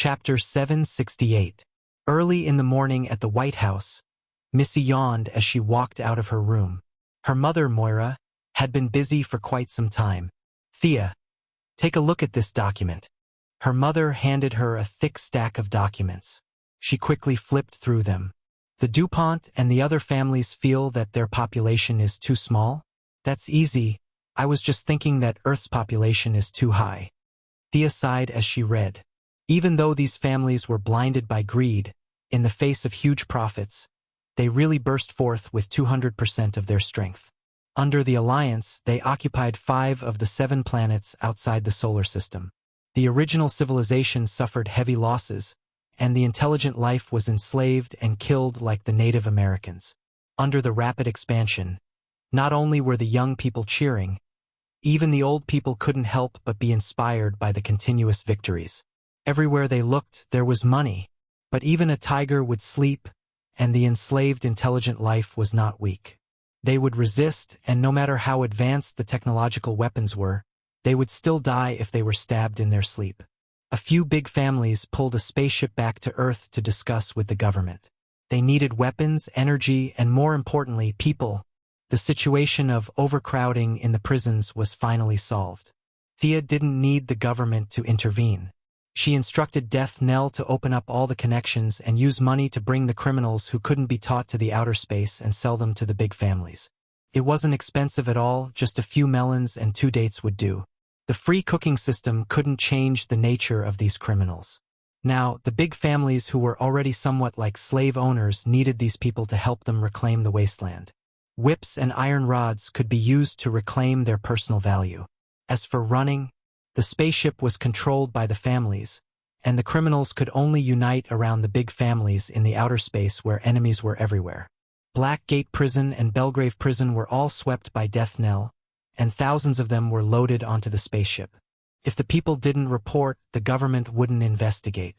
Chapter 768. Early in the morning at the White House, Missy yawned as she walked out of her room. Her mother, Moira, had been busy for quite some time. "Thea, take a look at this document." Her mother handed her a thick stack of documents. She quickly flipped through them. "The DuPont and the other families feel that their population is too small? That's easy. I was just thinking that Earth's population is too high." Thea sighed as she read. Even though these families were blinded by greed, in the face of huge profits, they really burst forth with 200% of their strength. Under the Alliance, they occupied 5 of the 7 planets outside the solar system. The original civilization suffered heavy losses, and the intelligent life was enslaved and killed like the Native Americans. Under the rapid expansion, not only were the young people cheering, even the old people couldn't help but be inspired by the continuous victories. Everywhere they looked, there was money, but even a tiger would sleep, and the enslaved intelligent life was not weak. They would resist, and no matter how advanced the technological weapons were, they would still die if they were stabbed in their sleep. A few big families pulled a spaceship back to Earth to discuss with the government. They needed weapons, energy, and more importantly, people. The situation of overcrowding in the prisons was finally solved. Thea didn't need the government to intervene. She instructed Death Knell to open up all the connections and use money to bring the criminals who couldn't be taught to the outer space and sell them to the big families. It wasn't expensive at all, just a few melons and 2 dates would do. The free cooking system couldn't change the nature of these criminals. Now, the big families who were already somewhat like slave owners needed these people to help them reclaim the wasteland. Whips and iron rods could be used to reclaim their personal value. As for running, the spaceship was controlled by the families, and the criminals could only unite around the big families in the outer space where enemies were everywhere. Blackgate Prison and Belgrave Prison were all swept by Death Knell, and thousands of them were loaded onto the spaceship. If the people didn't report, the government wouldn't investigate.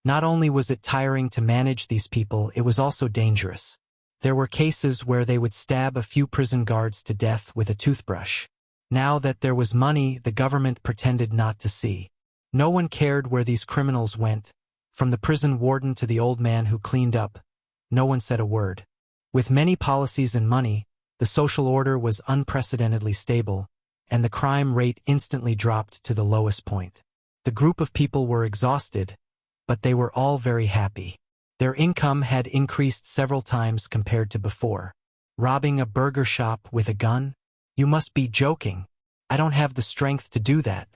Not only was it tiring to manage these people, it was also dangerous. There were cases where they would stab a few prison guards to death with a toothbrush. Now that there was money, the government pretended not to see. No one cared where these criminals went, from the prison warden to the old man who cleaned up. No one said a word. With many policies and money, the social order was unprecedentedly stable, and the crime rate instantly dropped to the lowest point. The group of people were exhausted, but they were all very happy. Their income had increased several times compared to before. Robbing a burger shop with a gun? You must be joking. I don't have the strength to do that.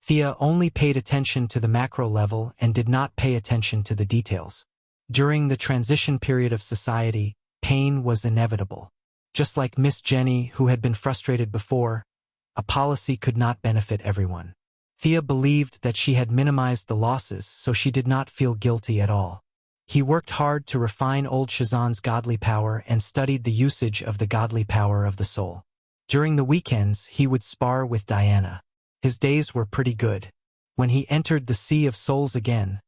Thea only paid attention to the macro level and did not pay attention to the details. During the transition period of society, pain was inevitable. Just like Miss Jenny, who had been frustrated before, a policy could not benefit everyone. Thea believed that she had minimized the losses, so she did not feel guilty at all. He worked hard to refine old Shazan's godly power and studied the usage of the godly power of the soul. During the weekends, he would spar with Diana. His days were pretty good. When he entered the Sea of Souls again,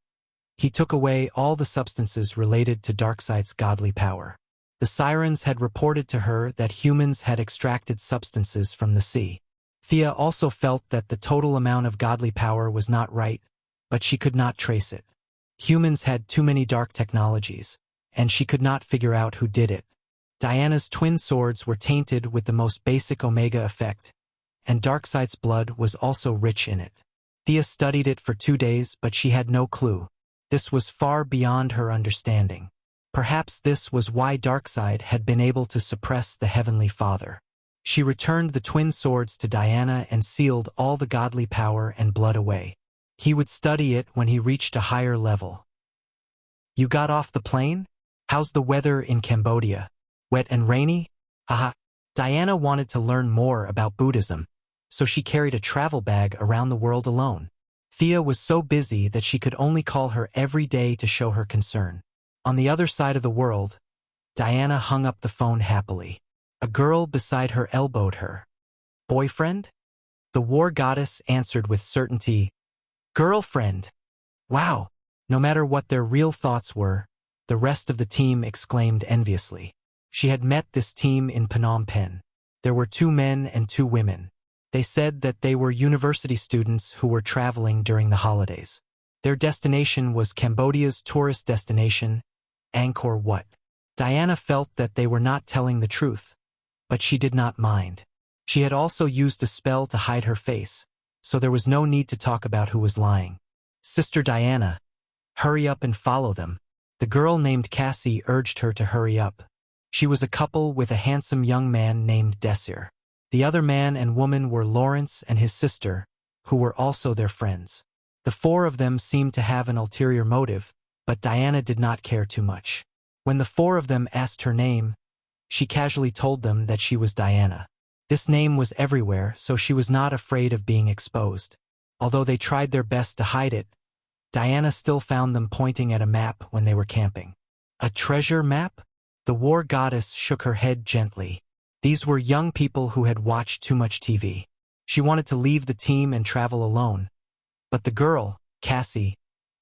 he took away all the substances related to Darkseid's godly power. The sirens had reported to her that humans had extracted substances from the sea. Thea also felt that the total amount of godly power was not right, but she could not trace it. Humans had too many dark technologies, and she could not figure out who did it. Diana's twin swords were tainted with the most basic Omega effect, and Darkseid's blood was also rich in it. Thea studied it for 2 days, but she had no clue. This was far beyond her understanding. Perhaps this was why Darkseid had been able to suppress the Heavenly Father. She returned the twin swords to Diana and sealed all the godly power and blood away. He would study it when he reached a higher level. "You got off the plane? How's the weather in Cambodia? Wet and rainy? Haha." Diana wanted to learn more about Buddhism, so she carried a travel bag around the world alone. Thea was so busy that she could only call her every day to show her concern. On the other side of the world, Diana hung up the phone happily. A girl beside her elbowed her. "Boyfriend?" The war goddess answered with certainty, "Girlfriend." Wow! No matter what their real thoughts were, the rest of the team exclaimed enviously. She had met this team in Phnom Penh. There were 2 men and 2 women. They said that they were university students who were traveling during the holidays. Their destination was Cambodia's tourist destination, Angkor Wat. Diana felt that they were not telling the truth, but she did not mind. She had also used a spell to hide her face, so there was no need to talk about who was lying. Sister Diana, hurry up and follow them. The girl named Cassie urged her to hurry up. She was a couple with a handsome young man named Desir. The other man and woman were Lawrence and his sister, who were also their friends. The four of them seemed to have an ulterior motive, but Diana did not care too much. When the four of them asked her name, she casually told them that she was Diana. This name was everywhere, so she was not afraid of being exposed. Although they tried their best to hide it, Diana still found them pointing at a map when they were camping. A treasure map? The war goddess shook her head gently. These were young people who had watched too much TV. She wanted to leave the team and travel alone. But the girl, Cassie,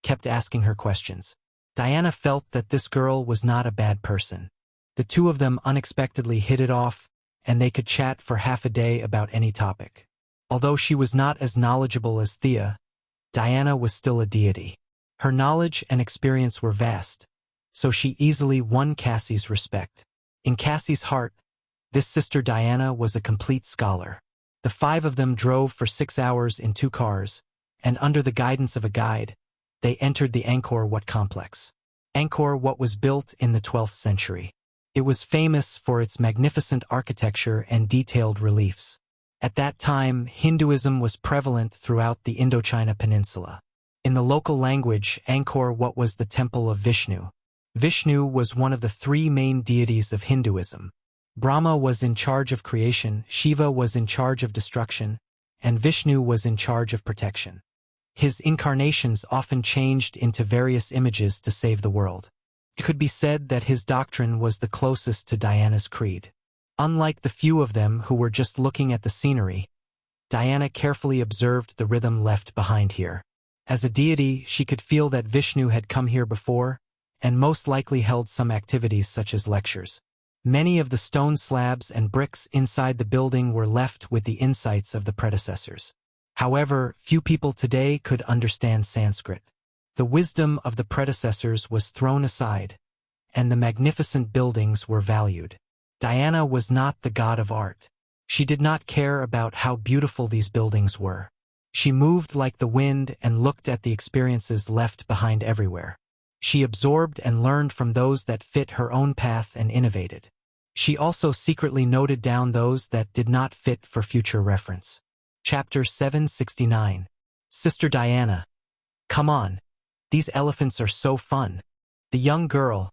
kept asking her questions. Diana felt that this girl was not a bad person. The two of them unexpectedly hit it off, and they could chat for half a day about any topic. Although she was not as knowledgeable as Thea, Diana was still a deity. Her knowledge and experience were vast, so she easily won Cassie's respect. In Cassie's heart, this sister Diana was a complete scholar. The five of them drove for 6 hours in 2 cars, and under the guidance of a guide, they entered the Angkor Wat complex. Angkor Wat was built in the 12th century. It was famous for its magnificent architecture and detailed reliefs. At that time, Hinduism was prevalent throughout the Indochina peninsula. In the local language, Angkor Wat was the temple of Vishnu. Vishnu was one of the 3 main deities of Hinduism. Brahma was in charge of creation, Shiva was in charge of destruction, and Vishnu was in charge of protection. His incarnations often changed into various images to save the world. It could be said that his doctrine was the closest to Diana's creed. Unlike the few of them who were just looking at the scenery, Diana carefully observed the rhythm left behind here. As a deity, she could feel that Vishnu had come here before, and most likely held some activities such as lectures. Many of the stone slabs and bricks inside the building were left with the insights of the predecessors. However, few people today could understand Sanskrit. The wisdom of the predecessors was thrown aside, and the magnificent buildings were valued. Diana was not the god of art. She did not care about how beautiful these buildings were. She moved like the wind and looked at the experiences left behind everywhere. She absorbed and learned from those that fit her own path and innovated. She also secretly noted down those that did not fit for future reference. Chapter 769. Sister Diana. Come on. These elephants are so fun. The young girl,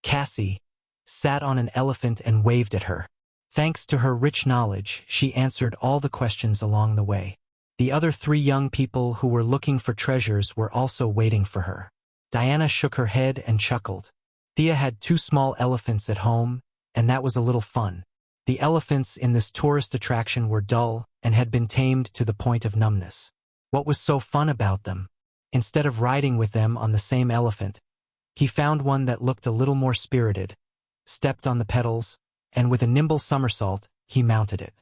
Cassie, sat on an elephant and waved at her. Thanks to her rich knowledge, she answered all the questions along the way. The other 3 young people who were looking for treasures were also waiting for her. Diana shook her head and chuckled. Thea had 2 small elephants at home, and that was a little fun. The elephants in this tourist attraction were dull and had been tamed to the point of numbness. What was so fun about them? Instead of riding with them on the same elephant, he found one that looked a little more spirited, stepped on the pedals, and with a nimble somersault, he mounted it.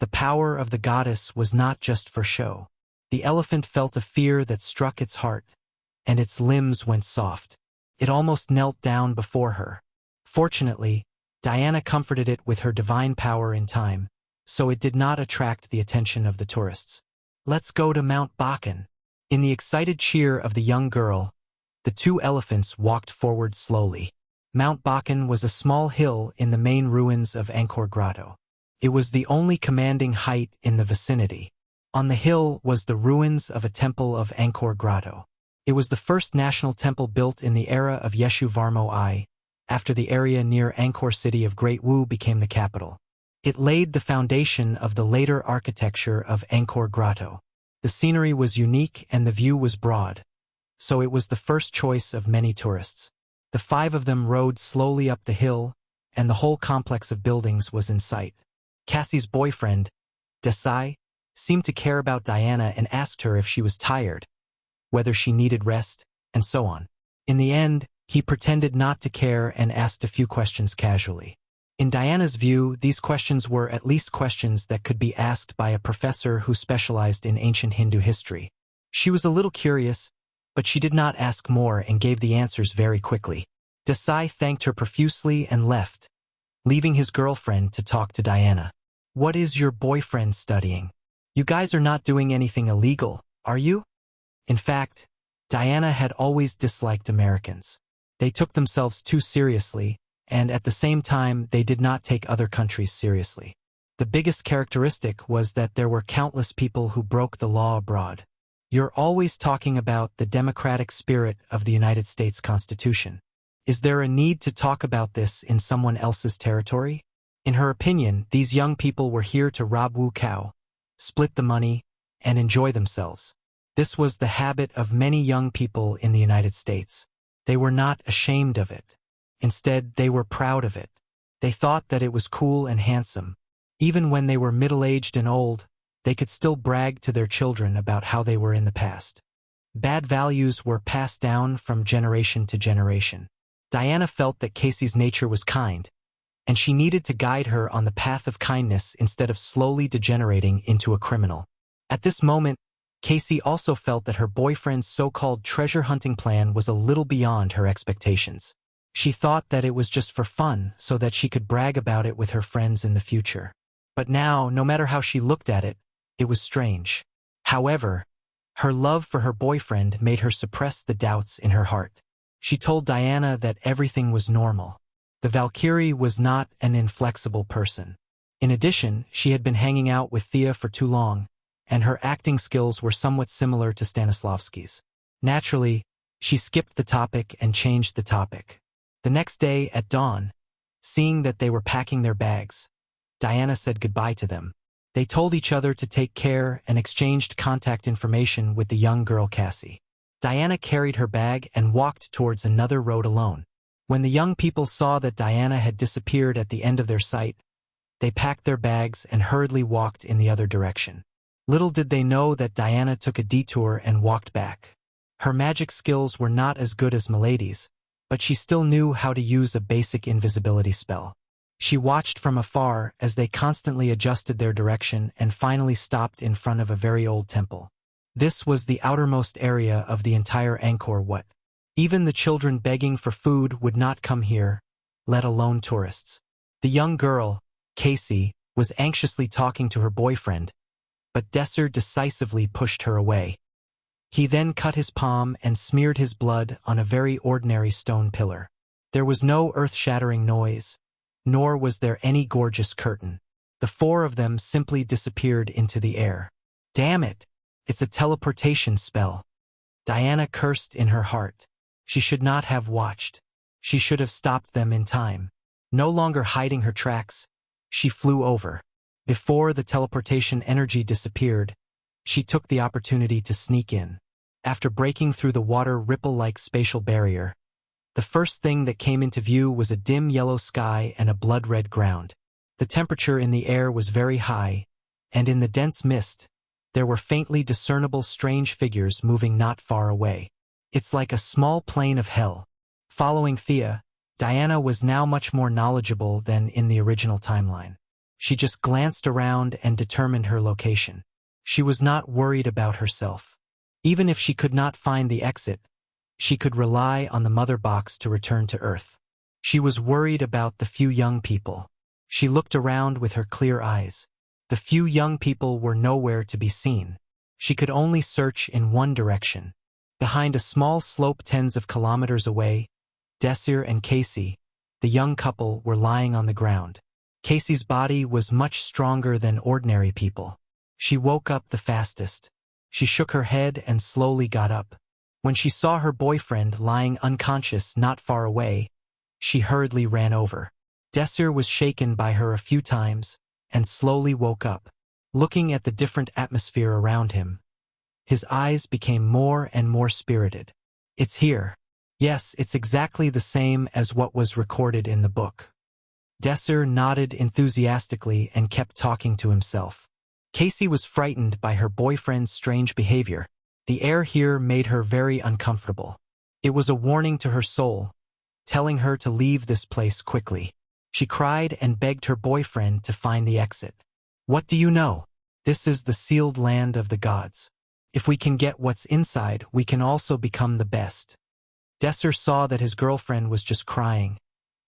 The power of the goddess was not just for show. The elephant felt a fear that struck its heart, and its limbs went soft. It almost knelt down before her. Fortunately, Diana comforted it with her divine power in time, so it did not attract the attention of the tourists. Let's go to Mount Bacan. In the excited cheer of the young girl, the 2 elephants walked forward slowly. Mount Bacan was a small hill in the main ruins of Angkor Grotto. It was the only commanding height in the vicinity. On the hill was the ruins of a temple of Angkor Grotto. It was the first national temple built in the era of Yasovarman I, after the area near Angkor city of Great Wu became the capital. It laid the foundation of the later architecture of Angkor Grotto. The scenery was unique and the view was broad, so it was the first choice of many tourists. The 5 of them rode slowly up the hill, and the whole complex of buildings was in sight. Cassie's boyfriend, Desai, seemed to care about Diana and asked her if she was tired, whether she needed rest, and so on. In the end, he pretended not to care and asked a few questions casually. In Diana's view, these questions were at least questions that could be asked by a professor who specialized in ancient Hindu history. She was a little curious, but she did not ask more and gave the answers very quickly. Desai thanked her profusely and left, leaving his girlfriend to talk to Diana. "What is your boyfriend studying? You guys are not doing anything illegal, are you?" In fact, Diana had always disliked Americans. They took themselves too seriously, and at the same time they did not take other countries seriously. The biggest characteristic was that there were countless people who broke the law abroad. "You're always talking about the democratic spirit of the United States Constitution. Is there a need to talk about this in someone else's territory?" In her opinion, these young people were here to rob Wuxia, split the money, and enjoy themselves. This was the habit of many young people in the United States. They were not ashamed of it. Instead, they were proud of it. They thought that it was cool and handsome. Even when they were middle-aged and old, they could still brag to their children about how they were in the past. Bad values were passed down from generation to generation. Diana felt that Casey's nature was kind, and she needed to guide her on the path of kindness instead of slowly degenerating into a criminal. At this moment, Casey also felt that her boyfriend's so-called treasure-hunting plan was a little beyond her expectations. She thought that it was just for fun so that she could brag about it with her friends in the future. But now, no matter how she looked at it, it was strange. However, her love for her boyfriend made her suppress the doubts in her heart. She told Diana that everything was normal. The Valkyrie was not an inflexible person. In addition, she had been hanging out with Thea for too long, and her acting skills were somewhat similar to Stanislavski's. Naturally, she skipped the topic and changed the topic. The next day at dawn, seeing that they were packing their bags, Diana said goodbye to them. They told each other to take care and exchanged contact information with the young girl Cassie. Diana carried her bag and walked towards another road alone. When the young people saw that Diana had disappeared at the end of their sight, they packed their bags and hurriedly walked in the other direction. Little did they know that Diana took a detour and walked back. Her magic skills were not as good as Milady's, but she still knew how to use a basic invisibility spell. She watched from afar as they constantly adjusted their direction and finally stopped in front of a very old temple. This was the outermost area of the entire Angkor Wat. Even the children begging for food would not come here, let alone tourists. The young girl, Casey, was anxiously talking to her boyfriend, but Desser decisively pushed her away. He then cut his palm and smeared his blood on a very ordinary stone pillar. There was no earth-shattering noise, nor was there any gorgeous curtain. The four of them simply disappeared into the air. "Damn it! It's a teleportation spell." Diana cursed in her heart. She should not have watched. She should have stopped them in time. No longer hiding her tracks, she flew over. Before the teleportation energy disappeared, she took the opportunity to sneak in. After breaking through the water ripple-like spatial barrier, the first thing that came into view was a dim yellow sky and a blood-red ground. The temperature in the air was very high, and in the dense mist, there were faintly discernible strange figures moving not far away. "It's like a small plane of hell." Following Thea, Diana was now much more knowledgeable than in the original timeline. She just glanced around and determined her location. She was not worried about herself. Even if she could not find the exit, she could rely on the mother box to return to Earth. She was worried about the few young people. She looked around with her clear eyes. The few young people were nowhere to be seen. She could only search in one direction. Behind a small slope tens of kilometers away, Desir and Casey, the young couple, were lying on the ground. Casey's body was much stronger than ordinary people. She woke up the fastest. She shook her head and slowly got up. When she saw her boyfriend lying unconscious not far away, she hurriedly ran over. Desir was shaken by her a few times and slowly woke up. Looking at the different atmosphere around him, his eyes became more and more spirited. "It's here. Yes, it's exactly the same as what was recorded in the book." Desir nodded enthusiastically and kept talking to himself. Casey was frightened by her boyfriend's strange behavior. The air here made her very uncomfortable. It was a warning to her soul, telling her to leave this place quickly. She cried and begged her boyfriend to find the exit. "What do you know? This is the sealed land of the gods. If we can get what's inside, we can also become the best. Desser saw that his girlfriend was just crying,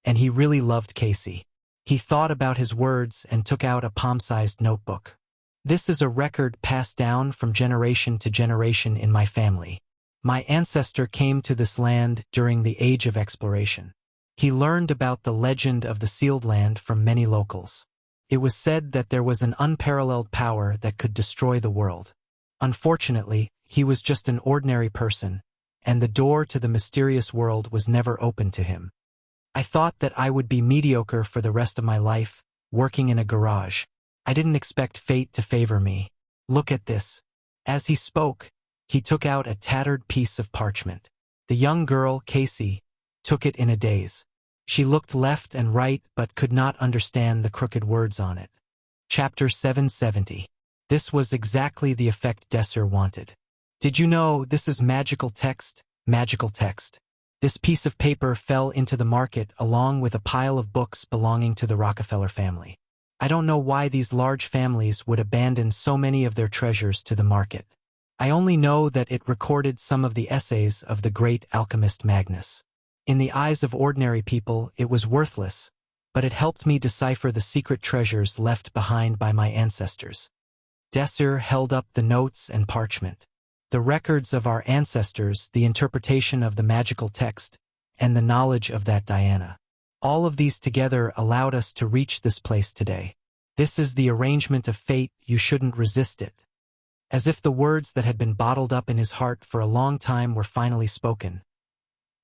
and he really loved Casey. He thought about his words and took out a palm-sized notebook. This is a record passed down from generation to generation in my family. My ancestor came to this land during the Age of Exploration. He learned about the legend of the Sealed Land from many locals. It was said that there was an unparalleled power that could destroy the world. Unfortunately, he was just an ordinary person, and the door to the mysterious world was never open to him. I thought that I would be mediocre for the rest of my life, working in a garage. I didn't expect fate to favor me. Look at this. As he spoke, he took out a tattered piece of parchment. The young girl, Casey, took it in a daze. She looked left and right but could not understand the crooked words on it. Chapter 770. This was exactly the effect Desser wanted. Did you know this is magical text? Magical text. This piece of paper fell into the market along with a pile of books belonging to the Rockefeller family. I don't know why these large families would abandon so many of their treasures to the market. I only know that it recorded some of the essays of the great alchemist Magnus. In the eyes of ordinary people, it was worthless, but it helped me decipher the secret treasures left behind by my ancestors. Desser held up the notes and parchment. The records of our ancestors, the interpretation of the magical text, and the knowledge of that Diana. All of these together allowed us to reach this place today. This is the arrangement of fate, you shouldn't resist it. As if the words that had been bottled up in his heart for a long time were finally spoken.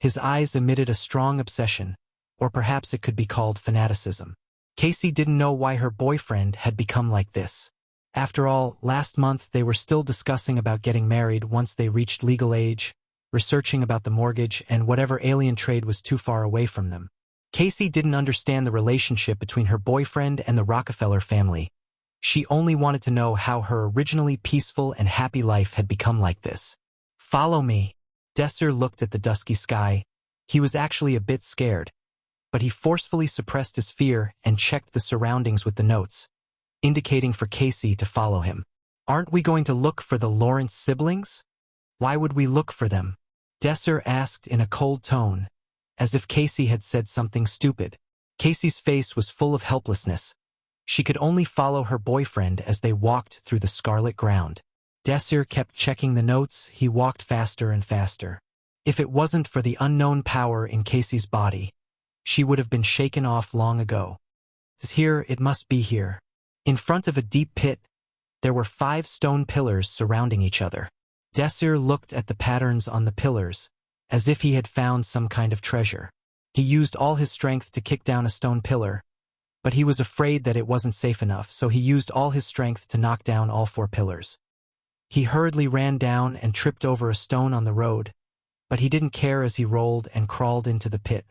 His eyes emitted a strong obsession, or perhaps it could be called fanaticism. Casey didn't know why her boyfriend had become like this. After all, last month they were still discussing about getting married once they reached legal age, researching about the mortgage and whatever alien trade was too far away from them. Casey didn't understand the relationship between her boyfriend and the Rockefeller family. She only wanted to know how her originally peaceful and happy life had become like this. Follow me. Desser looked at the dusky sky. He was actually a bit scared, but he forcefully suppressed his fear and checked the surroundings with the notes, indicating for Casey to follow him. Aren't we going to look for the Lawrence siblings? Why would we look for them? Desser asked in a cold tone, as if Casey had said something stupid. Casey's face was full of helplessness. She could only follow her boyfriend as they walked through the scarlet ground. Desser kept checking the notes. He walked faster and faster. If it wasn't for the unknown power in Casey's body, she would have been shaken off long ago. It's here, it must be here. In front of a deep pit, there were 5 stone pillars surrounding each other. Desser looked at the patterns on the pillars, as if he had found some kind of treasure. He used all his strength to kick down a stone pillar, but he was afraid that it wasn't safe enough, so he used all his strength to knock down all 4 pillars. He hurriedly ran down and tripped over a stone on the road, but he didn't care as he rolled and crawled into the pit.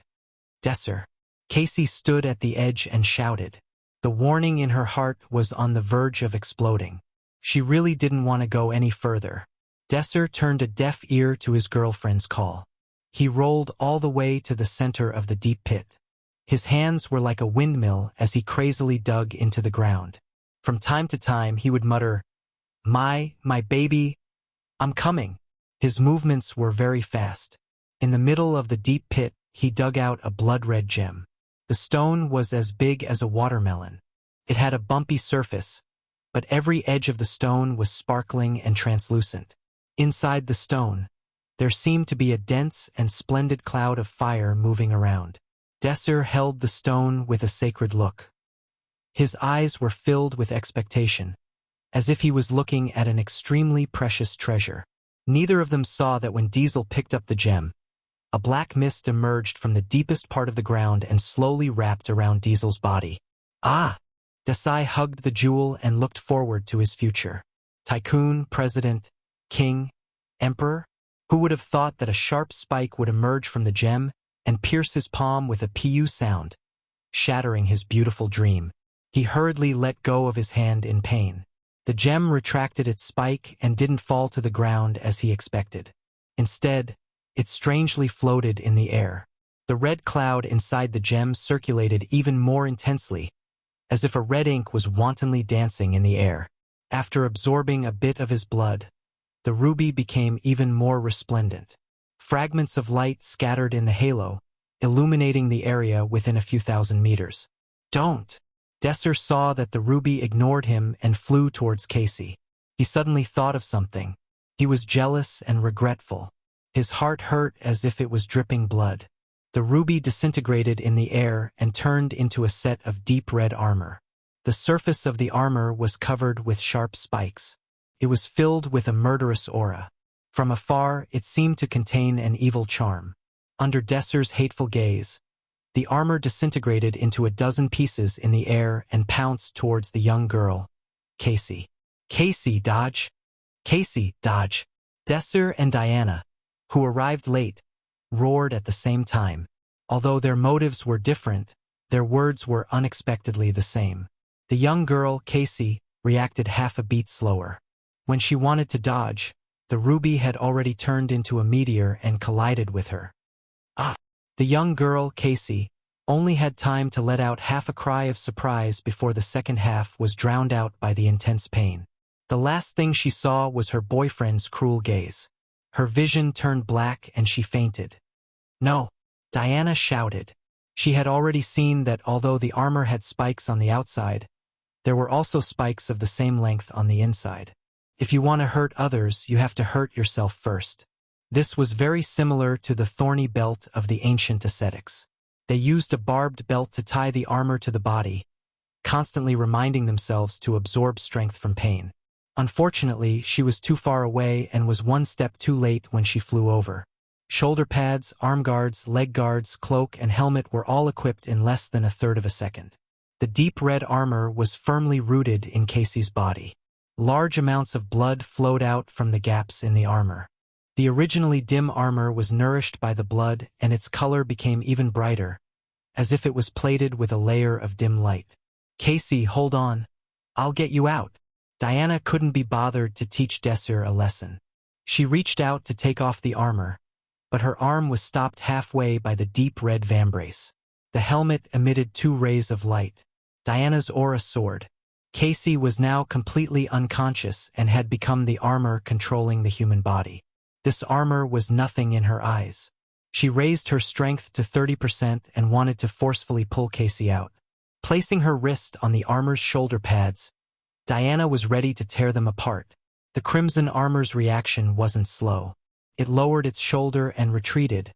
Desser. Casey stood at the edge and shouted. The warning in her heart was on the verge of exploding. She really didn't want to go any further. Desser turned a deaf ear to his girlfriend's call. He rolled all the way to the center of the deep pit. His hands were like a windmill as he crazily dug into the ground. From time to time he would mutter, My baby, I'm coming." His movements were very fast. In the middle of the deep pit, he dug out a blood-red gem. The stone was as big as a watermelon. It had a bumpy surface, but every edge of the stone was sparkling and translucent. Inside the stone, there seemed to be a dense and splendid cloud of fire moving around. Desser held the stone with a sacred look. His eyes were filled with expectation, as if he was looking at an extremely precious treasure. Neither of them saw that when Diesel picked up the gem, a black mist emerged from the deepest part of the ground and slowly wrapped around Diesel's body. Ah! Desai hugged the jewel and looked forward to his future. Tycoon, president, king, emperor? Who would have thought that a sharp spike would emerge from the gem and pierce his palm with a pu sound, shattering his beautiful dream? He hurriedly let go of his hand in pain. The gem retracted its spike and didn't fall to the ground as he expected. Instead, it strangely floated in the air. The red cloud inside the gem circulated even more intensely, as if a red ink was wantonly dancing in the air. After absorbing a bit of his blood, the ruby became even more resplendent. Fragments of light scattered in the halo, illuminating the area within a few thousand meters. Don't! Desser saw that the ruby ignored him and flew towards Casey. He suddenly thought of something. He was jealous and regretful. His heart hurt as if it was dripping blood. The ruby disintegrated in the air and turned into a set of deep red armor. The surface of the armor was covered with sharp spikes. It was filled with a murderous aura. From afar, it seemed to contain an evil charm. Under Desser's hateful gaze, the armor disintegrated into a dozen pieces in the air and pounced towards the young girl. Casey. Casey, dodge! Casey, dodge! Desser and Diana, who arrived late, roared at the same time. Although their motives were different, their words were unexpectedly the same. The young girl, Casey, reacted half a beat slower. When she wanted to dodge, the ruby had already turned into a meteor and collided with her. Ah! The young girl, Casey, only had time to let out half a cry of surprise before the second half was drowned out by the intense pain. The last thing she saw was her boyfriend's cruel gaze. Her vision turned black and she fainted. No! Diana shouted. She had already seen that although the armor had spikes on the outside, there were also spikes of the same length on the inside. If you want to hurt others, you have to hurt yourself first. This was very similar to the thorny belt of the ancient ascetics. They used a barbed belt to tie the armor to the body, constantly reminding themselves to absorb strength from pain. Unfortunately, she was too far away and was one step too late when she flew over. Shoulder pads, arm guards, leg guards, cloak, and helmet were all equipped in less than a third of a second. The deep red armor was firmly rooted in Casey's body. Large amounts of blood flowed out from the gaps in the armor. The originally dim armor was nourished by the blood, and its color became even brighter, as if it was plated with a layer of dim light. Casey, hold on. I'll get you out. Diana couldn't be bothered to teach Desser a lesson. She reached out to take off the armor, but her arm was stopped halfway by the deep red vambrace. The helmet emitted 2 rays of light. Diana's aura soared. Casey was now completely unconscious and had become the armor controlling the human body. This armor was nothing in her eyes. She raised her strength to 30% and wanted to forcefully pull Casey out. Placing her wrist on the armor's shoulder pads, Diana was ready to tear them apart. The crimson armor's reaction wasn't slow. It lowered its shoulder and retreated,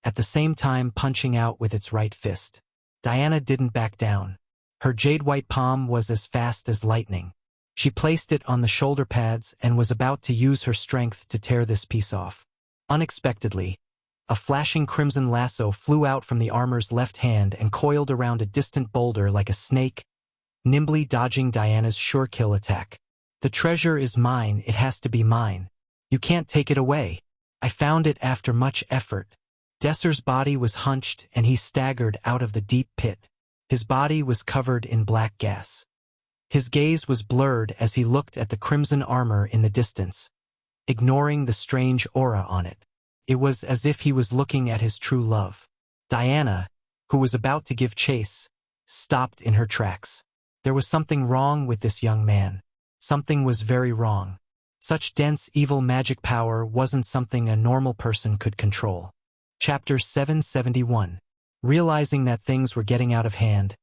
at the same time punching out with its right fist. Diana didn't back down. Her jade-white palm was as fast as lightning. She placed it on the shoulder pads and was about to use her strength to tear this piece off. Unexpectedly, a flashing crimson lasso flew out from the armor's left hand and coiled around a distant boulder like a snake, nimbly dodging Diana's sure-kill attack. The treasure is mine, it has to be mine. You can't take it away. I found it after much effort. Desser's body was hunched and he staggered out of the deep pit. His body was covered in black gas. His gaze was blurred as he looked at the crimson armor in the distance, ignoring the strange aura on it. It was as if he was looking at his true love. Diana, who was about to give chase, stopped in her tracks. There was something wrong with this young man. Something was very wrong. Such dense evil magic power wasn't something a normal person could control. Chapter 771. Realizing that things were getting out of hand,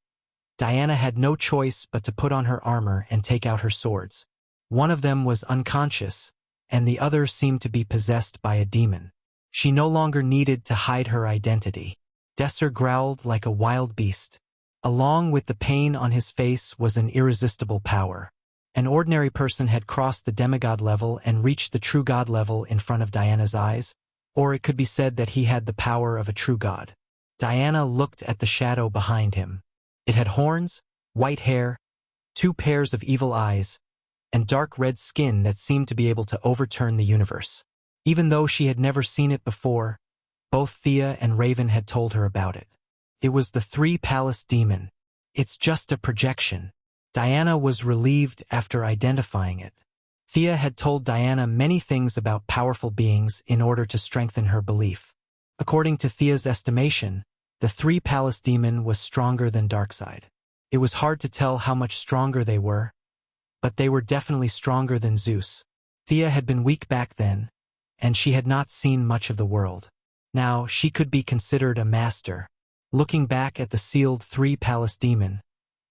Diana had no choice but to put on her armor and take out her swords. One of them was unconscious, and the other seemed to be possessed by a demon. She no longer needed to hide her identity. Desser growled like a wild beast. Along with the pain on his face was an irresistible power. An ordinary person had crossed the demigod level and reached the true god level in front of Diana's eyes, or it could be said that he had the power of a true god. Diana looked at the shadow behind him. It had horns, white hair, 2 pairs of evil eyes, and dark red skin that seemed to be able to overturn the universe. Even though she had never seen it before, both Thea and Raven had told her about it. It was the 3-Palace demon. It's just a projection. Diana was relieved after identifying it. Thea had told Diana many things about powerful beings in order to strengthen her belief. According to Thea's estimation, the 3-Palace demon was stronger than Darkseid. It was hard to tell how much stronger they were, but they were definitely stronger than Zeus. Thea had been weak back then, and she had not seen much of the world. Now she could be considered a master. Looking back at the sealed three-palace demon,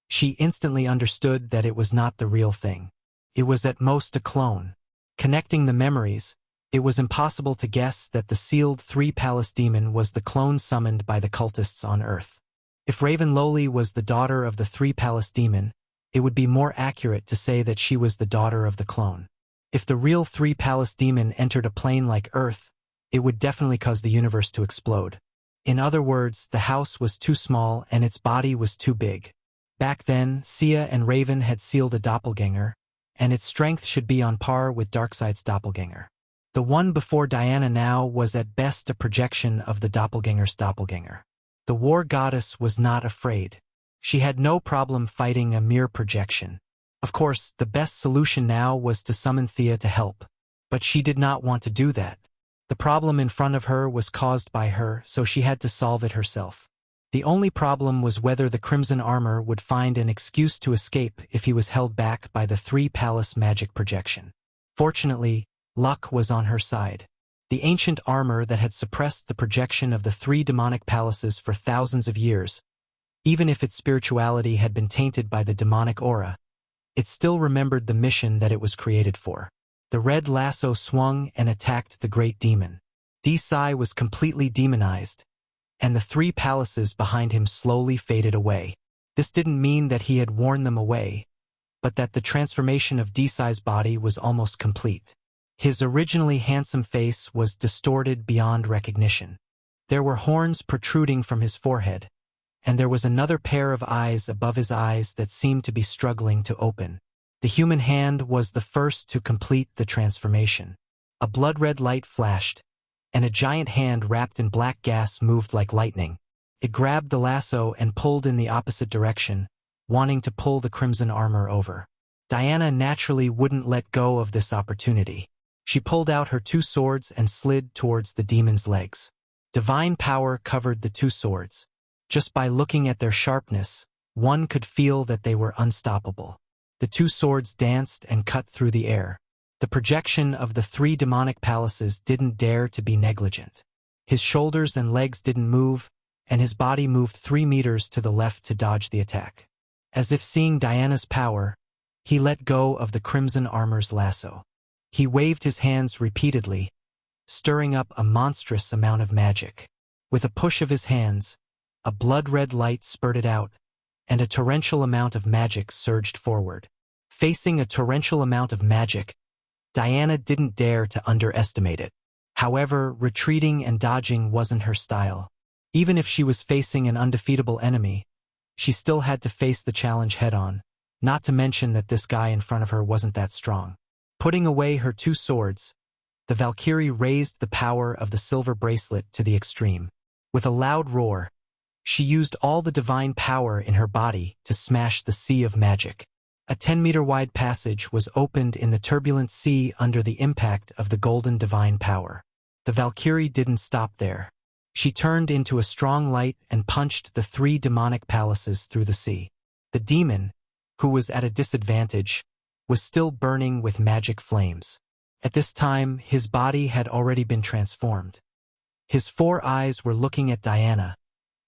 she instantly understood that it was not the real thing. It was at most a clone. Connecting the memories, it was impossible to guess that the sealed three-palace demon was the clone summoned by the cultists on Earth. If Ravenlowly was the daughter of the three-palace demon, it would be more accurate to say that she was the daughter of the clone. If the real three-palace demon entered a plane like Earth, it would definitely cause the universe to explode. In other words, the house was too small and its body was too big. Back then, Sia and Raven had sealed a doppelganger, and its strength should be on par with Darkseid's doppelganger. The one before Diana now was at best a projection of the doppelganger's doppelganger. The war goddess was not afraid. She had no problem fighting a mere projection. Of course, the best solution now was to summon Thea to help. But she did not want to do that. The problem in front of her was caused by her, so she had to solve it herself. The only problem was whether the Crimson Armor would find an excuse to escape if he was held back by the three-palace magic projection. Fortunately, luck was on her side. The ancient armor that had suppressed the projection of the three demonic palaces for thousands of years, even if its spirituality had been tainted by the demonic aura, it still remembered the mission that it was created for. The red lasso swung and attacked the great demon. Desai was completely demonized, and the three palaces behind him slowly faded away. This didn't mean that he had worn them away, but that the transformation of Desai's body was almost complete. His originally handsome face was distorted beyond recognition. There were horns protruding from his forehead, and there was another pair of eyes above his eyes that seemed to be struggling to open. The human hand was the first to complete the transformation. A blood-red light flashed, and a giant hand wrapped in black gas moved like lightning. It grabbed the lasso and pulled in the opposite direction, wanting to pull the Crimson Armor over. Diana naturally wouldn't let go of this opportunity. She pulled out her two swords and slid towards the demon's legs. Divine power covered the two swords. Just by looking at their sharpness, one could feel that they were unstoppable. The two swords danced and cut through the air. The projection of the three demonic palaces didn't dare to be negligent. His shoulders and legs didn't move, and his body moved 3 meters to the left to dodge the attack. As if seeing Diana's power, he let go of the Crimson Armor's lasso. He waved his hands repeatedly, stirring up a monstrous amount of magic. With a push of his hands, a blood-red light spurted out, and a torrential amount of magic surged forward. Facing a torrential amount of magic, Diana didn't dare to underestimate it. However, retreating and dodging wasn't her style. Even if she was facing an undefeatable enemy, she still had to face the challenge head-on, not to mention that this guy in front of her wasn't that strong. Putting away her two swords, the Valkyrie raised the power of the silver bracelet to the extreme. With a loud roar, she used all the divine power in her body to smash the sea of magic. A 10-meter-wide passage was opened in the turbulent sea under the impact of the golden divine power. The Valkyrie didn't stop there. She turned into a strong light and punched the three demonic palaces through the sea. The demon, who was at a disadvantage, was still burning with magic flames. At this time, his body had already been transformed. His 4 eyes were looking at Diana,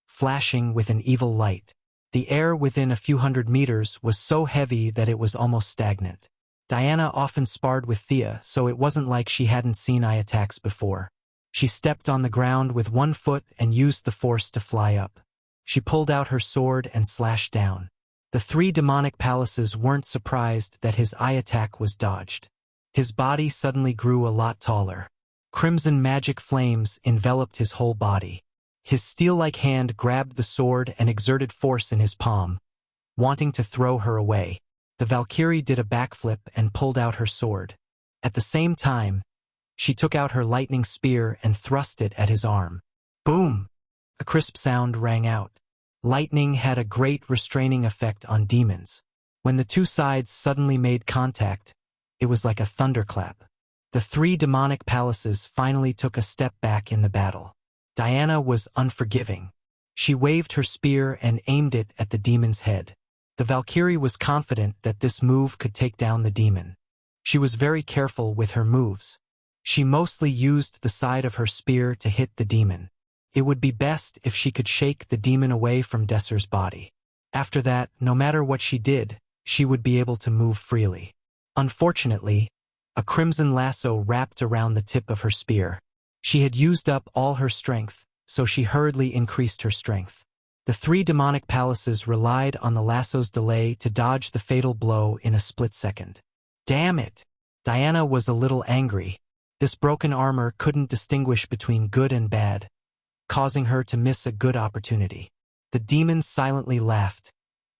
flashing with an evil light. The air within a few hundred meters was so heavy that it was almost stagnant. Diana often sparred with Thea, so it wasn't like she hadn't seen eye attacks before. She stepped on the ground with 1 foot and used the force to fly up. She pulled out her sword and slashed down. The 3 demonic palaces weren't surprised that his eye attack was dodged. His body suddenly grew a lot taller. Crimson magic flames enveloped his whole body. His steel-like hand grabbed the sword and exerted force in his palm, wanting to throw her away. The Valkyrie did a backflip and pulled out her sword. At the same time, she took out her lightning spear and thrust it at his arm. Boom! A crisp sound rang out. Lightning had a great restraining effect on demons. When the 2 sides suddenly made contact, it was like a thunderclap. The 3 demonic palaces finally took a step back in the battle. Diana was unforgiving. She waved her spear and aimed it at the demon's head. The Valkyrie was confident that this move could take down the demon. She was very careful with her moves. She mostly used the side of her spear to hit the demon. It would be best if she could shake the demon away from Desser's body. After that, no matter what she did, she would be able to move freely. Unfortunately, a crimson lasso wrapped around the tip of her spear. She had used up all her strength, so she hurriedly increased her strength. The 3 demonic palaces relied on the lasso's delay to dodge the fatal blow in a split second. Damn it! Diana was a little angry. This broken armor couldn't distinguish between good and bad, causing her to miss a good opportunity. The demon silently laughed.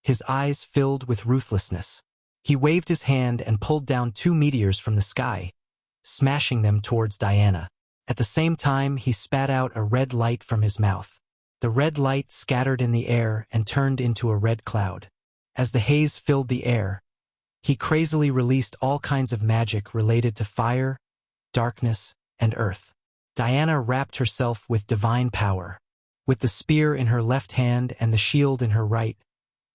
His eyes filled with ruthlessness. He waved his hand and pulled down 2 meteors from the sky, smashing them towards Diana. At the same time, he spat out a red light from his mouth. The red light scattered in the air and turned into a red cloud. As the haze filled the air, he crazily released all kinds of magic related to fire, darkness, and earth. Diana wrapped herself with divine power. With the spear in her left hand and the shield in her right,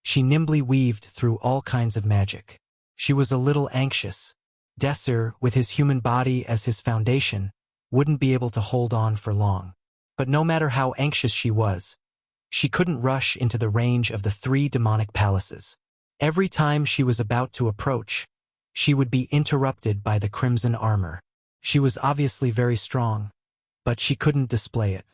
she nimbly weaved through all kinds of magic. She was a little anxious. Desser, with his human body as his foundation, wouldn't be able to hold on for long. But no matter how anxious she was, she couldn't rush into the range of the 3 demonic palaces. Every time she was about to approach, she would be interrupted by the crimson armor. She was obviously very strong, but she couldn't display it.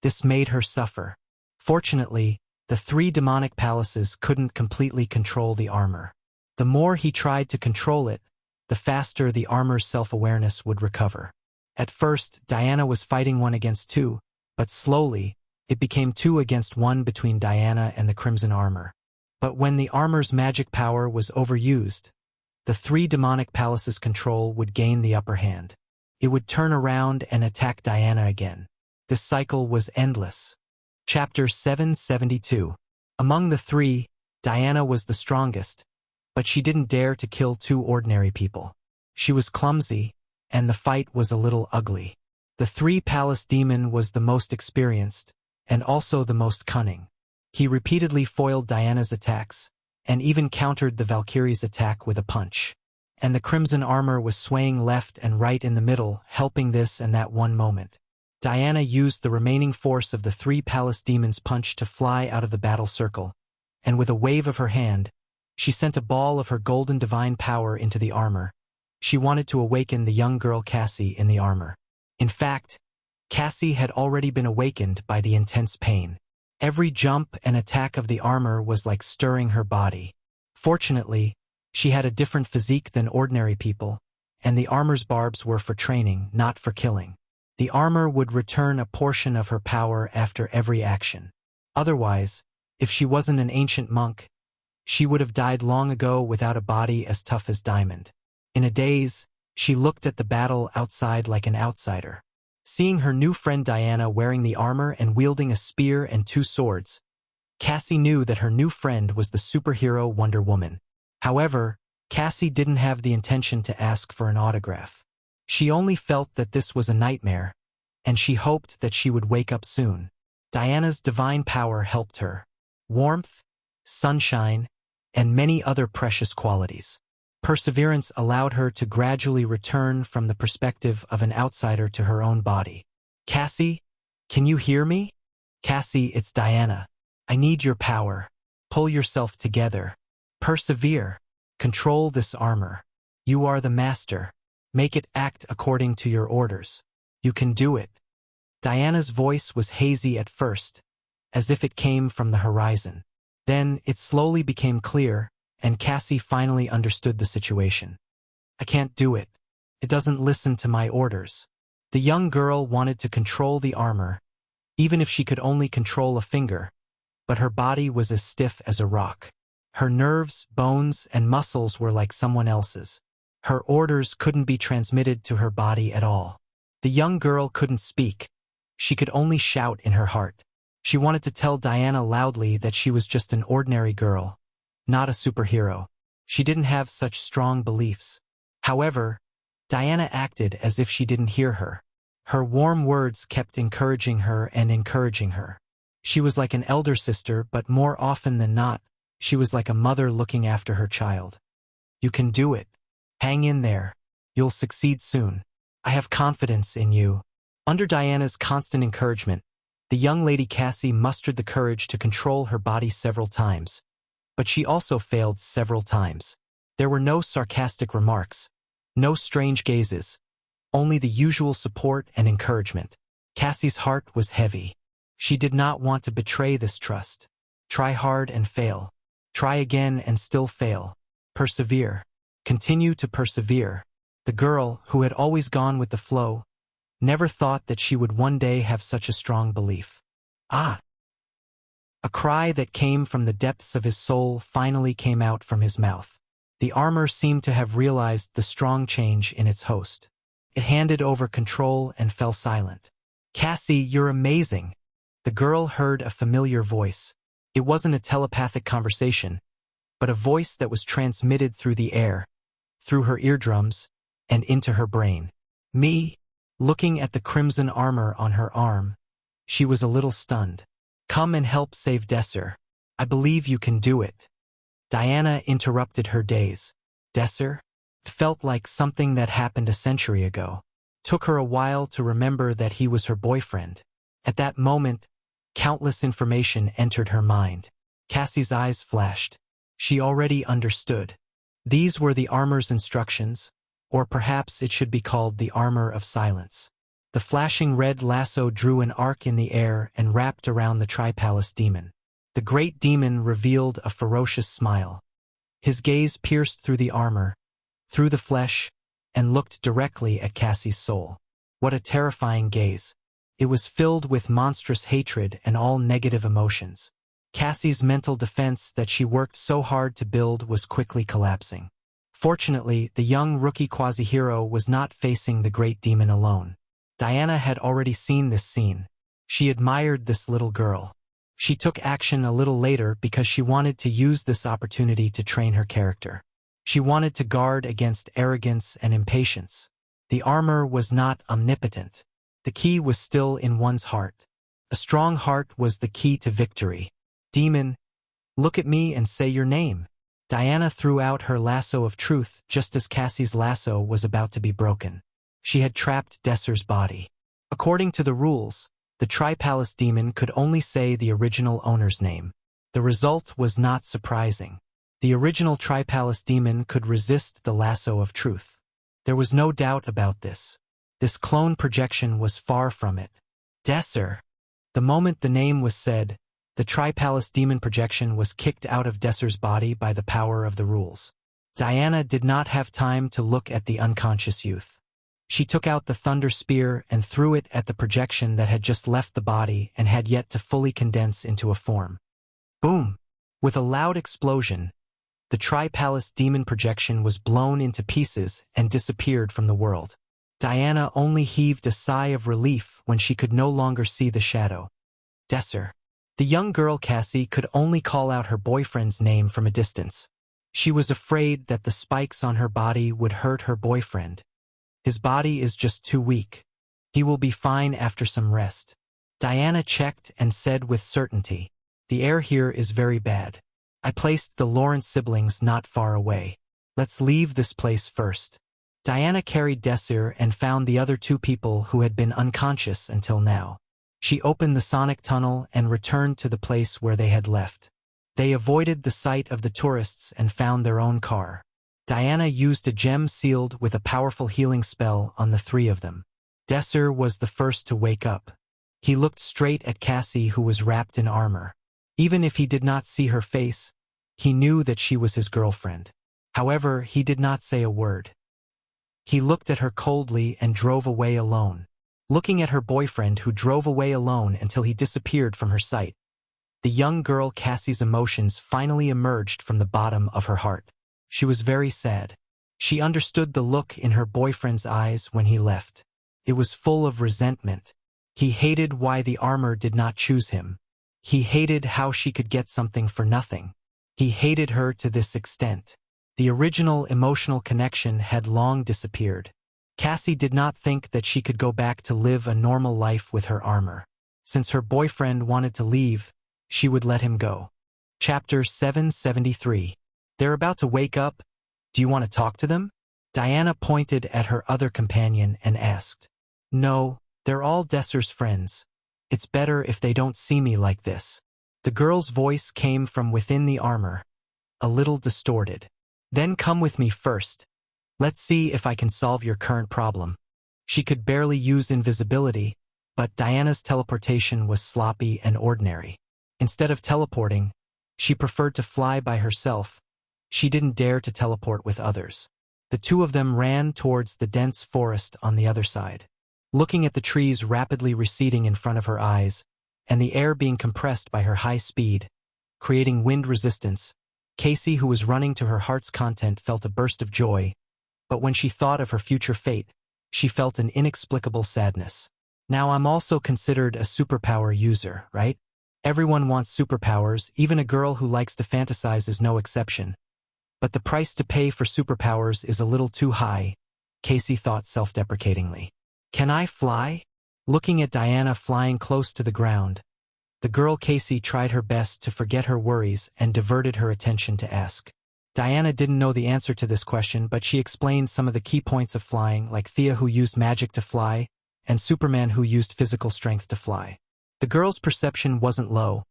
This made her suffer. Fortunately, the 3 demonic palaces couldn't completely control the armor. The more he tried to control it, the faster the armor's self-awareness would recover. At first, Diana was fighting 1 against 2, but slowly, it became 2 against 1 between Diana and the crimson armor. But when the armor's magic power was overused, the 3 demonic palaces' control would gain the upper hand. It would turn around and attack Diana again. This cycle was endless. Chapter 772. Among the 3, Diana was the strongest, but she didn't dare to kill 2 ordinary people. She was clumsy, and the fight was a little ugly. The 3-palace demon was the most experienced, and also the most cunning. He repeatedly foiled Diana's attacks, and even countered the Valkyrie's attack with a punch. And the crimson armor was swaying left and right in the middle, helping this and that one moment. Diana used the remaining force of the 3-palace demon's punch to fly out of the battle circle, and with a wave of her hand, she sent a ball of her golden divine power into the armor. She wanted to awaken the young girl Cassie in the armor. In fact, Cassie had already been awakened by the intense pain. Every jump and attack of the armor was like stirring her body. Fortunately, she had a different physique than ordinary people, and the armor's barbs were for training, not for killing. The armor would return a portion of her power after every action. Otherwise, if she wasn't an ancient monk, she would have died long ago without a body as tough as diamond. In a daze, she looked at the battle outside like an outsider. Seeing her new friend Diana wearing the armor and wielding a spear and 2 swords, Cassie knew that her new friend was the superhero Wonder Woman. However, Cassie didn't have the intention to ask for an autograph. She only felt that this was a nightmare, and she hoped that she would wake up soon. Diana's divine power helped her. Warmth, sunshine, and many other precious qualities. Perseverance allowed her to gradually return from the perspective of an outsider to her own body. Cassie, can you hear me? Cassie, it's Diana. I need your power. Pull yourself together. Persevere. Control this armor. You are the master. Make it act according to your orders. You can do it. Diana's voice was hazy at first, as if it came from the horizon. Then it slowly became clear, and Cassie finally understood the situation. I can't do it. It doesn't listen to my orders. The young girl wanted to control the armor, even if she could only control a finger, but her body was as stiff as a rock. Her nerves, bones, and muscles were like someone else's. Her orders couldn't be transmitted to her body at all. The young girl couldn't speak. She could only shout in her heart. She wanted to tell Diana loudly that she was just an ordinary girl, not a superhero. She didn't have such strong beliefs. However, Diana acted as if she didn't hear her. Her warm words kept encouraging her and encouraging her. She was like an elder sister, but more often than not, she was like a mother looking after her child. You can do it. Hang in there. You'll succeed soon. I have confidence in you. Under Diana's constant encouragement, the young lady Cassie mustered the courage to control her body several times. But she also failed several times. There were no sarcastic remarks, no strange gazes, only the usual support and encouragement. Cassie's heart was heavy. She did not want to betray this trust. Try hard and fail. Try again and still fail. Persevere. Continue to persevere. The girl, who had always gone with the flow, never thought that she would one day have such a strong belief. Ah! A cry that came from the depths of his soul finally came out from his mouth. The armor seemed to have realized the strong change in its host. It handed over control and fell silent. Cassie, you're amazing. The girl heard a familiar voice. It wasn't a telepathic conversation, but a voice that was transmitted through the air, through her eardrums, and into her brain. Me? Looking at the crimson armor on her arm, she was a little stunned. Come and help save Desser. I believe you can do it. Diana interrupted her daze. Desser? It felt like something that happened a century ago. Took her a while to remember that he was her boyfriend. At that moment, countless information entered her mind. Cassie's eyes flashed. She already understood. These were the armor's instructions, or perhaps it should be called the armor of silence. The flashing red lasso drew an arc in the air and wrapped around the Tri-Palace demon. The great demon revealed a ferocious smile. His gaze pierced through the armor, through the flesh, and looked directly at Cassie's soul. What a terrifying gaze. It was filled with monstrous hatred and all negative emotions. Cassie's mental defense that she worked so hard to build was quickly collapsing. Fortunately, the young rookie quasi-hero was not facing the great demon alone. Diana had already seen this scene. She admired this little girl. She took action a little later because she wanted to use this opportunity to train her character. She wanted to guard against arrogance and impatience. The armor was not omnipotent. The key was still in one's heart. A strong heart was the key to victory. Demon, look at me and say your name. Diana threw out her lasso of truth just as Cassie's lasso was about to be broken. She had trapped Desser's body. According to the rules, the Tri-Palace demon could only say the original owner's name. The result was not surprising. The original Tri-Palace demon could resist the lasso of truth. There was no doubt about this. This clone projection was far from it. Desser. The moment the name was said, the Tri-Palace demon projection was kicked out of Desser's body by the power of the rules. Diana did not have time to look at the unconscious youth. She took out the thunder spear and threw it at the projection that had just left the body and had yet to fully condense into a form. Boom! With a loud explosion, the Tri-Palace demon projection was blown into pieces and disappeared from the world. Diana only heaved a sigh of relief when she could no longer see the shadow. Desser. The young girl Cassie could only call out her boyfriend's name from a distance. She was afraid that the spikes on her body would hurt her boyfriend. His body is just too weak. He will be fine after some rest. Diana checked and said with certainty, the air here is very bad. I placed the Lawrence siblings not far away. Let's leave this place first. Diana carried Desir and found the other two people who had been unconscious until now. She opened the sonic tunnel and returned to the place where they had left. They avoided the sight of the tourists and found their own car. Diana used a gem sealed with a powerful healing spell on the three of them. Desir was the first to wake up. He looked straight at Cassie, who was wrapped in armor. Even if he did not see her face, he knew that she was his girlfriend. However, he did not say a word. He looked at her coldly and drove away alone. Looking at her boyfriend, who drove away alone until he disappeared from her sight. The young girl Cassie's emotions finally emerged from the bottom of her heart. She was very sad. She understood the look in her boyfriend's eyes when he left. It was full of resentment. He hated why the armor did not choose him. He hated how she could get something for nothing. He hated her to this extent. The original emotional connection had long disappeared. Cassie did not think that she could go back to live a normal life with her armor. Since her boyfriend wanted to leave, she would let him go. Chapter 773. They're about to wake up. Do you want to talk to them? Diana pointed at her other companion and asked, "No, they're all Desser's friends. It's better if they don't see me like this." The girl's voice came from within the armor, a little distorted. "Then come with me first. Let's see if I can solve your current problem." She could barely use invisibility, but Diana's teleportation was sloppy and ordinary. Instead of teleporting, she preferred to fly by herself. She didn't dare to teleport with others. The two of them ran towards the dense forest on the other side. Looking at the trees rapidly receding in front of her eyes, and the air being compressed by her high speed, creating wind resistance, Casey, who was running to her heart's content, felt a burst of joy, but when she thought of her future fate, she felt an inexplicable sadness. Now I'm also considered a superpower user, right? Everyone wants superpowers, even a girl who likes to fantasize is no exception. But the price to pay for superpowers is a little too high, Casey thought self-deprecatingly. Can I fly? Looking at Diana flying close to the ground, the girl Casey tried her best to forget her worries and diverted her attention to ask. Diana didn't know the answer to this question, but she explained some of the key points of flying, like Thea, who used magic to fly, and Superman, who used physical strength to fly. The girl's perception wasn't low,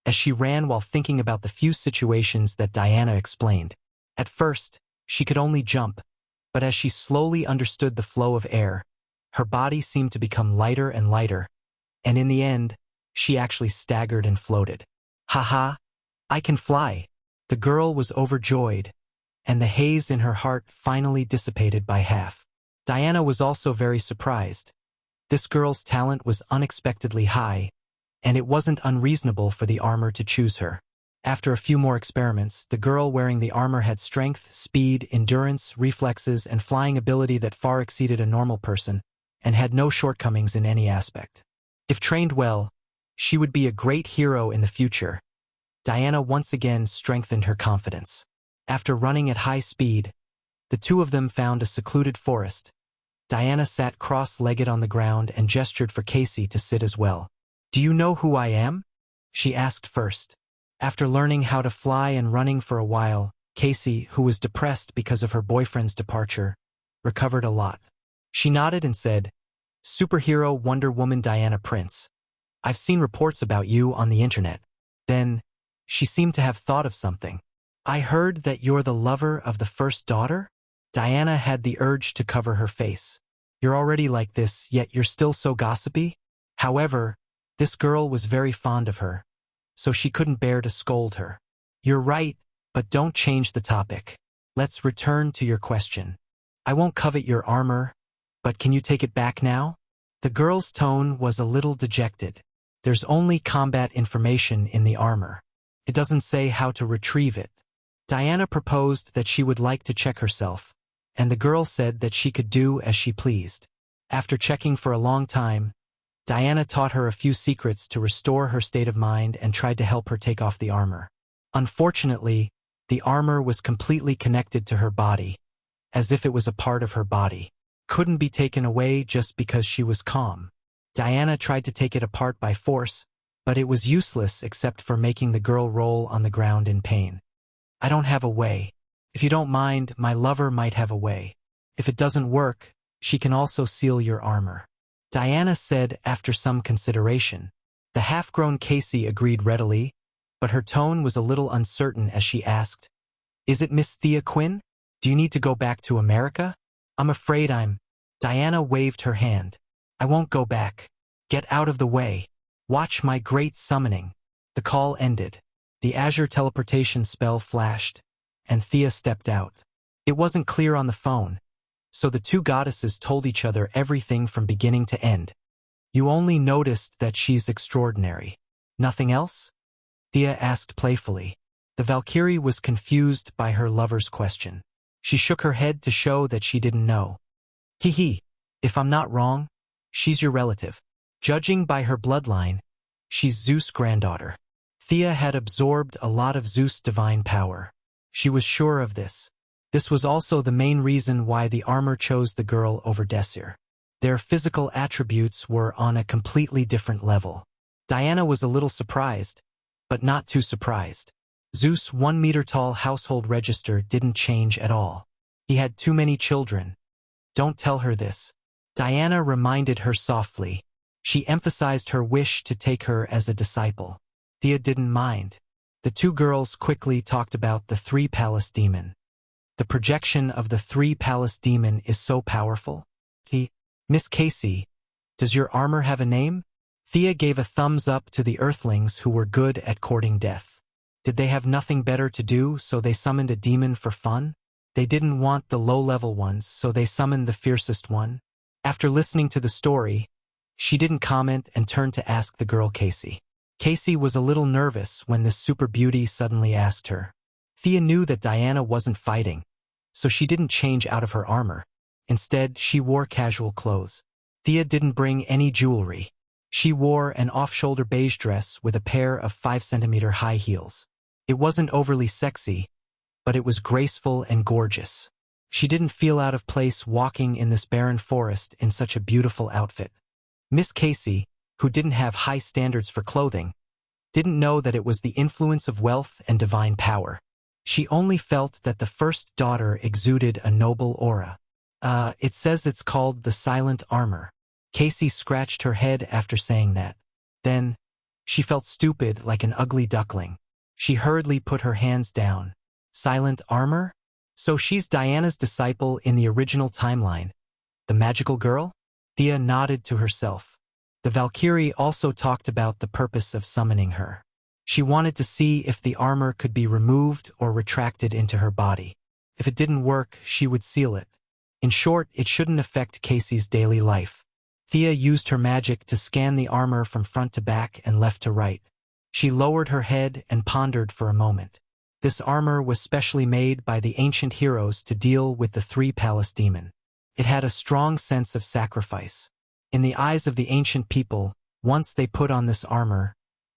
as she ran while thinking about the few situations that Diana explained. At first, she could only jump, but as she slowly understood the flow of air, her body seemed to become lighter and lighter, and in the end, she actually staggered and floated. "Haha, I can fly." The girl was overjoyed, and the haze in her heart finally dissipated by half. Diana was also very surprised. This girl's talent was unexpectedly high, and it wasn't unreasonable for the armor to choose her. After a few more experiments, the girl wearing the armor had strength, speed, endurance, reflexes, and flying ability that far exceeded a normal person, and had no shortcomings in any aspect. If trained well, she would be a great hero in the future. Diana once again strengthened her confidence. After running at high speed, the two of them found a secluded forest. Diana sat cross-legged on the ground and gestured for Casey to sit as well. "Do you know who I am?" she asked first. After learning how to fly and running for a while, Casey, who was depressed because of her boyfriend's departure, recovered a lot. She nodded and said, "Superhero Wonder Woman Diana Prince. I've seen reports about you on the internet." Then, she seemed to have thought of something. "I heard that you're the lover of the first daughter?" Diana had the urge to cover her face. "You're already like this, yet you're still so gossipy?" However, this girl was very fond of her, so she couldn't bear to scold her. "You're right, but don't change the topic. Let's return to your question. I won't covet your armor, but can you take it back now?" The girl's tone was a little dejected. "There's only combat information in the armor. It doesn't say how to retrieve it." Diana proposed that she would like to check herself, and the girl said that she could do as she pleased. After checking for a long time, Diana taught her a few secrets to restore her state of mind and tried to help her take off the armor. Unfortunately, the armor was completely connected to her body, as if it was a part of her body. Couldn't be taken away just because she was calm. Diana tried to take it apart by force, but it was useless except for making the girl roll on the ground in pain. "I don't have a way. If you don't mind, my lover might have a way. If it doesn't work, she can also seal your armor," Diana said after some consideration. The half-grown Casey agreed readily, but her tone was a little uncertain as she asked, "Is it Miss Thea Quinn? Do you need to go back to America?" "I'm afraid I'm—" Diana waved her hand. "I won't go back. Get out of the way. Watch my great summoning." The call ended. The Azure teleportation spell flashed, and Thea stepped out. It wasn't clear on the phone, so the two goddesses told each other everything from beginning to end. "You only noticed that she's extraordinary. Nothing else?" Thea asked playfully. The Valkyrie was confused by her lover's question. She shook her head to show that she didn't know. "Hee, if I'm not wrong, she's your relative. Judging by her bloodline, she's Zeus' granddaughter." Thea had absorbed a lot of Zeus' divine power. She was sure of this. This was also the main reason why the armor chose the girl over Desir. Their physical attributes were on a completely different level. Diana was a little surprised, but not too surprised. Zeus' 1-meter-tall household register didn't change at all. He had too many children. Don't tell her this. Diana reminded her softly. She emphasized her wish to take her as a disciple. Thea didn't mind. The two girls quickly talked about the three-palace demon. The projection of the three-palace demon is so powerful. Miss Casey, does your armor have a name? Thea gave a thumbs up to the earthlings who were good at courting death. Did they have nothing better to do, so they summoned a demon for fun? They didn't want the low-level ones, so they summoned the fiercest one. After listening to the story, she didn't comment and turned to ask the girl Casey. Casey was a little nervous when this super beauty suddenly asked her. Thea knew that Diana wasn't fighting, so she didn't change out of her armor. Instead, she wore casual clothes. Thea didn't bring any jewelry. She wore an off-shoulder beige dress with a pair of 5-centimeter high heels. It wasn't overly sexy, but it was graceful and gorgeous. She didn't feel out of place walking in this barren forest in such a beautiful outfit. Miss Casey, who didn't have high standards for clothing, didn't know that it was the influence of wealth and divine power. She only felt that the first daughter exuded a noble aura. It says it's called the silent armor. Casey scratched her head after saying that. Then, she felt stupid like an ugly duckling. She hurriedly put her hands down. Silent armor? So she's Diana's disciple in the original timeline. The magical girl? Thea nodded to herself. The Valkyrie also talked about the purpose of summoning her. She wanted to see if the armor could be removed or retracted into her body. If it didn't work, she would seal it. In short, it shouldn't affect Casey's daily life. Thea used her magic to scan the armor from front to back and left to right. She lowered her head and pondered for a moment. This armor was specially made by the ancient heroes to deal with the three-palace demon. It had a strong sense of sacrifice. In the eyes of the ancient people, once they put on this armor,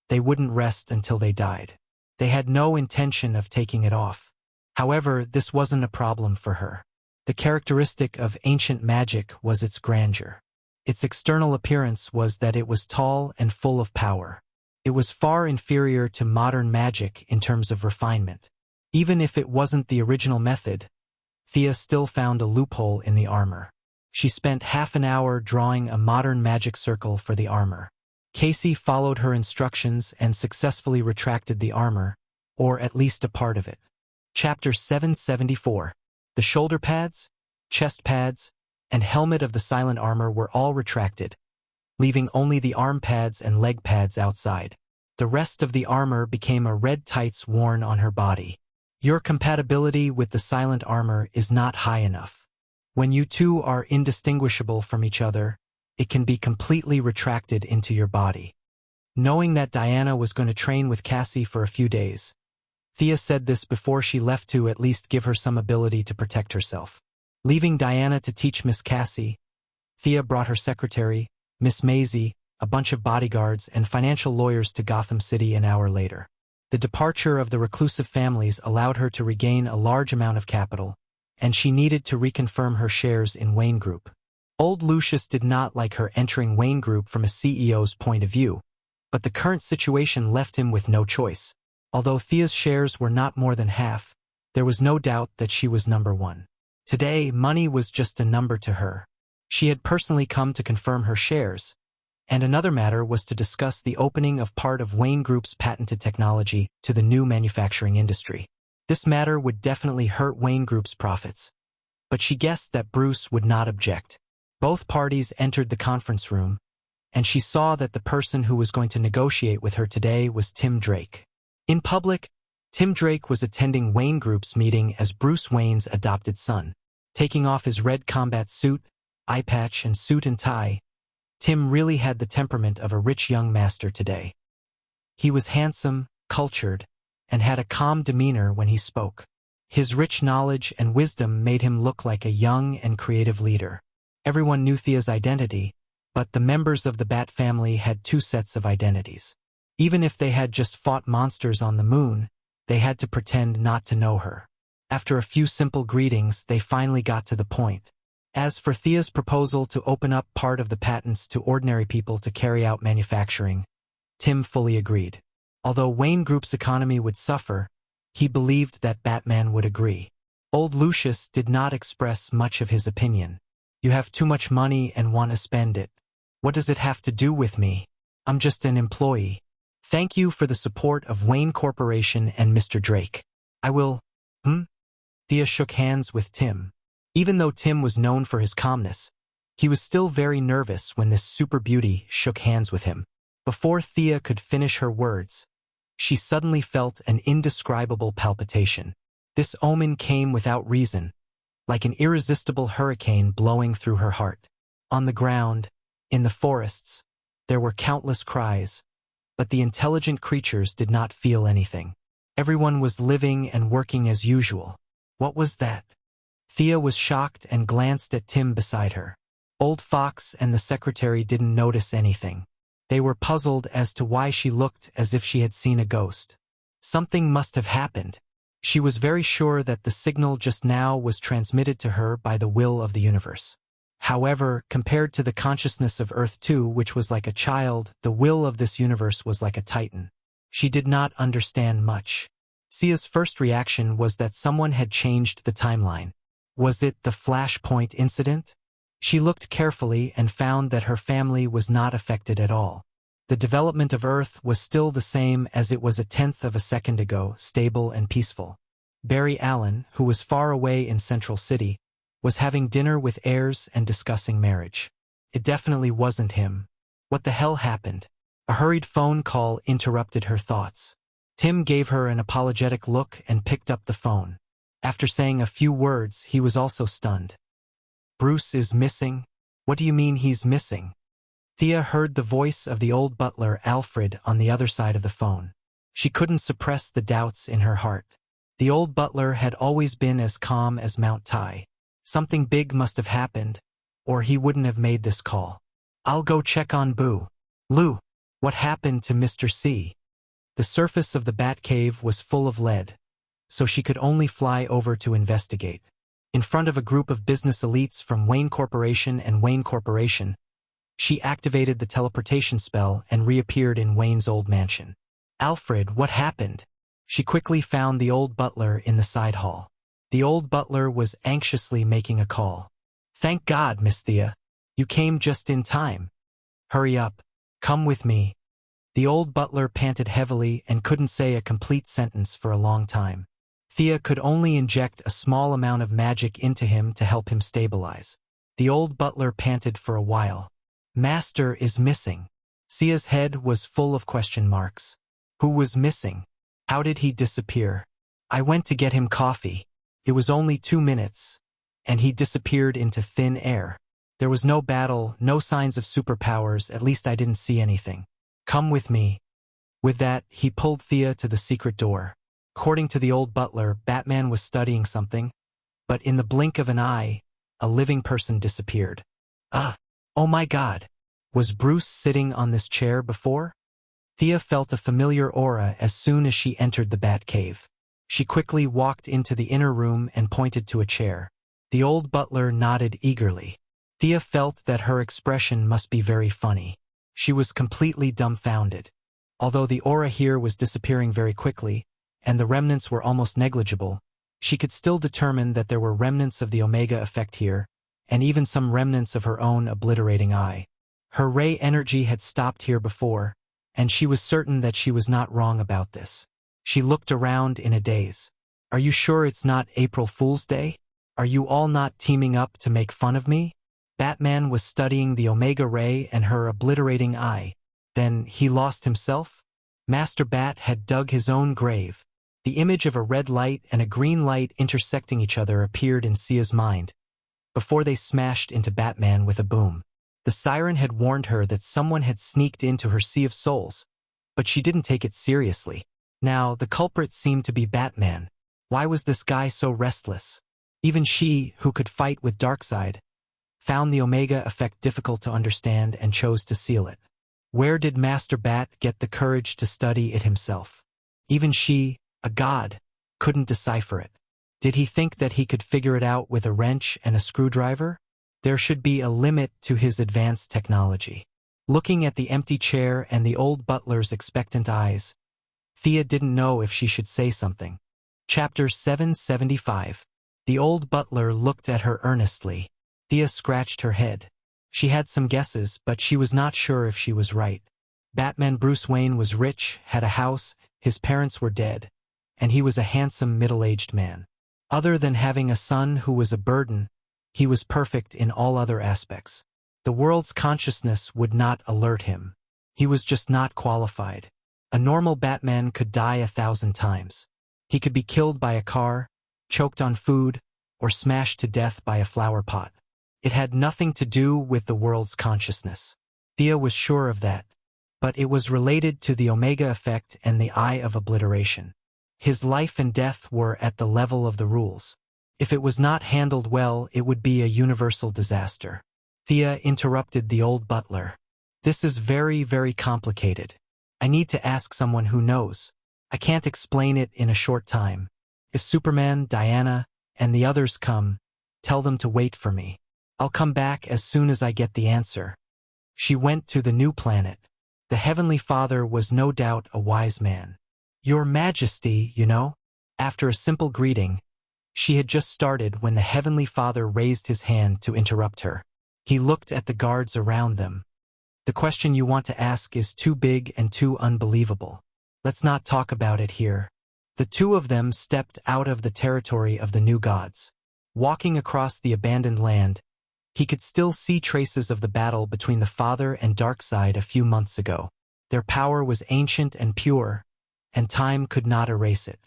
they wouldn't rest until they died. They had no intention of taking it off. However, this wasn't a problem for her. The characteristic of ancient magic was its grandeur. Its external appearance was that it was tall and full of power. It was far inferior to modern magic in terms of refinement. Even if it wasn't the original method, Thea still found a loophole in the armor. She spent half an hour drawing a modern magic circle for the armor. Casey followed her instructions and successfully retracted the armor, or at least a part of it. Chapter 774. The shoulder pads, chest pads, and helmet of the silent armor were all retracted, leaving only the arm pads and leg pads outside. The rest of the armor became a red tights worn on her body. Your compatibility with the silent armor is not high enough. When you two are indistinguishable from each other, it can be completely retracted into your body. Knowing that Diana was going to train with Cassie for a few days, Thea said this before she left to at least give her some ability to protect herself. Leaving Diana to teach Miss Cassie, Thea brought her secretary, Miss Maisie, a bunch of bodyguards, and financial lawyers to Gotham City an hour later. The departure of the reclusive families allowed her to regain a large amount of capital, and she needed to reconfirm her shares in Wayne Group. Old Lucius did not like her entering Wayne Group from a CEO's point of view, but the current situation left him with no choice. Although Thea's shares were not more than half, there was no doubt that she was number one. Today, money was just a number to her. She had personally come to confirm her shares, and another matter was to discuss the opening of part of Wayne Group's patented technology to the new manufacturing industry. This matter would definitely hurt Wayne Group's profits, but she guessed that Bruce would not object. Both parties entered the conference room, and she saw that the person who was going to negotiate with her today was Tim Drake. In public, Tim Drake was attending Wayne Group's meeting as Bruce Wayne's adopted son. Taking off his red combat suit, eye patch, and suit and tie, Tim really had the temperament of a rich young master today. He was handsome, cultured, and had a calm demeanor when he spoke. His rich knowledge and wisdom made him look like a young and creative leader. Everyone knew Thea's identity, but the members of the Bat family had two sets of identities. Even if they had just fought monsters on the moon, they had to pretend not to know her. After a few simple greetings, they finally got to the point. As for Thea's proposal to open up part of the patents to ordinary people to carry out manufacturing, Tim fully agreed. Although Wayne Group's economy would suffer, he believed that Batman would agree. Old Lucius did not express much of his opinion. You have too much money and want to spend it. What does it have to do with me? I'm just an employee. Thank you for the support of Wayne Corporation and Mr. Drake. I will. Thea shook hands with Tim. Even though Tim was known for his calmness, he was still very nervous when this super beauty shook hands with him. Before Thea could finish her words, she suddenly felt an indescribable palpitation. This omen came without reason, like an irresistible hurricane blowing through her heart. On the ground, in the forests, there were countless cries, but the intelligent creatures did not feel anything. Everyone was living and working as usual. What was that? Thea was shocked and glanced at Tim beside her. Old Fox and the secretary didn't notice anything. They were puzzled as to why she looked as if she had seen a ghost. Something must have happened. She was very sure that the signal just now was transmitted to her by the will of the universe. However, compared to the consciousness of Earth 2, which was like a child, the will of this universe was like a titan. She did not understand much. Sia's first reaction was that someone had changed the timeline. Was it the Flashpoint incident? She looked carefully and found that her family was not affected at all. The development of Earth was still the same as it was a tenth of a second ago, stable and peaceful. Barry Allen, who was far away in Central City, was having dinner with heirs and discussing marriage. It definitely wasn't him. What the hell happened? A hurried phone call interrupted her thoughts. Tim gave her an apologetic look and picked up the phone. After saying a few words, he was also stunned. Bruce is missing? What do you mean he's missing? Thea heard the voice of the old butler, Alfred, on the other side of the phone. She couldn't suppress the doubts in her heart. The old butler had always been as calm as Mount Tai. Something big must have happened, or he wouldn't have made this call. I'll go check on Boo. Lou, what happened to Mr. C? The surface of the Batcave was full of lead, so she could only fly over to investigate. In front of a group of business elites from Wayne Corporation and Wayne Corporation, she activated the teleportation spell and reappeared in Wayne's old mansion. Alfred, what happened? She quickly found the old butler in the side hall. The old butler was anxiously making a call. Thank God, Miss Thea. You came just in time. Hurry up. Come with me. The old butler panted heavily and couldn't say a complete sentence for a long time. Thea could only inject a small amount of magic into him to help him stabilize. The old butler panted for a while. Master is missing. Sia's head was full of question marks. Who was missing? How did he disappear? I went to get him coffee. It was only 2 minutes, and he disappeared into thin air. There was no battle, no signs of superpowers, at least I didn't see anything. Come with me. With that, he pulled Thea to the secret door. According to the old butler, Batman was studying something, but in the blink of an eye, a living person disappeared. Oh my God. Was Bruce sitting on this chair before? Thea felt a familiar aura as soon as she entered the Batcave. She quickly walked into the inner room and pointed to a chair. The old butler nodded eagerly. Thea felt that her expression must be very funny. She was completely dumbfounded. Although the aura here was disappearing very quickly, and the remnants were almost negligible, she could still determine that there were remnants of the Omega effect here, and even some remnants of her own obliterating eye. Her ray energy had stopped here before, and she was certain that she was not wrong about this. She looked around in a daze. Are you sure it's not April Fool's Day? Are you all not teaming up to make fun of me? Batman was studying the Omega Ray and her obliterating eye. Then he lost himself? Master Bat had dug his own grave. The image of a red light and a green light intersecting each other appeared in Sia's mind, before they smashed into Batman with a boom. The siren had warned her that someone had sneaked into her Sea of Souls, but she didn't take it seriously. Now, the culprit seemed to be Batman. Why was this guy so restless? Even she, who could fight with Darkseid, found the Omega effect difficult to understand and chose to seal it. Where did Master Bat get the courage to study it himself? Even she, a god, couldn't decipher it. Did he think that he could figure it out with a wrench and a screwdriver? There should be a limit to his advanced technology. Looking at the empty chair and the old butler's expectant eyes, Thea didn't know if she should say something. Chapter 775. The old butler looked at her earnestly. Thea scratched her head. She had some guesses, but she was not sure if she was right. Batman Bruce Wayne was rich, had a house, his parents were dead, and he was a handsome middle-aged man. Other than having a son who was a burden, he was perfect in all other aspects. The world's consciousness would not alert him. He was just not qualified. A normal Batman could die 1,000 times. He could be killed by a car, choked on food, or smashed to death by a flower pot. It had nothing to do with the world's consciousness. Thea was sure of that, but it was related to the Omega effect and the Eye of Obliteration. His life and death were at the level of the rules. If it was not handled well, it would be a universal disaster. Thea interrupted the old butler. This is very, very complicated. I need to ask someone who knows. I can't explain it in a short time. If Superman, Diana, and the others come, tell them to wait for me. I'll come back as soon as I get the answer. She went to the new planet. The Heavenly Father was no doubt a wise man. Your Majesty, you know. After a simple greeting, she had just started when the Heavenly Father raised his hand to interrupt her. He looked at the guards around them. The question you want to ask is too big and too unbelievable. Let's not talk about it here. The two of them stepped out of the territory of the new gods. Walking across the abandoned land, he could still see traces of the battle between the Father and Darkseid a few months ago. Their power was ancient and pure, and time could not erase it.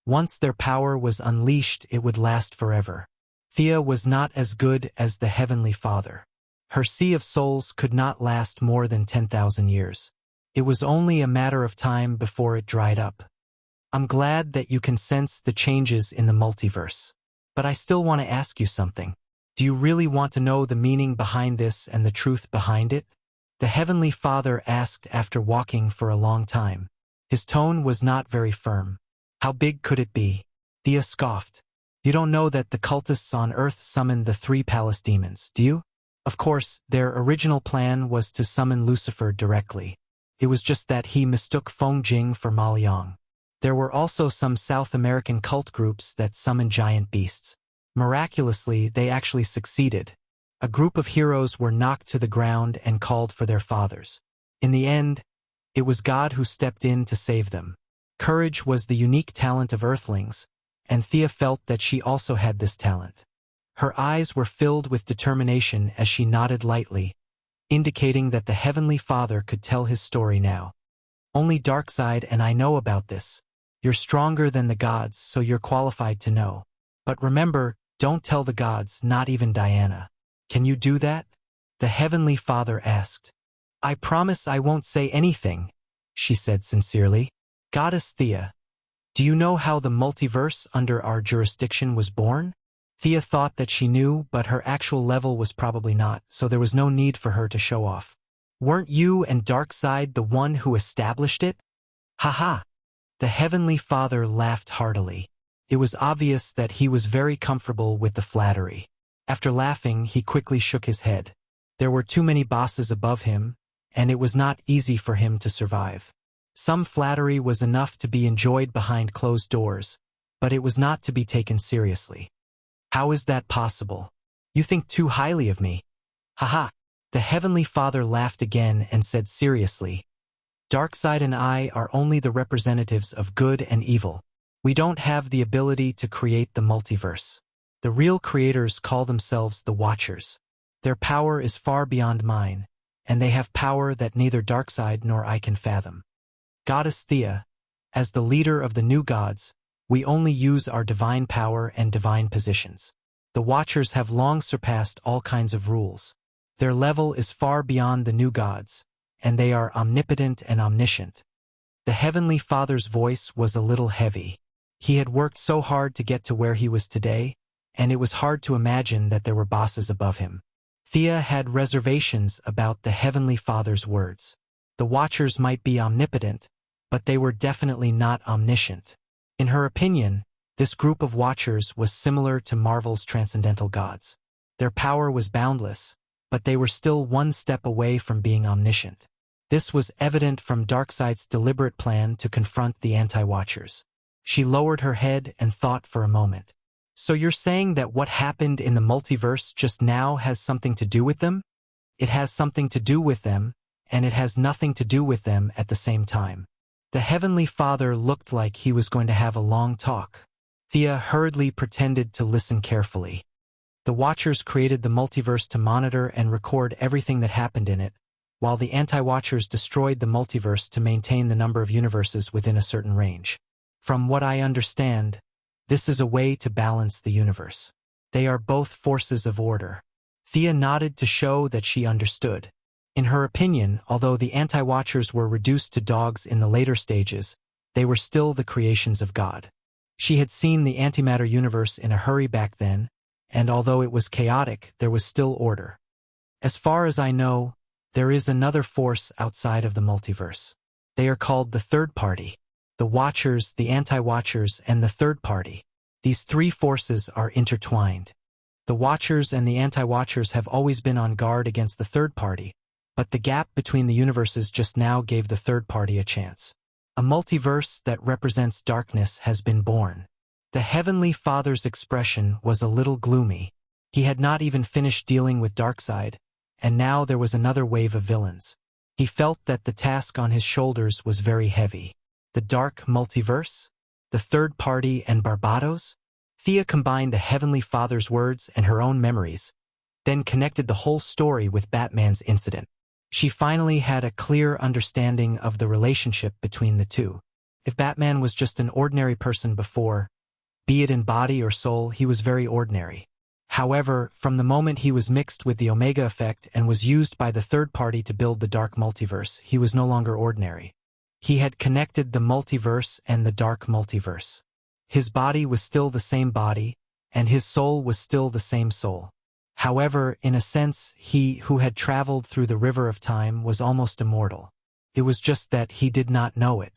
Once their power was unleashed, it would last forever. Thea was not as good as the Heavenly Father. Her sea of souls could not last more than 10,000 years. It was only a matter of time before it dried up. I'm glad that you can sense the changes in the multiverse. But I still want to ask you something. Do you really want to know the meaning behind this and the truth behind it? The Heavenly Father asked after walking for a long time. His tone was not very firm. How big could it be? Thea scoffed. You don't know that the cultists on Earth summoned the 3 palace demons, do you? Of course, their original plan was to summon Lucifer directly. It was just that he mistook Feng Jing for Ma Liang. There were also some South American cult groups that summoned giant beasts. Miraculously, they actually succeeded. A group of heroes were knocked to the ground and called for their fathers. In the end, it was God who stepped in to save them. Courage was the unique talent of Earthlings, and Thea felt that she also had this talent. Her eyes were filled with determination as she nodded lightly, indicating that the Heavenly Father could tell his story now. Only Darkseid and I know about this. You're stronger than the gods, so you're qualified to know. But remember, don't tell the gods, not even Diana. Can you do that? The Heavenly Father asked. I promise I won't say anything, she said sincerely. Goddess Thea, do you know how the multiverse under our jurisdiction was born? Thea thought that she knew, but her actual level was probably not, so there was no need for her to show off. Weren't you and Darkseid the one who established it? Haha! The Heavenly Father laughed heartily. It was obvious that he was very comfortable with the flattery. After laughing, he quickly shook his head. There were too many bosses above him, and it was not easy for him to survive. Some flattery was enough to be enjoyed behind closed doors, but it was not to be taken seriously. How is that possible? You think too highly of me. Haha! The Heavenly Father laughed again and said seriously, Darkseid and I are only the representatives of good and evil. We don't have the ability to create the multiverse. The real creators call themselves the Watchers. Their power is far beyond mine, and they have power that neither Darkseid nor I can fathom. Goddess Thea, as the leader of the new gods, we only use our divine power and divine positions. The Watchers have long surpassed all kinds of rules. Their level is far beyond the new gods, and they are omnipotent and omniscient. The Heavenly Father's voice was a little heavy. He had worked so hard to get to where he was today, and it was hard to imagine that there were bosses above him. Thea had reservations about the Heavenly Father's words. The Watchers might be omnipotent, but they were definitely not omniscient. In her opinion, this group of Watchers was similar to Marvel's transcendental gods. Their power was boundless, but they were still one step away from being omniscient. This was evident from Darkseid's deliberate plan to confront the anti-Watchers. She lowered her head and thought for a moment. So you're saying that what happened in the multiverse just now has something to do with them? It has something to do with them, and it has nothing to do with them at the same time. The Heavenly Father looked like he was going to have a long talk. Thea hurriedly pretended to listen carefully. The Watchers created the multiverse to monitor and record everything that happened in it, while the Anti-Watchers destroyed the multiverse to maintain the number of universes within a certain range. From what I understand, this is a way to balance the universe. They are both forces of order. Thea nodded to show that she understood. In her opinion, although the Anti-Watchers were reduced to dogs in the later stages, they were still the creations of God. She had seen the antimatter universe in a hurry back then, and although it was chaotic, there was still order. As far as I know, there is another force outside of the multiverse. They are called the third party. The Watchers, the Anti-Watchers, and the third party. These three forces are intertwined. The Watchers and the Anti-Watchers have always been on guard against the third party, but the gap between the universes just now gave the third party a chance. A multiverse that represents darkness has been born. The Heavenly Father's expression was a little gloomy. He had not even finished dealing with Darkseid, and now there was another wave of villains. He felt that the task on his shoulders was very heavy. The dark multiverse? The third party and Barbados? Thea combined the Heavenly Father's words and her own memories, then connected the whole story with Batman's incident. She finally had a clear understanding of the relationship between the two. If Batman was just an ordinary person before, be it in body or soul, he was very ordinary. However, from the moment he was mixed with the Omega effect and was used by the third party to build the dark multiverse, he was no longer ordinary. He had connected the multiverse and the dark multiverse. His body was still the same body, and his soul was still the same soul. However, in a sense, he who had traveled through the river of time was almost immortal. It was just that he did not know it.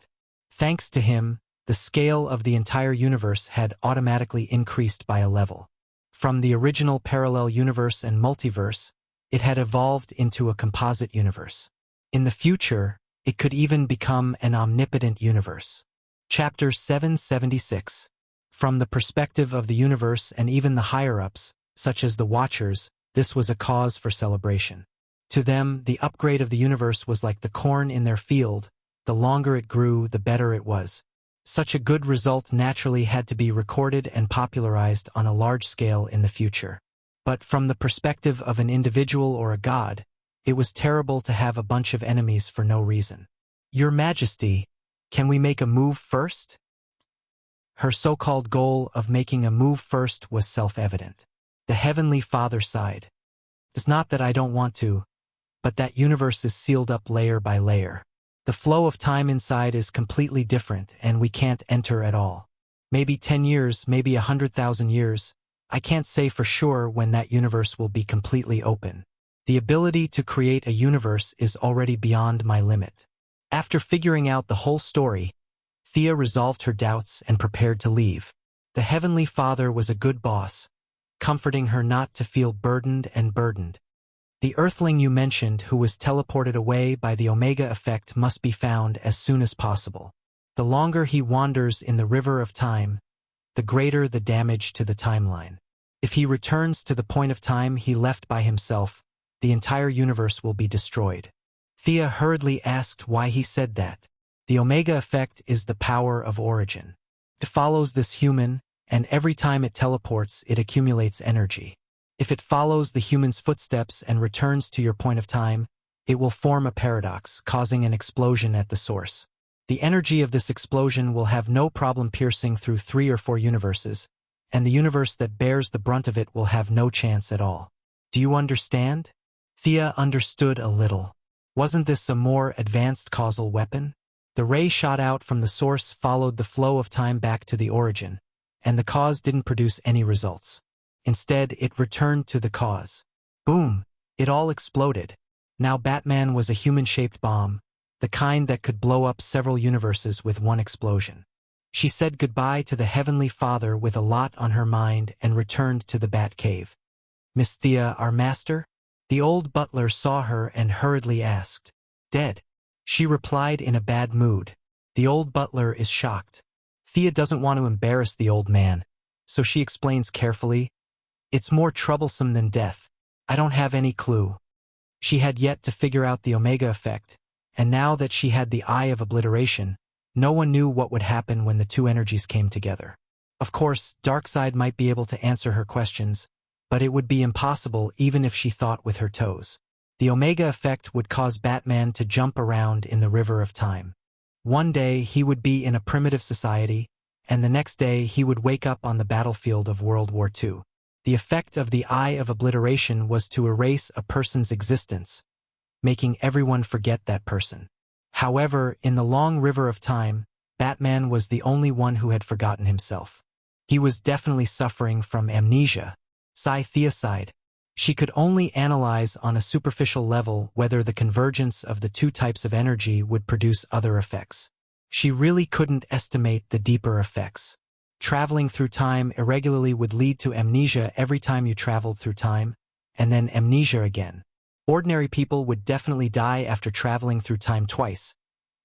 Thanks to him, the scale of the entire universe had automatically increased by a level. From the original parallel universe and multiverse, it had evolved into a composite universe. In the future, it could even become an omnipotent universe. Chapter 776. From the perspective of the universe and even the higher-ups, such as the Watchers, this was a cause for celebration. To them, the upgrade of the universe was like the corn in their field. The longer it grew, the better it was. Such a good result naturally had to be recorded and popularized on a large scale in the future. But from the perspective of an individual or a god, it was terrible to have a bunch of enemies for no reason. Your Majesty, can we make a move first? Her so-called goal of making a move first was self-evident. The Heavenly Father sighed. It's not that I don't want to, but that universe is sealed up layer by layer. The flow of time inside is completely different, and we can't enter at all. Maybe 10 years, maybe 100,000 years. I can't say for sure when that universe will be completely open. The ability to create a universe is already beyond my limit. After figuring out the whole story, Thea resolved her doubts and prepared to leave. The Heavenly Father was a good boss, comforting her not to feel burdened. The Earthling you mentioned who was teleported away by the Omega effect must be found as soon as possible. The longer he wanders in the river of time, the greater the damage to the timeline. If he returns to the point of time he left by himself, the entire universe will be destroyed. Thea hurriedly asked why he said that. The Omega effect is the power of origin. It follows this human, and every time it teleports, it accumulates energy. If it follows the human's footsteps and returns to your point of time, it will form a paradox, causing an explosion at the source. The energy of this explosion will have no problem piercing through 3 or 4 universes, and the universe that bears the brunt of it will have no chance at all. Do you understand? Thea understood a little. Wasn't this a more advanced causal weapon? The ray shot out from the source followed the flow of time back to the origin, and the cause didn't produce any results. Instead, it returned to the cause. Boom! It all exploded. Now Batman was a human-shaped bomb, the kind that could blow up several universes with one explosion. She said goodbye to the Heavenly Father with a lot on her mind and returned to the Batcave. Miss Thea, our master? The old butler saw her and hurriedly asked. Dead. She replied in a bad mood. The old butler is shocked. Thea doesn't want to embarrass the old man, so she explains carefully, "It's more troublesome than death. I don't have any clue." She had yet to figure out the Omega effect, and now that she had the Eye of Obliteration, no one knew what would happen when the two energies came together. Of course, Darkseid might be able to answer her questions, but it would be impossible even if she thought with her toes. The Omega effect would cause Batman to jump around in the river of time. One day he would be in a primitive society, and the next day he would wake up on the battlefield of World War II. The effect of the Eye of Obliteration was to erase a person's existence, making everyone forget that person. However, in the long river of time, Batman was the only one who had forgotten himself. He was definitely suffering from amnesia. Thea sighed. She could only analyze on a superficial level whether the convergence of the two types of energy would produce other effects. She really couldn't estimate the deeper effects. Traveling through time irregularly would lead to amnesia every time you traveled through time, and then amnesia again. Ordinary people would definitely die after traveling through time twice.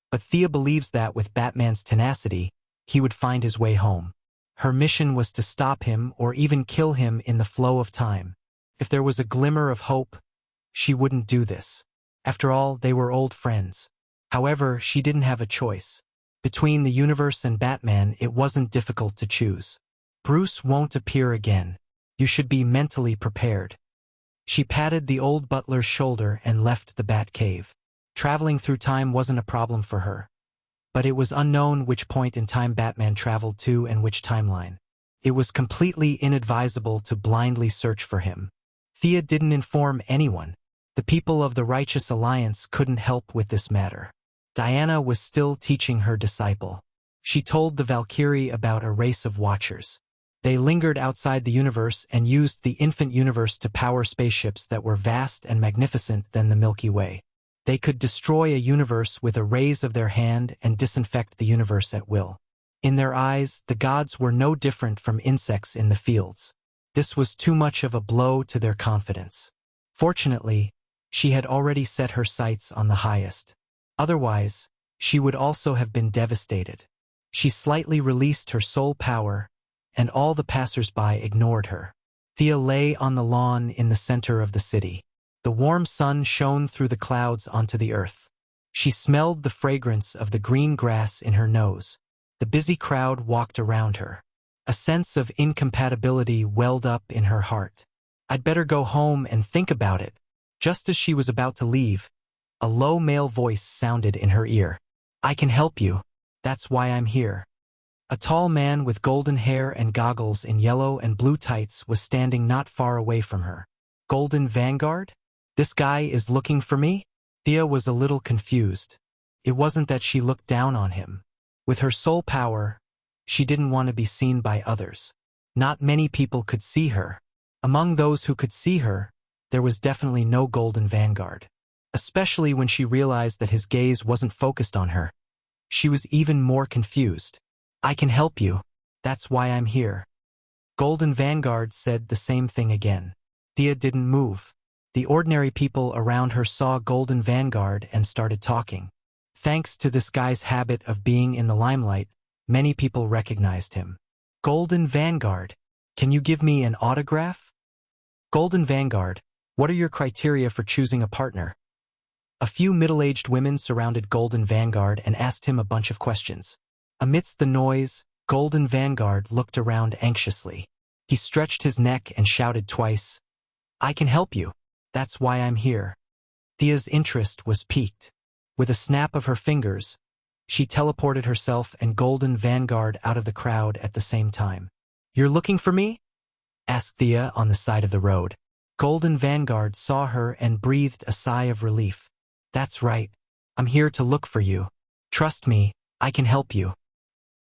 But Thea believes that with Batman's tenacity, he would find his way home. Her mission was to stop him or even kill him in the flow of time. If there was a glimmer of hope, she wouldn't do this. After all, they were old friends. However, she didn't have a choice. Between the universe and Batman, it wasn't difficult to choose. Bruce won't appear again. You should be mentally prepared. She patted the old butler's shoulder and left the Batcave. Traveling through time wasn't a problem for her. But it was unknown which point in time Batman traveled to and which timeline. It was completely inadvisable to blindly search for him. Thea didn't inform anyone. The people of the Righteous Alliance couldn't help with this matter. Diana was still teaching her disciple. She told the Valkyrie about a race of watchers. They lingered outside the universe and used the infant universe to power spaceships that were vast and magnificent than the Milky Way. They could destroy a universe with a raise of their hand and disinfect the universe at will. In their eyes, the gods were no different from insects in the fields. This was too much of a blow to their confidence. Fortunately, she had already set her sights on the highest. Otherwise, she would also have been devastated. She slightly released her soul power, and all the passers-by ignored her. Thea lay on the lawn in the center of the city. The warm sun shone through the clouds onto the earth. She smelled the fragrance of the green grass in her nose. The busy crowd walked around her. A sense of incompatibility welled up in her heart. "I'd better go home and think about it." Just as she was about to leave, a low male voice sounded in her ear. "I can help you. That's why I'm here." A tall man with golden hair and goggles in yellow and blue tights was standing not far away from her. "Golden Vanguard? This guy is looking for me?" Thea was a little confused. It wasn't that she looked down on him. With her soul power, she didn't want to be seen by others. Not many people could see her. Among those who could see her, there was definitely no Golden Vanguard. Especially when she realized that his gaze wasn't focused on her. She was even more confused. "I can help you. That's why I'm here." Golden Vanguard said the same thing again. Thea didn't move. The ordinary people around her saw Golden Vanguard and started talking. Thanks to this guy's habit of being in the limelight, many people recognized him. "Golden Vanguard, can you give me an autograph?" "Golden Vanguard, what are your criteria for choosing a partner?" A few middle-aged women surrounded Golden Vanguard and asked him a bunch of questions. Amidst the noise, Golden Vanguard looked around anxiously. He stretched his neck and shouted twice, "I can help you. That's why I'm here." Thea's interest was piqued. With a snap of her fingers, she teleported herself and Golden Vanguard out of the crowd at the same time. "You're looking for me?" asked Thea on the side of the road. Golden Vanguard saw her and breathed a sigh of relief. "That's right. I'm here to look for you. Trust me, I can help you."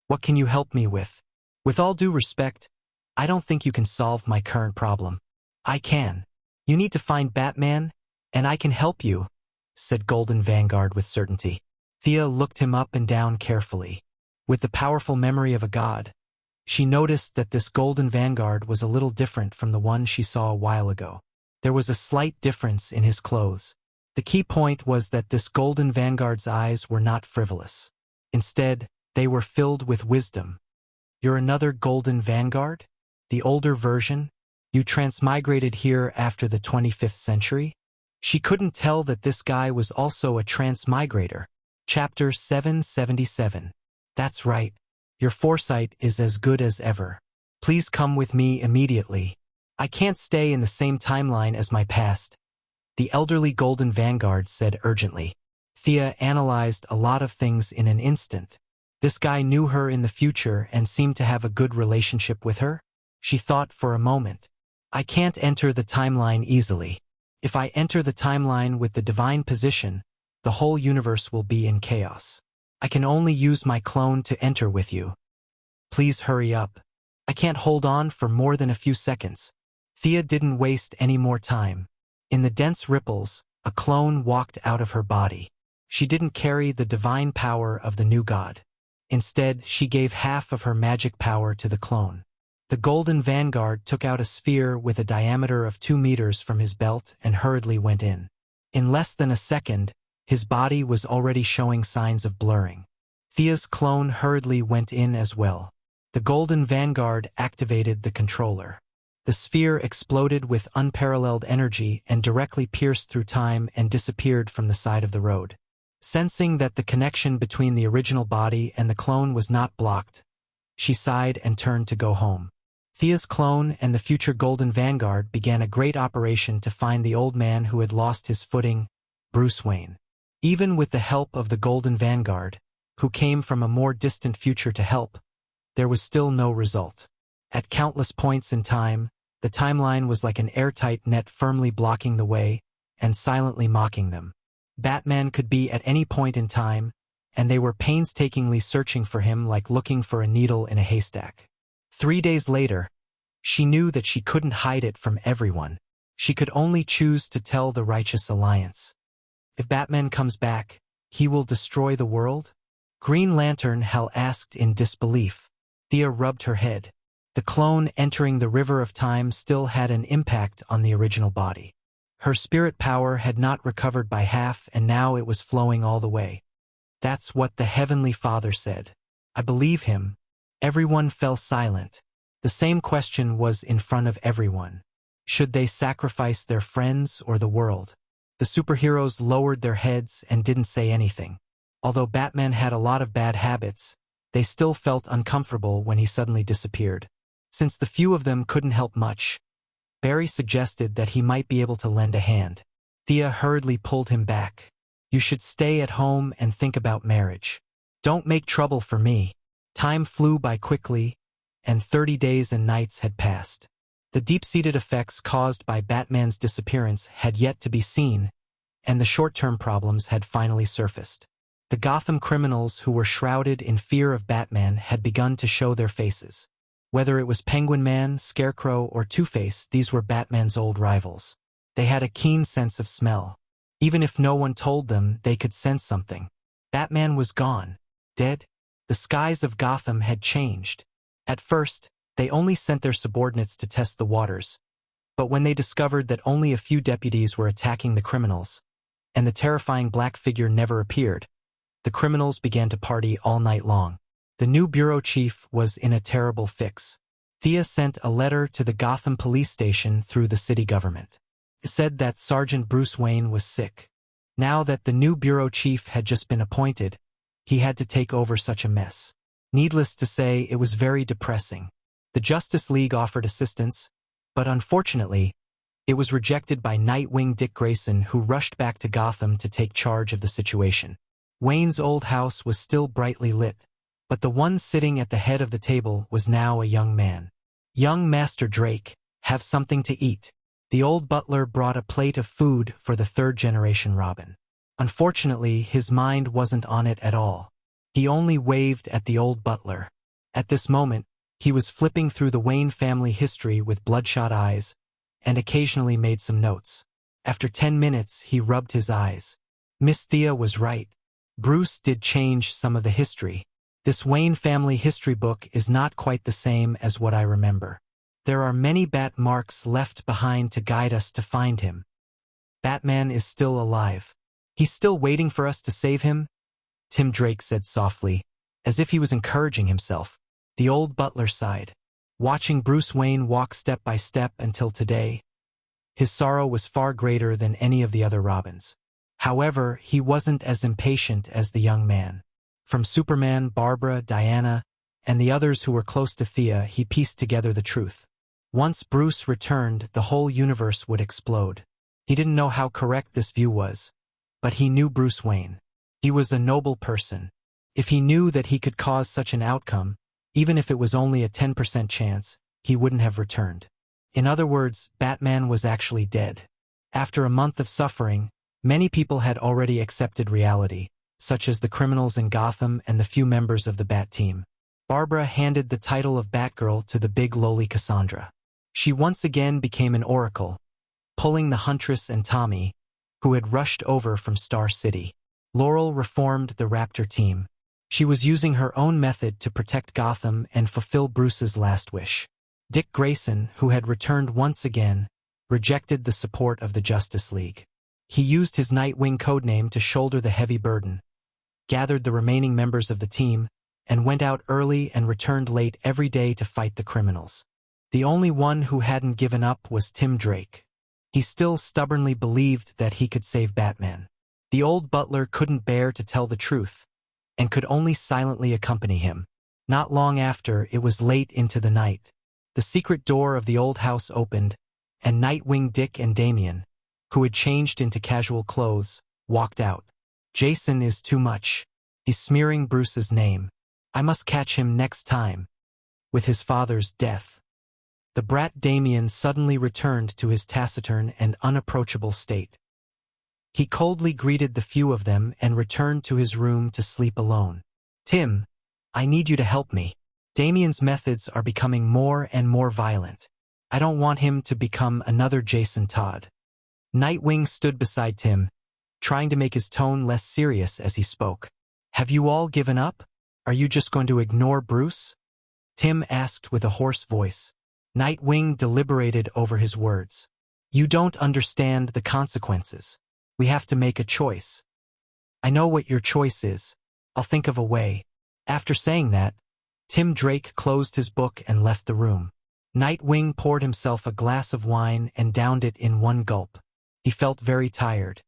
"What can you help me with?" "With all due respect, I don't think you can solve my current problem." "I can. You need to find Batman, and I can help you," said Golden Vanguard with certainty. Thea looked him up and down carefully. With the powerful memory of a god, she noticed that this Golden Vanguard was a little different from the one she saw a while ago. There was a slight difference in his clothes. The key point was that this Golden Vanguard's eyes were not frivolous. Instead, they were filled with wisdom. "You're another Golden Vanguard?" The older version? You transmigrated here after the 25th century? She couldn't tell that this guy was also a transmigrator. Chapter 777. That's right. Your foresight is as good as ever. Please come with me immediately. I can't stay in the same timeline as my past, the elderly Golden Vanguard said urgently. Thea analyzed a lot of things in an instant. This guy knew her in the future and seemed to have a good relationship with her. She thought for a moment. I can't enter the timeline easily. If I enter the timeline with the divine position, the whole universe will be in chaos. I can only use my clone to enter with you. Please hurry up. I can't hold on for more than a few seconds. Thea didn't waste any more time. In the dense ripples, a clone walked out of her body. She didn't carry the divine power of the new god. Instead, she gave half of her magic power to the clone. The Golden Vanguard took out a sphere with a diameter of 2 meters from his belt and hurriedly went in. In less than a second, his body was already showing signs of blurring. Thea's clone hurriedly went in as well. The Golden Vanguard activated the controller. The sphere exploded with unparalleled energy and directly pierced through time and disappeared from the side of the road. Sensing that the connection between the original body and the clone was not blocked, she sighed and turned to go home. Thea's clone and the future Golden Vanguard began a great operation to find the old man who had lost his footing, Bruce Wayne. Even with the help of the Golden Vanguard, who came from a more distant future to help, there was still no result. At countless points in time, the timeline was like an airtight net firmly blocking the way and silently mocking them. Batman could be at any point in time, and they were painstakingly searching for him like looking for a needle in a haystack. 3 days later, she knew that she couldn't hide it from everyone. She could only choose to tell the Righteous Alliance. If Batman comes back, he will destroy the world? Green Lantern Hal asked in disbelief. Thea rubbed her head. The clone entering the river of time still had an impact on the original body. Her spirit power had not recovered by half and now it was flowing all the way. That's what the Heavenly Father said. I believe him. Everyone fell silent. The same question was in front of everyone. Should they sacrifice their friends or the world? The superheroes lowered their heads and didn't say anything. Although Batman had a lot of bad habits, they still felt uncomfortable when he suddenly disappeared. Since the few of them couldn't help much, Barry suggested that he might be able to lend a hand. Thea hurriedly pulled him back. You should stay at home and think about marriage. Don't make trouble for me. Time flew by quickly, and 30 days and nights had passed. The deep-seated effects caused by Batman's disappearance had yet to be seen, and the short-term problems had finally surfaced. The Gotham criminals who were shrouded in fear of Batman had begun to show their faces. Whether it was Penguin Man, Scarecrow, or Two-Face, these were Batman's old rivals. They had a keen sense of smell. Even if no one told them, they could sense something. Batman was gone. Dead. The skies of Gotham had changed. At first, they only sent their subordinates to test the waters. But when they discovered that only a few deputies were attacking the criminals, and the terrifying black figure never appeared, the criminals began to party all night long. The new bureau chief was in a terrible fix. Thea sent a letter to the Gotham police station through the city government. It said that Sergeant Bruce Wayne was sick. Now that the new bureau chief had just been appointed, he had to take over such a mess. Needless to say, it was very depressing. The Justice League offered assistance, but unfortunately, it was rejected by Nightwing Dick Grayson, who rushed back to Gotham to take charge of the situation. Wayne's old house was still brightly lit, but the one sitting at the head of the table was now a young man. Young Master Drake, have something to eat. The old butler brought a plate of food for the third-generation Robin. Unfortunately, his mind wasn't on it at all. He only waved at the old butler. At this moment, he was flipping through the Wayne family history with bloodshot eyes, and occasionally made some notes. After 10 minutes, he rubbed his eyes. Miss Thea was right. Bruce did change some of the history. This Wayne family history book is not quite the same as what I remember. There are many bat marks left behind to guide us to find him. Batman is still alive. He's still waiting for us to save him, Tim Drake said softly, as if he was encouraging himself. The old butler sighed. watching Bruce Wayne walk step by step until today. His sorrow was far greater than any of the other Robins. However, he wasn't as impatient as the young man. From Superman, Barbara, Diana, and the others who were close to Thea, he pieced together the truth. Once Bruce returned, the whole universe would explode. He didn't know how correct this view was, but he knew Bruce Wayne. He was a noble person. If he knew that he could cause such an outcome, even if it was only a 10% chance, he wouldn't have returned. In other words, Batman was actually dead. After a month of suffering, many people had already accepted reality, such as the criminals in Gotham and the few members of the Bat team. Barbara handed the title of Batgirl to the big lowly Cassandra. She once again became an oracle, pulling the Huntress and Tommy, who had rushed over from Star City. Laurel reformed the Raptor team. She was using her own method to protect Gotham and fulfill Bruce's last wish. Dick Grayson, who had returned once again, rejected the support of the Justice League. He used his Nightwing codename to shoulder the heavy burden, gathered the remaining members of the team, and went out early and returned late every day to fight the criminals. The only one who hadn't given up was Tim Drake. He still stubbornly believed that he could save Batman. The old butler couldn't bear to tell the truth, and could only silently accompany him. Not long after, it was late into the night. The secret door of the old house opened, and Nightwing Dick and Damian, who had changed into casual clothes, walked out. Jason is too much. He's smearing Bruce's name. I must catch him next time. With his father's death. The brat Damian suddenly returned to his taciturn and unapproachable state. He coldly greeted the few of them and returned to his room to sleep alone. Tim, I need you to help me. Damian's methods are becoming more and more violent. I don't want him to become another Jason Todd. Nightwing stood beside Tim, trying to make his tone less serious as he spoke. Have you all given up? Are you just going to ignore Bruce? Tim asked with a hoarse voice. Nightwing deliberated over his words. You don't understand the consequences. We have to make a choice. I know what your choice is. I'll think of a way. After saying that, Tim Drake closed his book and left the room. Nightwing poured himself a glass of wine and downed it in one gulp. He felt very tired.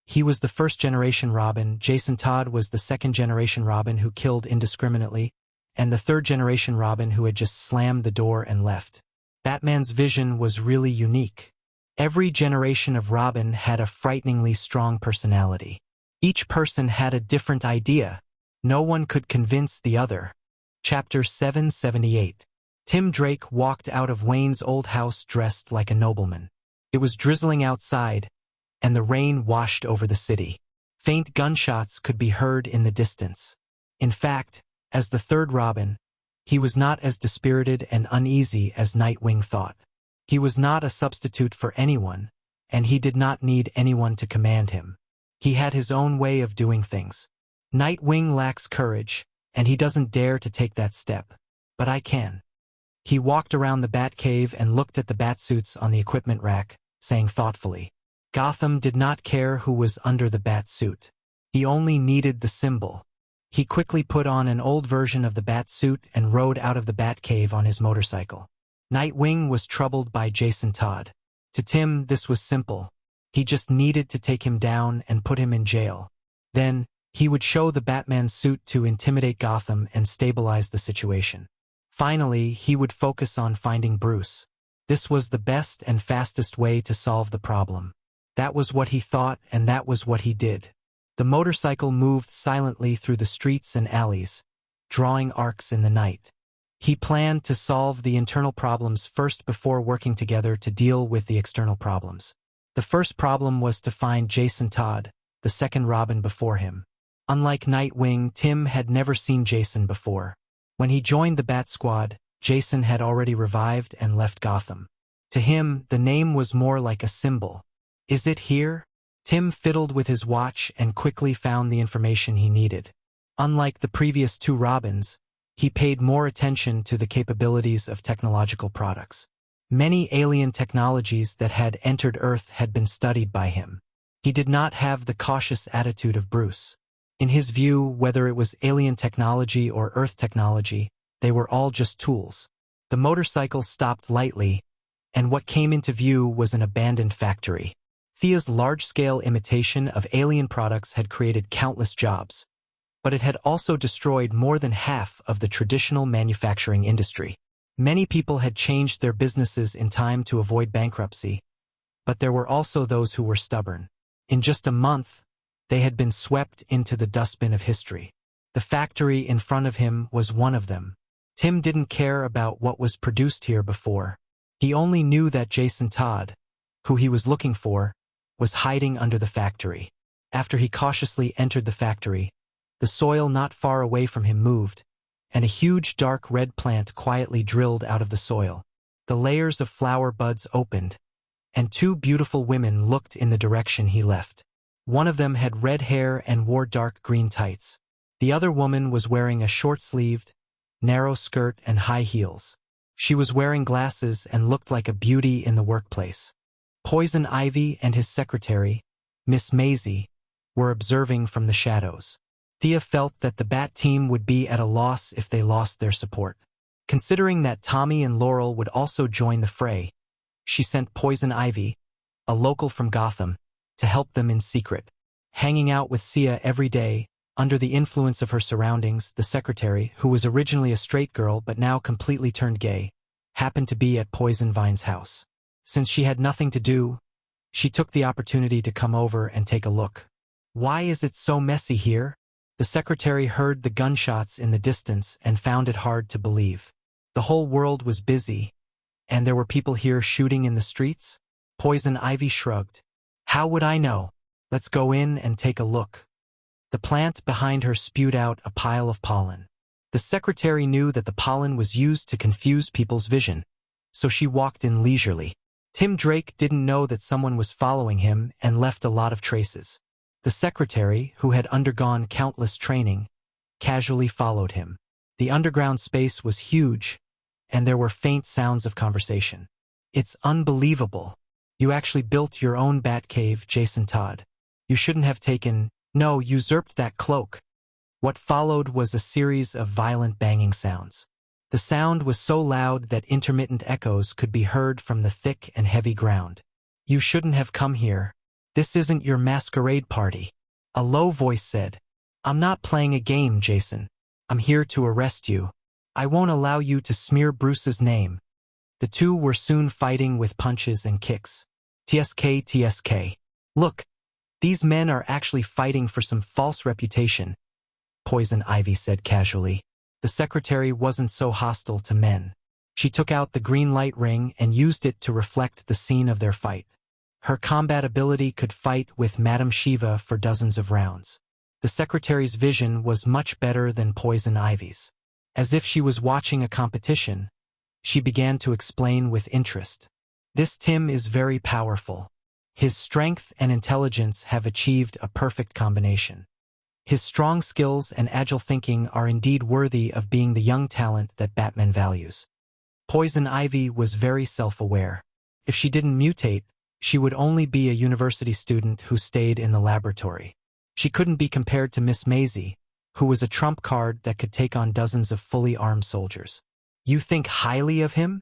He was the first-generation Robin, Jason Todd was the second-generation Robin who killed indiscriminately, and the third-generation Robin who had just slammed the door and left. Batman's vision was really unique. Every generation of Robin had a frighteningly strong personality. Each person had a different idea. No one could convince the other. Chapter 778. Tim Drake walked out of Wayne's old house dressed like a nobleman. It was drizzling outside, and the rain washed over the city. Faint gunshots could be heard in the distance. In fact, as the third Robin, he was not as dispirited and uneasy as Nightwing thought. He was not a substitute for anyone, and he did not need anyone to command him. He had his own way of doing things. Nightwing lacks courage, and he doesn't dare to take that step. But I can. He walked around the Batcave and looked at the Batsuits on the equipment rack, saying thoughtfully, Gotham did not care who was under the Batsuit. He only needed the symbol. He quickly put on an old version of the Batsuit and rode out of the Batcave on his motorcycle. Nightwing was troubled by Jason Todd. To Tim, this was simple. He just needed to take him down and put him in jail. Then, he would show the Batman suit to intimidate Gotham and stabilize the situation. Finally, he would focus on finding Bruce. This was the best and fastest way to solve the problem. That was what he thought, and that was what he did. The motorcycle moved silently through the streets and alleys, drawing arcs in the night. He planned to solve the internal problems first before working together to deal with the external problems. The first problem was to find Jason Todd, the second Robin before him. Unlike Nightwing, Tim had never seen Jason before. When he joined the Bat Squad, Jason had already revived and left Gotham. To him, the name was more like a symbol. Is it here? Tim fiddled with his watch and quickly found the information he needed. Unlike the previous two Robins, he paid more attention to the capabilities of technological products. Many alien technologies that had entered Earth had been studied by him. He did not have the cautious attitude of Bruce. In his view, whether it was alien technology or Earth technology, they were all just tools. The motorcycle stopped lightly, and what came into view was an abandoned factory. Thea's large-scale imitation of alien products had created countless jobs, but it had also destroyed more than half of the traditional manufacturing industry. Many people had changed their businesses in time to avoid bankruptcy, but there were also those who were stubborn. In just a month, they had been swept into the dustbin of history. The factory in front of him was one of them. Tim didn't care about what was produced here before. He only knew that Jason Todd, who he was looking for, was hiding under the factory. After he cautiously entered the factory, the soil not far away from him moved, and a huge dark red plant quietly drilled out of the soil. The layers of flower buds opened, and two beautiful women looked in the direction he left. One of them had red hair and wore dark green tights. The other woman was wearing a short-sleeved, narrow skirt and high heels. She was wearing glasses and looked like a beauty in the workplace. Poison Ivy and his secretary, Miss Maisie, were observing from the shadows. Thea felt that the Bat team would be at a loss if they lost their support. Considering that Tommy and Laurel would also join the fray, she sent Poison Ivy, a local from Gotham, to help them in secret. Hanging out with Sia every day, under the influence of her surroundings, the secretary, who was originally a straight girl but now completely turned gay, happened to be at Poison Vine's house. Since she had nothing to do, she took the opportunity to come over and take a look. "Why is it so messy here?" The secretary heard the gunshots in the distance and found it hard to believe. The whole world was busy, and there were people here shooting in the streets? Poison Ivy shrugged. "How would I know? Let's go in and take a look." The plant behind her spewed out a pile of pollen. The secretary knew that the pollen was used to confuse people's vision, so she walked in leisurely. Tim Drake didn't know that someone was following him and left a lot of traces. The secretary, who had undergone countless training, casually followed him. The underground space was huge, and there were faint sounds of conversation. "It's unbelievable. You actually built your own bat cave, Jason Todd. You shouldn't have usurped that cloak." What followed was a series of violent banging sounds. The sound was so loud that intermittent echoes could be heard from the thick and heavy ground. "You shouldn't have come here. This isn't your masquerade party." A low voice said, "I'm not playing a game, Jason. I'm here to arrest you. I won't allow you to smear Bruce's name." The two were soon fighting with punches and kicks. TSK. "Look, these men are actually fighting for some false reputation," Poison Ivy said casually. The secretary wasn't so hostile to men. She took out the green light ring and used it to reflect the scene of their fight. Her combat ability could fight with Madame Shiva for dozens of rounds. The secretary's vision was much better than Poison Ivy's. As if she was watching a competition, she began to explain with interest. "This Tim is very powerful. His strength and intelligence have achieved a perfect combination. His strong skills and agile thinking are indeed worthy of being the young talent that Batman values." Poison Ivy was very self-aware. If she didn't mutate, she would only be a university student who stayed in the laboratory. She couldn't be compared to Miss Maisie, who was a trump card that could take on dozens of fully armed soldiers. "You think highly of him?"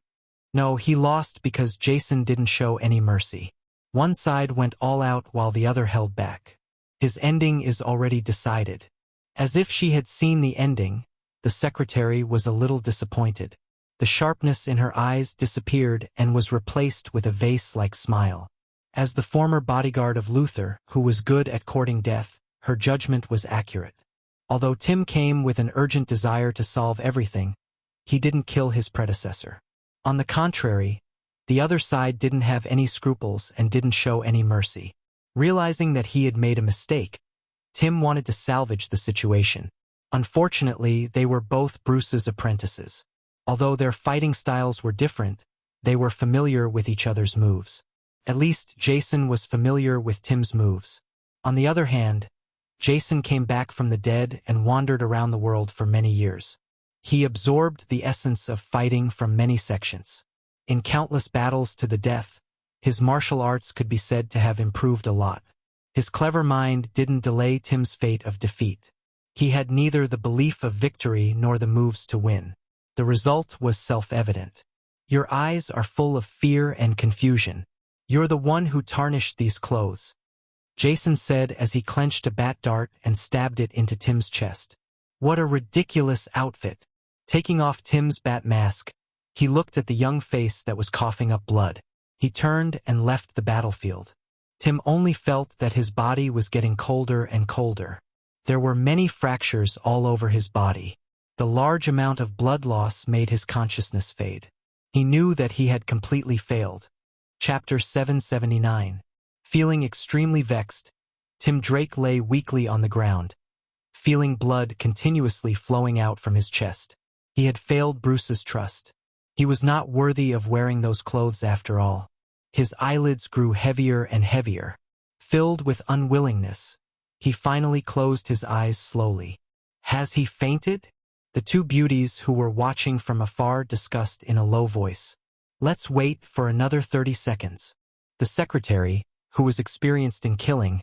"No, he lost because Jason didn't show any mercy. One side went all out while the other held back. His ending is already decided." As if she had seen the ending, the secretary was a little disappointed. The sharpness in her eyes disappeared and was replaced with a vase-like smile. As the former bodyguard of Luther, who was good at courting death, her judgment was accurate. Although Tim came with an urgent desire to solve everything, he didn't kill his predecessor. On the contrary, the other side didn't have any scruples and didn't show any mercy. Realizing that he had made a mistake, Tim wanted to salvage the situation. Unfortunately, they were both Bruce's apprentices. Although their fighting styles were different, they were familiar with each other's moves. At least Jason was familiar with Tim's moves. On the other hand, Jason came back from the dead and wandered around the world for many years. He absorbed the essence of fighting from many sections. In countless battles to the death, his martial arts could be said to have improved a lot. His clever mind didn't delay Tim's fate of defeat. He had neither the belief of victory nor the moves to win. The result was self-evident. Your eyes are full of fear and confusion. You're the one who tarnished these clothes, Jason said as he clenched a bat dart and stabbed it into Tim's chest. What a ridiculous outfit. Taking off Tim's bat mask, he looked at the young face that was coughing up blood. He turned and left the battlefield. Tim only felt that his body was getting colder and colder. There were many fractures all over his body. The large amount of blood loss made his consciousness fade. He knew that he had completely failed. Chapter 779. Feeling extremely vexed, Tim Drake lay weakly on the ground, feeling blood continuously flowing out from his chest. He had failed Bruce's trust. He was not worthy of wearing those clothes after all. His eyelids grew heavier and heavier. Filled with unwillingness, he finally closed his eyes slowly. Has he fainted? The two beauties who were watching from afar discussed in a low voice. Let's wait for another 30 seconds. The secretary, who was experienced in killing,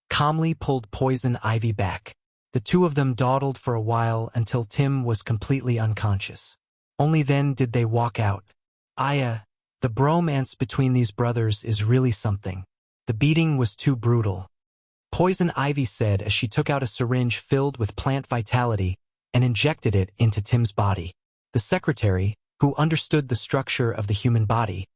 calmly pulled Poison Ivy back. The two of them dawdled for a while until Tim was completely unconscious. Only then did they walk out. The bromance between these brothers is really something. The beating was too brutal. Poison Ivy said as she took out a syringe filled with plant vitality and injected it into Tim's body. The secretary, who understood the structure of the human body,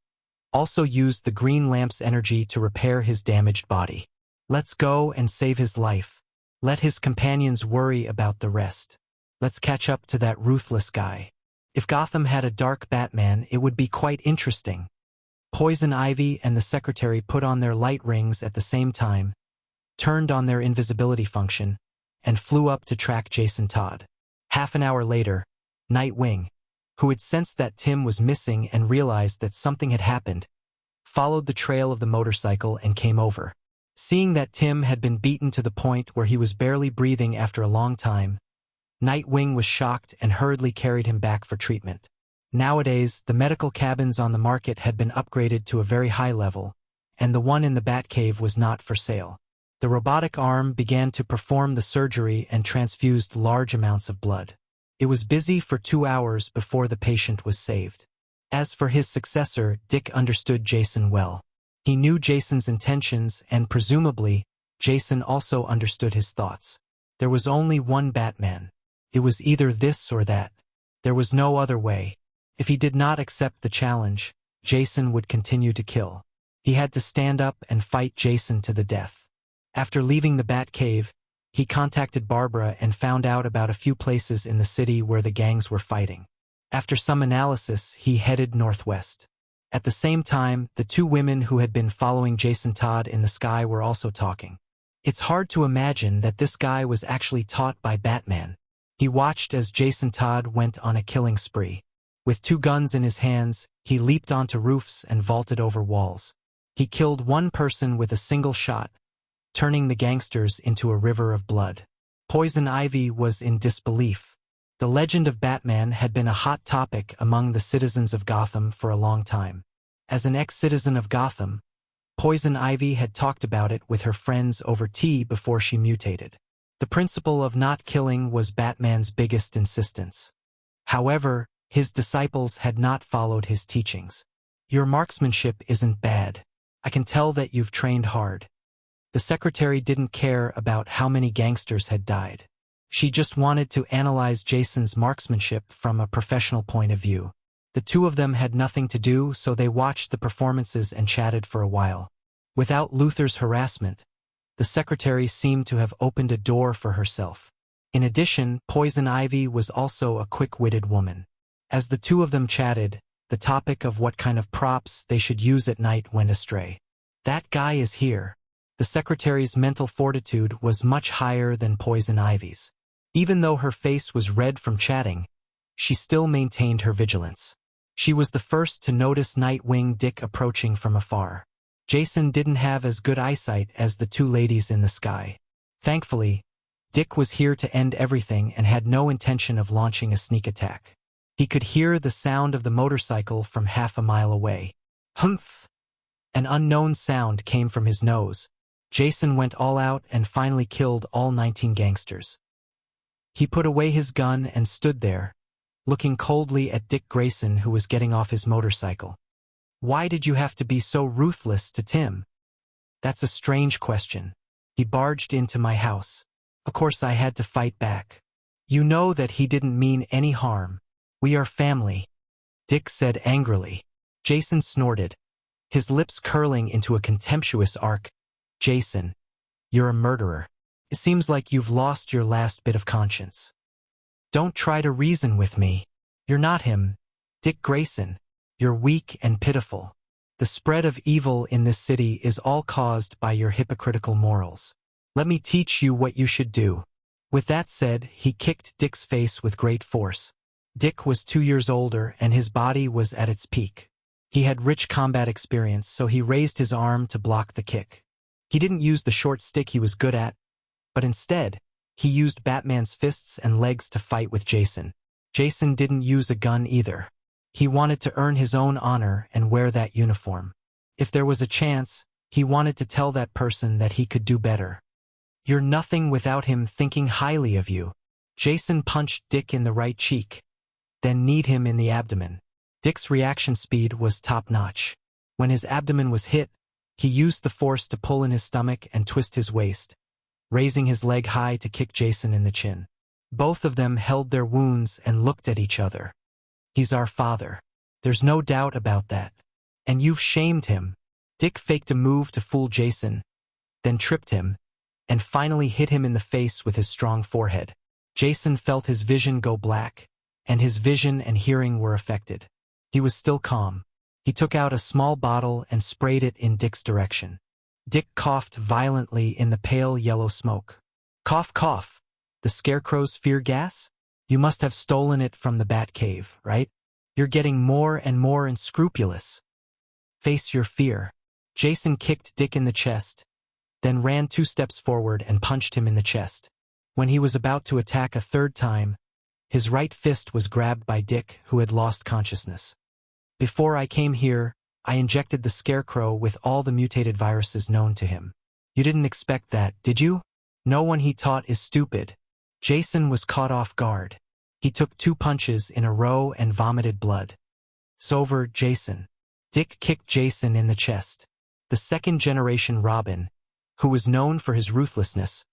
also used the green lamp's energy to repair his damaged body. Let's go and save his life. Let his companions worry about the rest. Let's catch up to that ruthless guy. If Gotham had a dark Batman, it would be quite interesting. Poison Ivy and the secretary put on their light rings at the same time, turned on their invisibility function, and flew up to track Jason Todd. Half an hour later, Nightwing, who had sensed that Tim was missing and realized that something had happened, followed the trail of the motorcycle and came over. Seeing that Tim had been beaten to the point where he was barely breathing after a long time, Nightwing was shocked and hurriedly carried him back for treatment. Nowadays, the medical cabins on the market had been upgraded to a very high level, and the one in the Batcave was not for sale. The robotic arm began to perform the surgery and transfused large amounts of blood. It was busy for 2 hours before the patient was saved. As for his successor, Dick understood Jason well. He knew Jason's intentions and, presumably, Jason also understood his thoughts. There was only one Batman. It was either this or that. There was no other way. If he did not accept the challenge, Jason would continue to kill. He had to stand up and fight Jason to the death. After leaving the Batcave, he contacted Barbara and found out about a few places in the city where the gangs were fighting. After some analysis, he headed northwest. At the same time, the two women who had been following Jason Todd in the sky were also talking. It's hard to imagine that this guy was actually taught by Batman. He watched as Jason Todd went on a killing spree. With 2 guns in his hands, he leaped onto roofs and vaulted over walls. He killed one person with a single shot, turning the gangsters into a river of blood. Poison Ivy was in disbelief. The legend of Batman had been a hot topic among the citizens of Gotham for a long time. As an ex-citizen of Gotham, Poison Ivy had talked about it with her friends over tea before she mutated. The principle of not killing was Batman's biggest insistence. However, his disciples had not followed his teachings. Your marksmanship isn't bad. I can tell that you've trained hard. The secretary didn't care about how many gangsters had died. She just wanted to analyze Jason's marksmanship from a professional point of view. The two of them had nothing to do, so they watched the performances and chatted for a while. Without Luther's harassment, the secretary seemed to have opened a door for herself. In addition, Poison Ivy was also a quick-witted woman. As the two of them chatted, the topic of what kind of props they should use at night went astray. That guy is here. The secretary's mental fortitude was much higher than Poison Ivy's. Even though her face was red from chatting, she still maintained her vigilance. She was the first to notice Nightwing Dick approaching from afar. Jason didn't have as good eyesight as the two ladies in the sky. Thankfully, Dick was here to end everything and had no intention of launching a sneak attack. He could hear the sound of the motorcycle from half a mile away. Humph! An unknown sound came from his nose. Jason went all out and finally killed all 19 gangsters. He put away his gun and stood there, looking coldly at Dick Grayson, who was getting off his motorcycle. "Why did you have to be so ruthless to Tim?" "That's a strange question. He barged into my house. Of course I had to fight back. You know that he didn't mean any harm. We are family," Dick said angrily. Jason snorted, his lips curling into a contemptuous arc. "Jason, you're a murderer. It seems like you've lost your last bit of conscience. Don't try to reason with me. You're not him, Dick Grayson. You're weak and pitiful. The spread of evil in this city is all caused by your hypocritical morals. Let me teach you what you should do." With that said, he kicked Dick's face with great force. Dick was 2 years older and his body was at its peak. He had rich combat experience, so he raised his arm to block the kick. He didn't use the short stick he was good at, but instead, he used Batman's fists and legs to fight with Jason. Jason didn't use a gun either. He wanted to earn his own honor and wear that uniform. If there was a chance, he wanted to tell that person that he could do better. "You're nothing without him thinking highly of you." Jason punched Dick in the right cheek, then kneed him in the abdomen. Dick's reaction speed was top-notch. When his abdomen was hit, he used the force to pull in his stomach and twist his waist, raising his leg high to kick Jason in the chin. Both of them held their wounds and looked at each other. "He's our father. There's no doubt about that. And you've shamed him." Dick faked a move to fool Jason, then tripped him, and finally hit him in the face with his strong forehead. Jason felt his vision go black, and his vision and hearing were affected. He was still calm. He took out a small bottle and sprayed it in Dick's direction. Dick coughed violently in the pale yellow smoke. "Cough, cough. The Scarecrow's fear gas? You must have stolen it from the Batcave, right? You're getting more and more unscrupulous. Face your fear." Jason kicked Dick in the chest, then ran 2 steps forward and punched him in the chest. When he was about to attack a third time, his right fist was grabbed by Dick, who had lost consciousness. "Before I came here, I injected the Scarecrow with all the mutated viruses known to him. You didn't expect that, did you? No one he taught is stupid." Jason was caught off guard. He took 2 punches in a row and vomited blood. "It's over, Jason." Dick kicked Jason in the chest. The second-generation Robin, who was known for his ruthlessness,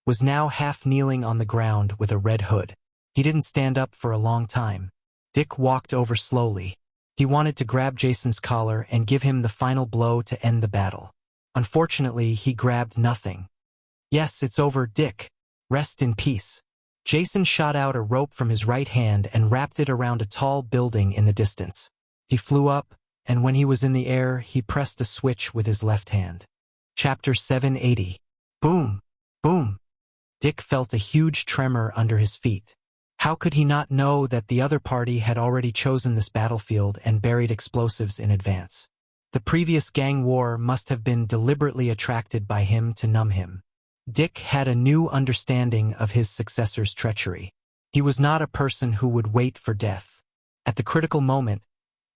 was now half-kneeling on the ground with a red hood. He didn't stand up for a long time. Dick walked over slowly. He wanted to grab Jason's collar and give him the final blow to end the battle. Unfortunately, he grabbed nothing. "Yes, it's over, Dick. Rest in peace." Jason shot out a rope from his right hand and wrapped it around a tall building in the distance. He flew up, and when he was in the air, he pressed a switch with his left hand. Chapter 780. Boom! Boom! Dick felt a huge tremor under his feet. How could he not know that the other party had already chosen this battlefield and buried explosives in advance? The previous gang war must have been deliberately attracted by him to numb him. Dick had a new understanding of his successor's treachery. He was not a person who would wait for death. At the critical moment,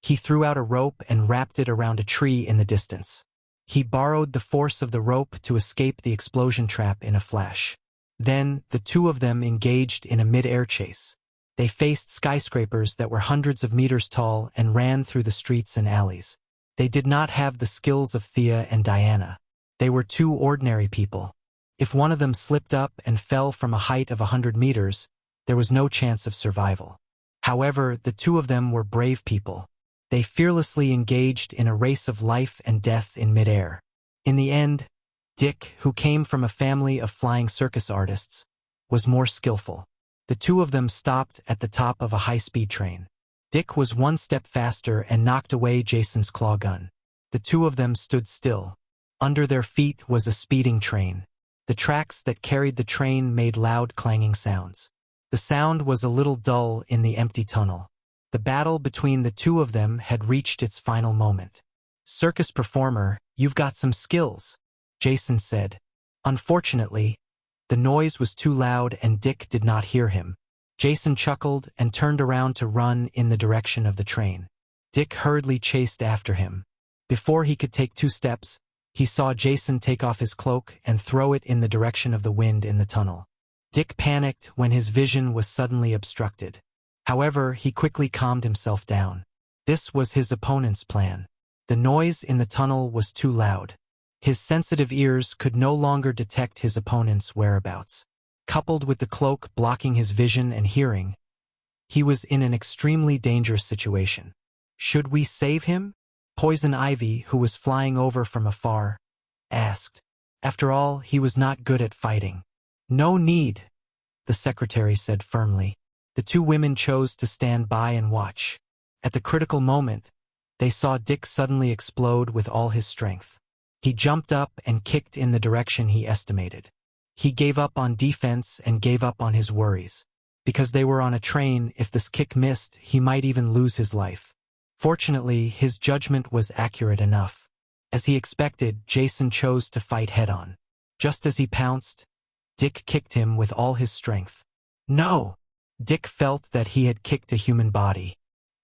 he threw out a rope and wrapped it around a tree in the distance. He borrowed the force of the rope to escape the explosion trap in a flash. Then, the two of them engaged in a mid-air chase. They faced skyscrapers that were hundreds of meters tall and ran through the streets and alleys. They did not have the skills of Thea and Diana. They were 2 ordinary people. If one of them slipped up and fell from a height of 100 meters, there was no chance of survival. However, the 2 of them were brave people. They fearlessly engaged in a race of life and death in midair. In the end, Dick, who came from a family of flying circus artists, was more skillful. The 2 of them stopped at the top of a high-speed train. Dick was 1 step faster and knocked away Jason's claw gun. The 2 of them stood still. Under their feet was a speeding train. The tracks that carried the train made loud clanging sounds. The sound was a little dull in the empty tunnel. The battle between the 2 of them had reached its final moment. "Circus performer, you've got some skills," Jason said. Unfortunately, the noise was too loud and Dick did not hear him. Jason chuckled and turned around to run in the direction of the train. Dick hurriedly chased after him. Before he could take 2 steps, he saw Jason take off his cloak and throw it in the direction of the wind in the tunnel. Dick panicked when his vision was suddenly obstructed. However, he quickly calmed himself down. This was his opponent's plan. The noise in the tunnel was too loud. His sensitive ears could no longer detect his opponent's whereabouts. Coupled with the cloak blocking his vision and hearing, he was in an extremely dangerous situation. Should we save him? Poison Ivy, who was flying over from afar, asked. After all, he was not good at fighting. No need, the secretary said firmly. The two women chose to stand by and watch. At the critical moment, they saw Dick suddenly explode with all his strength. He jumped up and kicked in the direction he estimated. He gave up on defense and gave up on his worries. Because they were on a train, if this kick missed, he might even lose his life. Fortunately, his judgment was accurate enough. As he expected, Jason chose to fight head-on. Just as he pounced, Dick kicked him with all his strength. No! Dick felt that he had kicked a human body.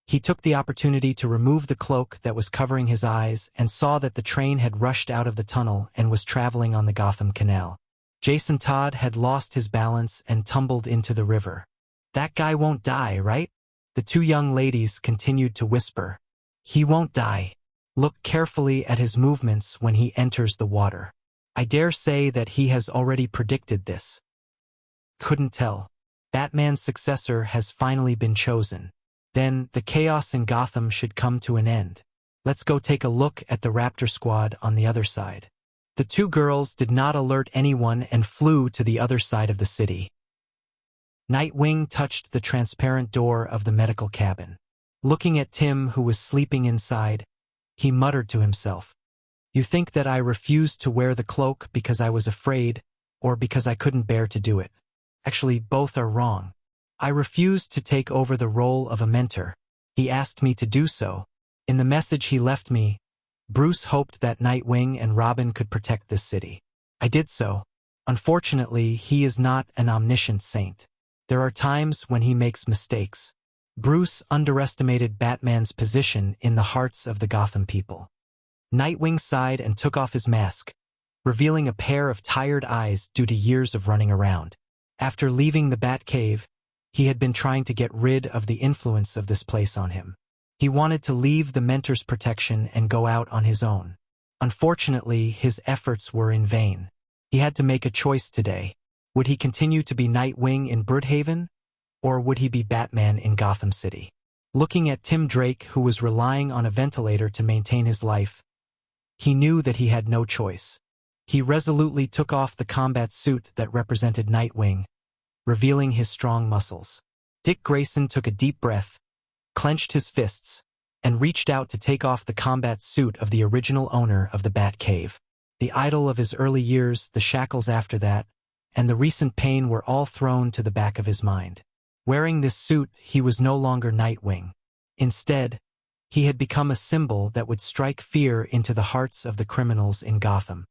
He took the opportunity to remove the cloak that was covering his eyes and saw that the train had rushed out of the tunnel and was traveling on the Gotham Canal. Jason Todd had lost his balance and tumbled into the river. That guy won't die, right? The two young ladies continued to whisper. He won't die. Look carefully at his movements when he enters the water. I dare say that he has already predicted this. Couldn't tell. Batman's successor has finally been chosen. Then the chaos in Gotham should come to an end. Let's go take a look at the Raptor Squad on the other side. The two girls did not alert anyone and flew to the other side of the city. Nightwing touched the transparent door of the medical cabin. Looking at Tim, who was sleeping inside, he muttered to himself, "You think that I refused to wear the cloak because I was afraid, or because I couldn't bear to do it? Actually, both are wrong. I refused to take over the role of a mentor. He asked me to do so. In the message he left me, Bruce hoped that Nightwing and Robin could protect this city. I did so. Unfortunately, he is not an omniscient saint. There are times when he makes mistakes." Bruce underestimated Batman's position in the hearts of the Gotham people. Nightwing sighed and took off his mask, revealing a pair of tired eyes due to years of running around. After leaving the Batcave, he had been trying to get rid of the influence of this place on him. He wanted to leave the mentor's protection and go out on his own. Unfortunately, his efforts were in vain. He had to make a choice today. Would he continue to be Nightwing in Brookhaven, or would he be Batman in Gotham City? Looking at Tim Drake, who was relying on a ventilator to maintain his life, he knew that he had no choice. He resolutely took off the combat suit that represented Nightwing, revealing his strong muscles. Dick Grayson took a deep breath, clenched his fists, and reached out to take off the combat suit of the original owner of the Batcave. The idol of his early years, the shackles after that, and the recent pain were all thrown to the back of his mind. Wearing this suit, he was no longer Nightwing. Instead, he had become a symbol that would strike fear into the hearts of the criminals in Gotham.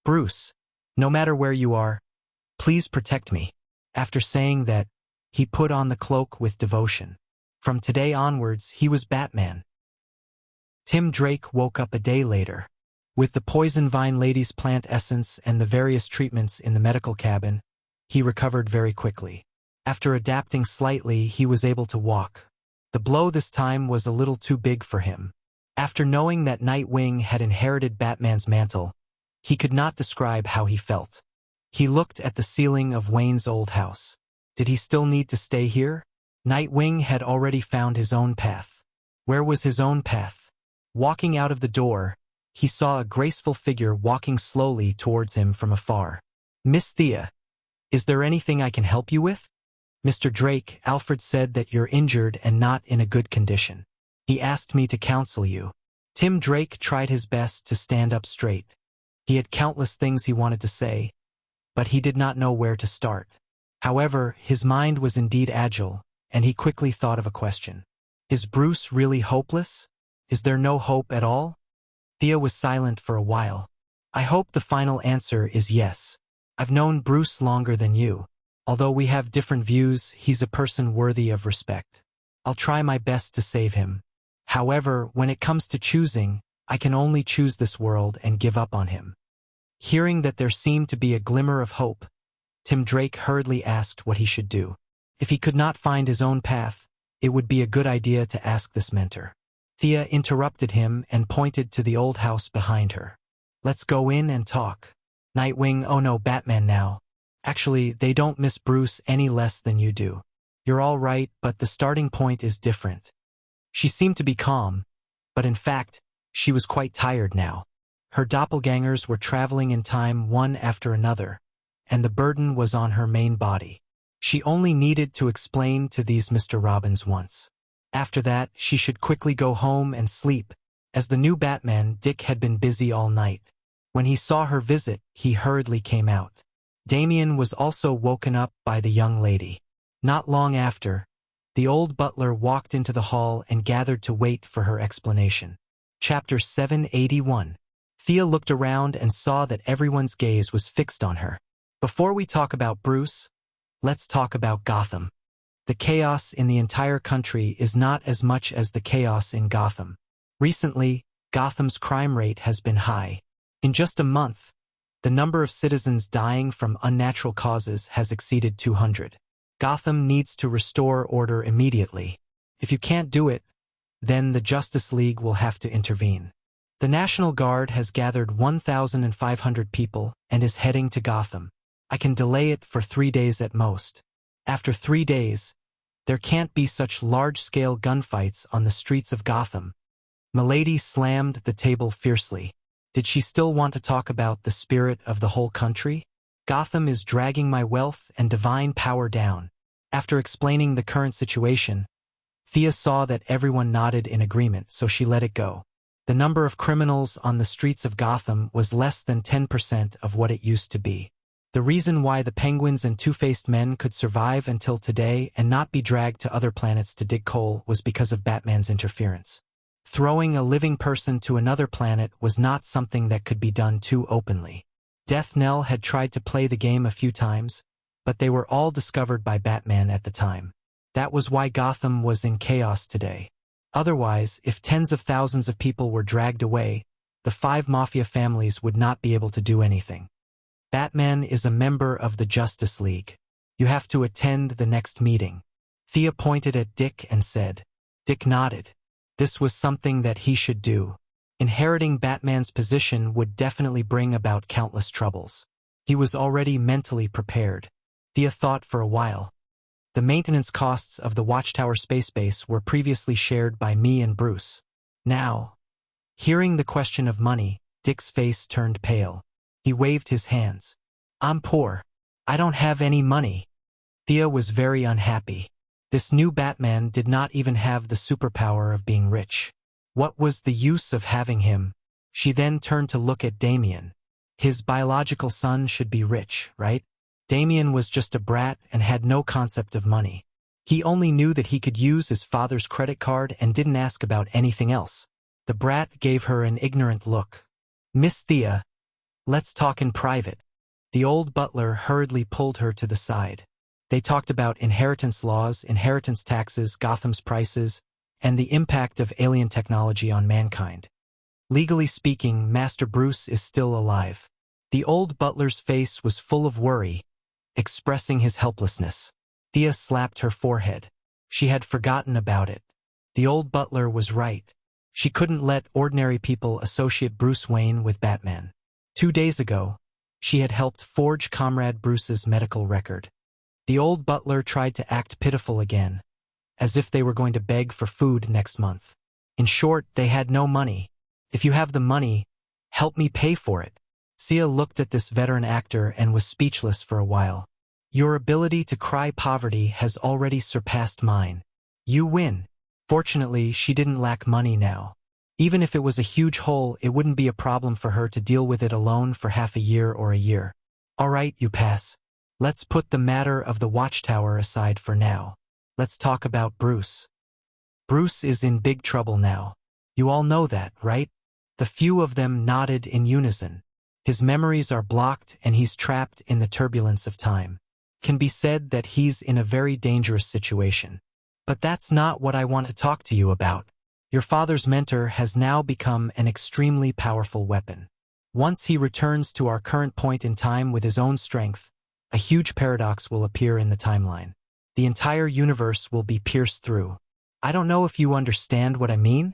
"Bruce, no matter where you are, please protect me." After saying that, he put on the cloak with devotion. From today onwards, he was Batman. Tim Drake woke up a day later. With the poison vine lady's plant essence and the various treatments in the medical cabin, he recovered very quickly. After adapting slightly, he was able to walk. The blow this time was a little too big for him. After knowing that Nightwing had inherited Batman's mantle, he could not describe how he felt. He looked at the ceiling of Wayne's old house. Did he still need to stay here? Nightwing had already found his own path. Where was his own path? Walking out of the door, he saw a graceful figure walking slowly towards him from afar. "Miss Thea, is there anything I can help you with?" "Mr. Drake, Alfred said that you're injured and not in a good condition. He asked me to counsel you." Tim Drake tried his best to stand up straight. He had countless things he wanted to say, but he did not know where to start. However, his mind was indeed agile, and he quickly thought of a question. "Is Bruce really hopeless? Is there no hope at all?" Thea was silent for a while. "I hope the final answer is yes. I've known Bruce longer than you. Although we have different views, he's a person worthy of respect. I'll try my best to save him. However, when it comes to choosing, I can only choose this world and give up on him." Hearing that there seemed to be a glimmer of hope, Tim Drake hurriedly asked what he should do. If he could not find his own path, it would be a good idea to ask this mentor. Thea interrupted him and pointed to the old house behind her. Let's go in and talk. Nightwing, oh no, Batman now. Actually, they don't miss Bruce any less than you do. You're all right, but the starting point is different. She seemed to be calm, but in fact, she was quite tired now. Her doppelgangers were traveling in time one after another, and the burden was on her main body. She only needed to explain to these Mr. Robins once. After that, she should quickly go home and sleep. As the new Batman, Dick had been busy all night. When he saw her visit, he hurriedly came out. Damian was also woken up by the young lady. Not long after, the old butler walked into the hall and gathered to wait for her explanation. Chapter 781. Thea looked around and saw that everyone's gaze was fixed on her. Before we talk about Bruce, let's talk about Gotham. The chaos in the entire country is not as much as the chaos in Gotham. Recently, Gotham's crime rate has been high. In just a month, the number of citizens dying from unnatural causes has exceeded 200. Gotham needs to restore order immediately. If you can't do it, then the Justice League will have to intervene. The National Guard has gathered 1,500 people and is heading to Gotham. I can delay it for 3 days at most. After 3 days, there can't be such large-scale gunfights on the streets of Gotham. Milady slammed the table fiercely. Did she still want to talk about the spirit of the whole country? Gotham is dragging my wealth and divine power down. After explaining the current situation, Thea saw that everyone nodded in agreement, so she let it go. The number of criminals on the streets of Gotham was less than 10% of what it used to be. The reason why the Penguins and Two-Faced Men could survive until today and not be dragged to other planets to dig coal was because of Batman's interference. Throwing a living person to another planet was not something that could be done too openly. Death Knell had tried to play the game a few times, but they were all discovered by Batman at the time. That was why Gotham was in chaos today. Otherwise, if tens of thousands of people were dragged away, the 5 mafia families would not be able to do anything. Batman is a member of the Justice League. You have to attend the next meeting. Thea pointed at Dick and said. Dick nodded. This was something that he should do. Inheriting Batman's position would definitely bring about countless troubles. He was already mentally prepared. Thea thought for a while. The maintenance costs of the Watchtower space base were previously shared by me and Bruce. Now, hearing the question of money, Dick's face turned pale. He waved his hands. I'm poor. I don't have any money. Thea was very unhappy. This new Batman did not even have the superpower of being rich. What was the use of having him? She then turned to look at Damian. His biological son should be rich, right? Damian was just a brat and had no concept of money. He only knew that he could use his father's credit card and didn't ask about anything else. The brat gave her an ignorant look. Miss Thea, let's talk in private. The old butler hurriedly pulled her to the side. They talked about inheritance laws, inheritance taxes, Gotham's prices, and the impact of alien technology on mankind. Legally speaking, Master Bruce is still alive. The old butler's face was full of worry, expressing his helplessness. Thea slapped her forehead. She had forgotten about it. The old butler was right. She couldn't let ordinary people associate Bruce Wayne with Batman. 2 days ago, she had helped forge Comrade Bruce's medical record. The old butler tried to act pitiful again, as if they were going to beg for food next month. In short, they had no money. If you have the money, help me pay for it. Thea looked at this veteran actor and was speechless for a while. Your ability to cry poverty has already surpassed mine. You win. Fortunately, she didn't lack money now. Even if it was a huge hole, it wouldn't be a problem for her to deal with it alone for half a year or a year. All right, you pass. Let's put the matter of the Watchtower aside for now. Let's talk about Bruce. Bruce is in big trouble now. You all know that, right? The few of them nodded in unison. His memories are blocked and he's trapped in the turbulence of time. Can be said that he's in a very dangerous situation. But that's not what I want to talk to you about. Your father's mentor has now become an extremely powerful weapon. Once he returns to our current point in time with his own strength, a huge paradox will appear in the timeline. The entire universe will be pierced through. I don't know if you understand what I mean.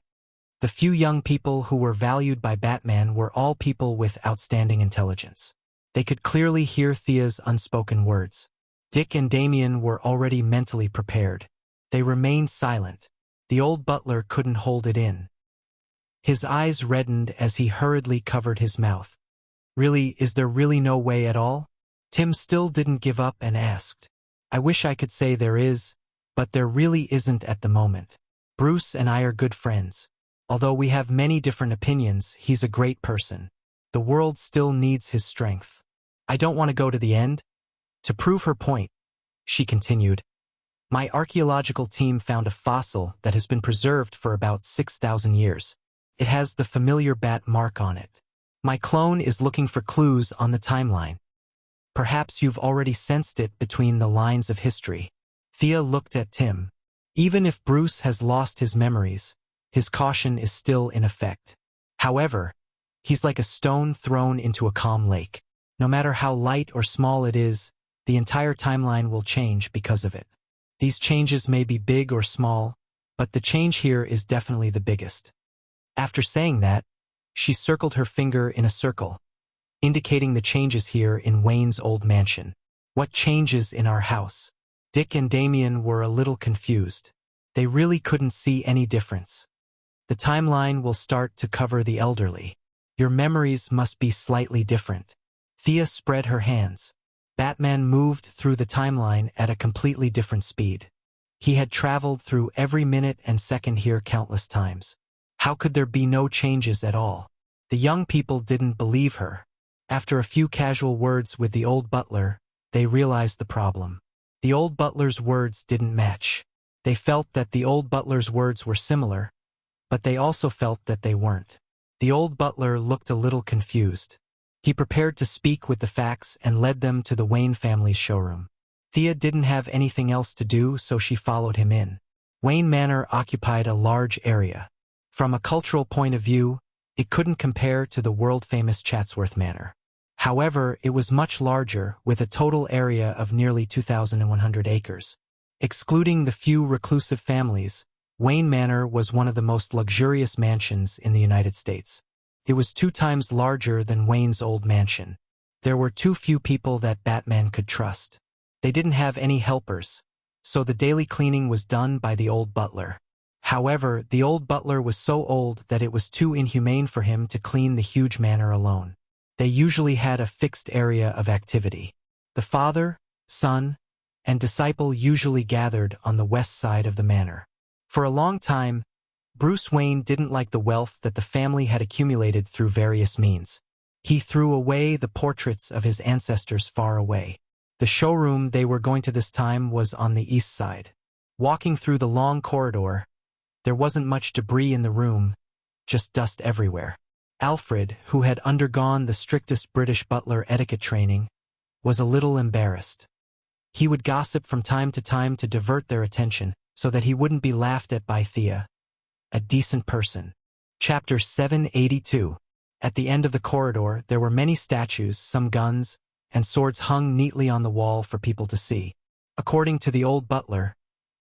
The few young people who were valued by Batman were all people with outstanding intelligence. They could clearly hear Thea's unspoken words. Dick and Damien were already mentally prepared. They remained silent. The old butler couldn't hold it in. His eyes reddened as he hurriedly covered his mouth. Really, is there really no way at all? Tim still didn't give up and asked. I wish I could say there is, but there really isn't at the moment. Bruce and I are good friends. Although we have many different opinions, he's a great person. The world still needs his strength. I don't want to go to the end. To prove her point, she continued, my archaeological team found a fossil that has been preserved for about 6,000 years. It has the familiar bat mark on it. My clone is looking for clues on the timeline. Perhaps you've already sensed it between the lines of history. Thea looked at Tim. Even if Bruce has lost his memories, his caution is still in effect. However, he's like a stone thrown into a calm lake. No matter how light or small it is, the entire timeline will change because of it. These changes may be big or small, but the change here is definitely the biggest. After saying that, she circled her finger in a circle, indicating the changes here in Wayne's old mansion. What changes in our house? Dick and Damien were a little confused. They really couldn't see any difference. The timeline will start to cover the elderly. Your memories must be slightly different. Thea spread her hands. Batman moved through the timeline at a completely different speed. He had traveled through every minute and second here countless times. How could there be no changes at all? The young people didn't believe her. After a few casual words with the old butler, they realized the problem. The old butler's words didn't match. They felt that the old butler's words were similar, but they also felt that they weren't. The old butler looked a little confused. He prepared to speak with the facts and led them to the Wayne family's showroom. Thea didn't have anything else to do, so she followed him in. Wayne Manor occupied a large area. From a cultural point of view, it couldn't compare to the world-famous Chatsworth Manor. However, it was much larger, with a total area of nearly 2,100 acres. Excluding the few reclusive families, Wayne Manor was one of the most luxurious mansions in the United States. It was 2 times larger than Wayne's old mansion. There were too few people that Batman could trust. They didn't have any helpers, so the daily cleaning was done by the old butler. However, the old butler was so old that it was too inhumane for him to clean the huge manor alone. They usually had a fixed area of activity. The father, son, and disciple usually gathered on the west side of the manor. For a long time, Bruce Wayne didn't like the wealth that the family had accumulated through various means. He threw away the portraits of his ancestors far away. The showroom they were going to this time was on the east side. Walking through the long corridor, there wasn't much debris in the room, just dust everywhere. Alfred, who had undergone the strictest British butler etiquette training, was a little embarrassed. He would gossip from time to divert their attention so that he wouldn't be laughed at by Thea, a decent person. Chapter 782. At the end of the corridor, there were many statues, some guns, and swords hung neatly on the wall for people to see. According to the old butler,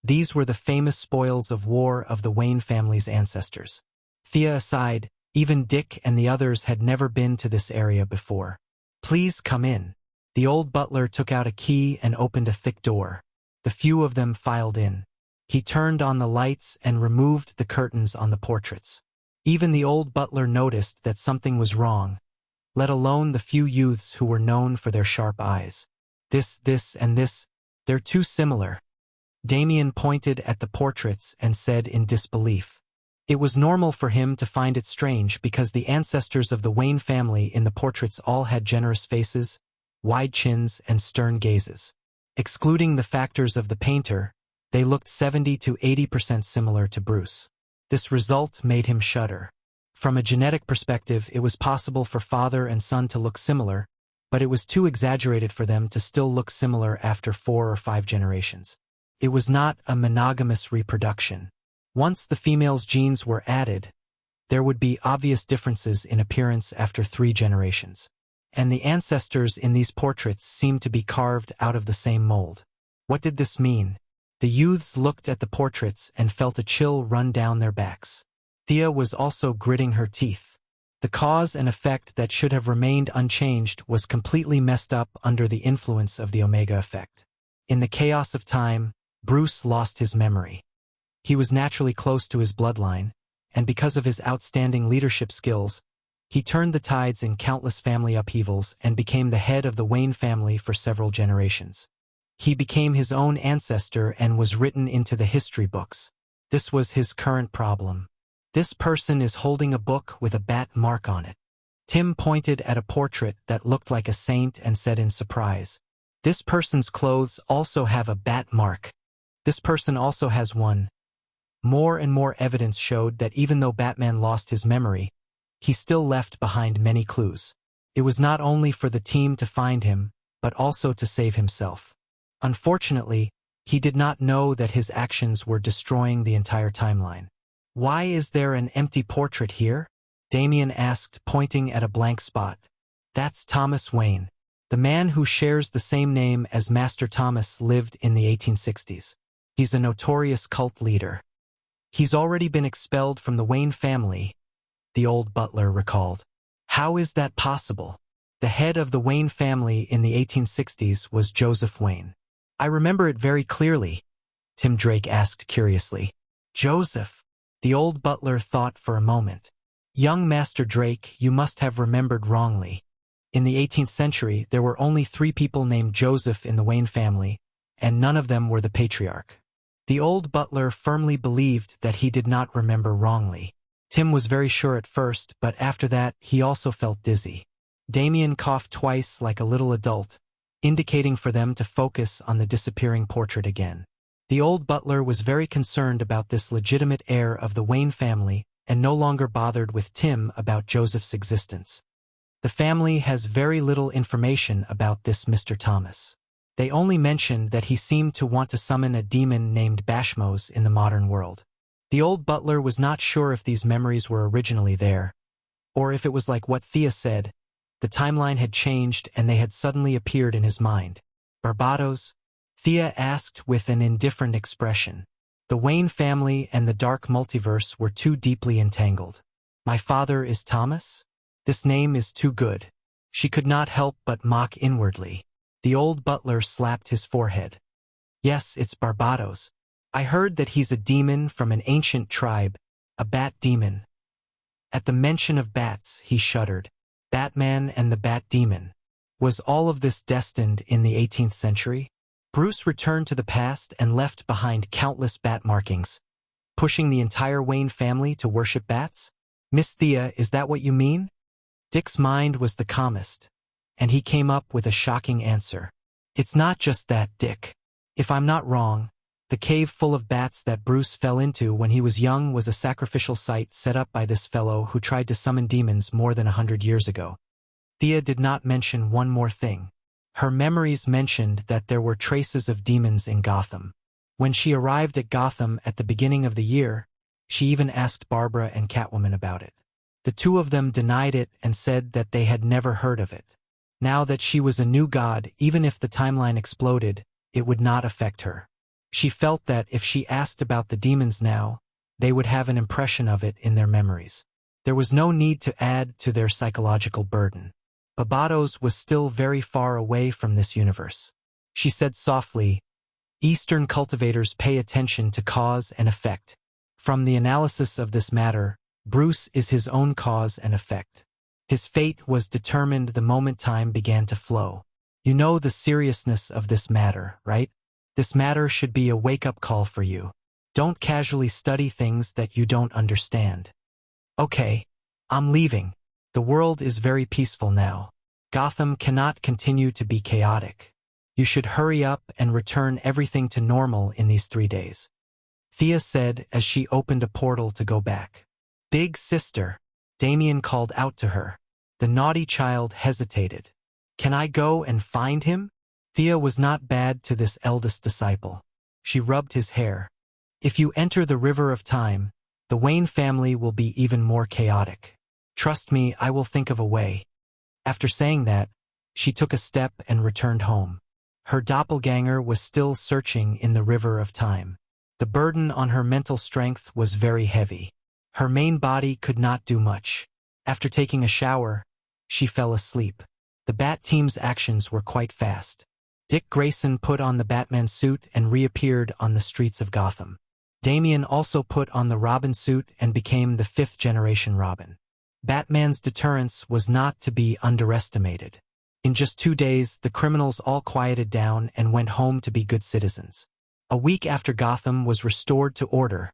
these were the famous spoils of war of the Wayne family's ancestors. Thea aside, even Dick and the others had never been to this area before. Please come in. The old butler took out a key and opened a thick door. The few of them filed in. He turned on the lights and removed the curtains on the portraits. Even the old butler noticed that something was wrong, let alone the few youths who were known for their sharp eyes. This, and this, they're too similar. Damien pointed at the portraits and said in disbelief. It was normal for him to find it strange because the ancestors of the Wayne family in the portraits all had generous faces, wide chins, and stern gazes. Excluding the factors of the painter, they looked 70 to 80% similar to Bruce. This result made him shudder. From a genetic perspective, it was possible for father and son to look similar, but it was too exaggerated for them to still look similar after 4 or 5 generations. It was not a monogamous reproduction. Once the female's genes were added, there would be obvious differences in appearance after 3 generations. And the ancestors in these portraits seemed to be carved out of the same mold. What did this mean? The youths looked at the portraits and felt a chill run down their backs. Thea was also gritting her teeth. The cause and effect that should have remained unchanged was completely messed up under the influence of the Omega effect. In the chaos of time, Bruce lost his memory. He was naturally close to his bloodline, and because of his outstanding leadership skills, he turned the tides in countless family upheavals and became the head of the Wayne family for several generations. He became his own ancestor and was written into the history books. This was his current problem. This person is holding a book with a bat mark on it. Tim pointed at a portrait that looked like a saint and said in surprise, "This person's clothes also have a bat mark. This person also has one." More and more evidence showed that even though Batman lost his memory, he still left behind many clues. It was not only for the team to find him, but also to save himself. Unfortunately, he did not know that his actions were destroying the entire timeline. "Why is there an empty portrait here?" Damien asked, pointing at a blank spot. "That's Thomas Wayne. The man who shares the same name as Master Thomas lived in the 1860s. He's a notorious cult leader. He's already been expelled from the Wayne family," the old butler recalled. "How is that possible? The head of the Wayne family in the 1860s was Joseph Wayne." "I remember it very clearly," Tim Drake asked curiously. "Joseph?" The old butler thought for a moment. "Young Master Drake, you must have remembered wrongly. In the 18th century, there were only 3 people named Joseph in the Wayne family, and none of them were the patriarch." The old butler firmly believed that he did not remember wrongly. Tim was very sure at first, but after that, he also felt dizzy. Damien coughed twice like a little adult, indicating for them to focus on the disappearing portrait again. The old butler was very concerned about this legitimate heir of the Wayne family and no longer bothered with Tim about Joseph's existence. "The family has very little information about this Mr. Thomas. They only mentioned that he seemed to want to summon a demon named Bashmos in the modern world." The old butler was not sure if these memories were originally there, or if it was like what Thea said, the timeline had changed and they had suddenly appeared in his mind. "Barbados?" Thea asked with an indifferent expression. The Wayne family and the dark multiverse were too deeply entangled. "My father is Thomas? This name is too good." She could not help but mock inwardly. The old butler slapped his forehead. "Yes, it's Barbados. I heard that he's a demon from an ancient tribe, a bat demon." At the mention of bats, he shuddered. Batman and the Bat Demon. Was all of this destined in the 18th century? Bruce returned to the past and left behind countless bat markings, pushing the entire Wayne family to worship bats? "Miss Thea, is that what you mean?" Dick's mind was the calmest, and he came up with a shocking answer. "It's not just that, Dick. If I'm not wrong, the cave full of bats that Bruce fell into when he was young was a sacrificial site set up by this fellow who tried to summon demons more than 100 years ago." Thea did not mention one more thing. Her memories mentioned that there were traces of demons in Gotham. When she arrived at Gotham at the beginning of the year, she even asked Barbara and Catwoman about it. The 2 of them denied it and said that they had never heard of it. Now that she was a new god, even if the timeline exploded, it would not affect her. She felt that if she asked about the demons now, they would have an impression of it in their memories. There was no need to add to their psychological burden. Barbados was still very far away from this universe. She said softly, "Eastern cultivators pay attention to cause and effect. From the analysis of this matter, Bruce is his own cause and effect. His fate was determined the moment time began to flow. You know the seriousness of this matter, right? This matter should be a wake-up call for you. Don't casually study things that you don't understand." "Okay, I'm leaving. The world is very peaceful now. Gotham cannot continue to be chaotic. You should hurry up and return everything to normal in these 3 days," Thea said as she opened a portal to go back. "Big sister," Damien called out to her. The naughty child hesitated. "Can I go and find him?" Thea was not bad to this eldest disciple. She rubbed his hair. "If you enter the river of time, the Wayne family will be even more chaotic. Trust me, I will think of a way." After saying that, she took a step and returned home. Her doppelganger was still searching in the river of time. The burden on her mental strength was very heavy. Her main body could not do much. After taking a shower, she fell asleep. The Bat team's actions were quite fast. Dick Grayson put on the Batman suit and reappeared on the streets of Gotham. Damian also put on the Robin suit and became the fifth-generation Robin. Batman's deterrence was not to be underestimated. In just 2 days, the criminals all quieted down and went home to be good citizens. A week after Gotham was restored to order,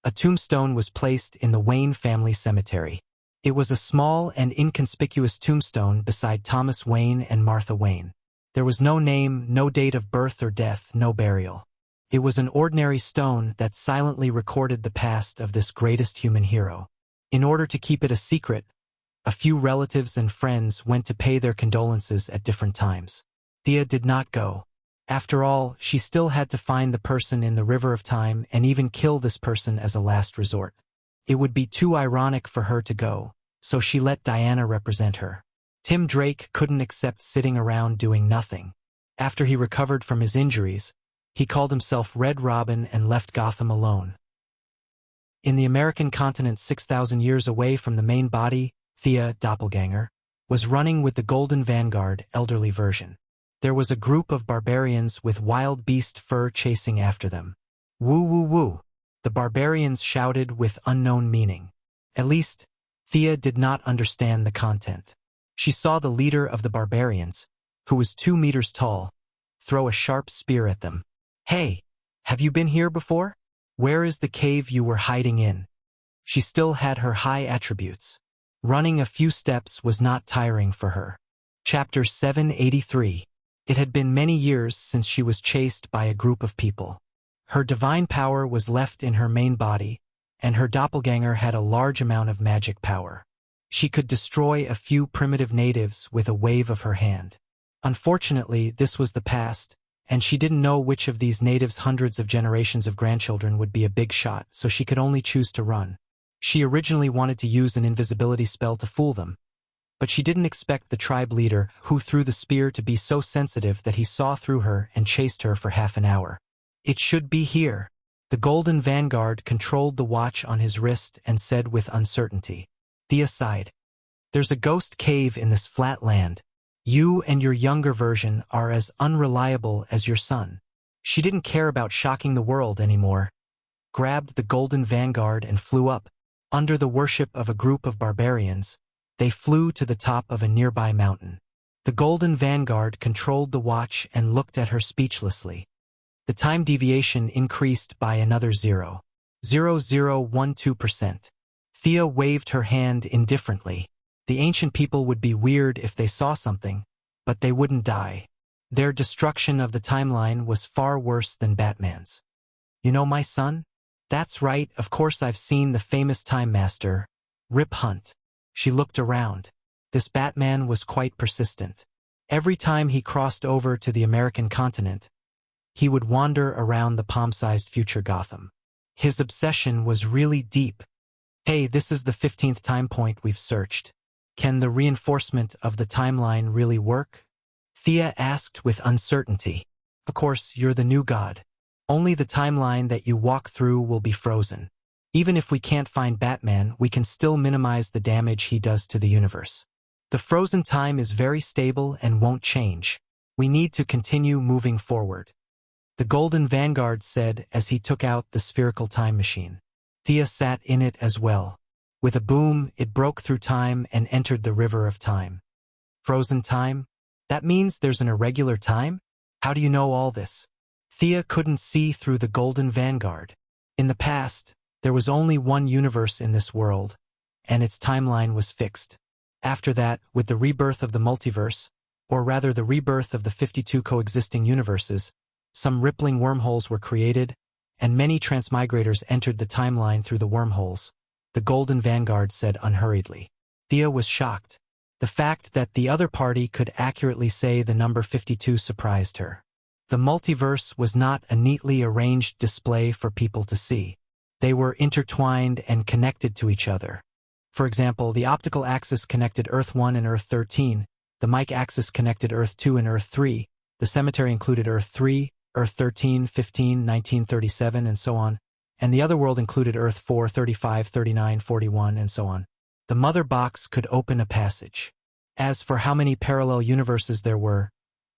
a tombstone was placed in the Wayne family cemetery. It was a small and inconspicuous tombstone beside Thomas Wayne and Martha Wayne. There was no name, no date of birth or death, no burial. It was an ordinary stone that silently recorded the past of this greatest human hero. In order to keep it a secret, a few relatives and friends went to pay their condolences at different times. Thea did not go. After all, she still had to find the person in the river of time and even kill this person as a last resort. It would be too ironic for her to go, so she let Diana represent her. Tim Drake couldn't accept sitting around doing nothing. After he recovered from his injuries, he called himself Red Robin and left Gotham alone. In the American continent 6,000 years away from the main body, Thea, doppelganger, was running with the Golden Vanguard, elderly version. There was a group of barbarians with wild beast fur chasing after them. Woo woo woo, the barbarians shouted with unknown meaning. At least, Thea did not understand the content. She saw the leader of the barbarians, who was 2 meters tall, throw a sharp spear at them. Hey, have you been here before? Where is the cave you were hiding in? She still had her high attributes. Running a few steps was not tiring for her. Chapter 783. It had been many years since she was chased by a group of people. Her divine power was left in her main body, and her doppelganger had a large amount of magic power. She could destroy a few primitive natives with a wave of her hand. Unfortunately, this was the past, and she didn't know which of these natives' hundreds of generations of grandchildren would be a big shot, so she could only choose to run. She originally wanted to use an invisibility spell to fool them, but she didn't expect the tribe leader, who threw the spear, to be so sensitive that he saw through her and chased her for half an hour. It should be here. The Golden Vanguard controlled the watch on his wrist and said with uncertainty. Thea sighed. There's a ghost cave in this flat land. You and your younger version are as unreliable as your son. She didn't care about shocking the world anymore. Grabbed the Golden Vanguard and flew up. Under the worship of a group of barbarians, they flew to the top of a nearby mountain. The Golden Vanguard controlled the watch and looked at her speechlessly. The time deviation increased by another 0.0012%. Thea waved her hand indifferently. The ancient people would be weird if they saw something, but they wouldn't die. Their destruction of the timeline was far worse than Batman's. You know my son? That's right, of course I've seen the famous Time Master, Rip Hunt. She looked around. This Batman was quite persistent. Every time he crossed over to the American continent, he would wander around the palm-sized future Gotham. His obsession was really deep. Hey, this is the 15th time point we've searched. Can the reinforcement of the timeline really work? Thea asked with uncertainty. Of course, you're the new god. Only the timeline that you walk through will be frozen. Even if we can't find Batman, we can still minimize the damage he does to the universe. The frozen time is very stable and won't change. We need to continue moving forward. The Golden Vanguard said as he took out the spherical time machine. Thea sat in it as well. With a boom, it broke through time and entered the river of time. Frozen time? That means there's an irregular time? How do you know all this? Thea couldn't see through the Golden Vanguard. In the past, there was only one universe in this world, and its timeline was fixed. After that, with the rebirth of the multiverse, or rather the rebirth of the 52 coexisting universes, some rippling wormholes were created, and many transmigrators entered the timeline through the wormholes, the Golden Vanguard said unhurriedly. Thea was shocked. The fact that the other party could accurately say the number 52 surprised her. The multiverse was not a neatly arranged display for people to see. They were intertwined and connected to each other. For example, the optical axis connected Earth 1 and Earth 13, the mic axis connected Earth 2 and Earth 3, The cemetery included Earth 3, Earth 13, 15, 1937, and so on, and the other world included Earth 4, 35, 39, 41, and so on. The mother box could open a passage. As for how many parallel universes there were,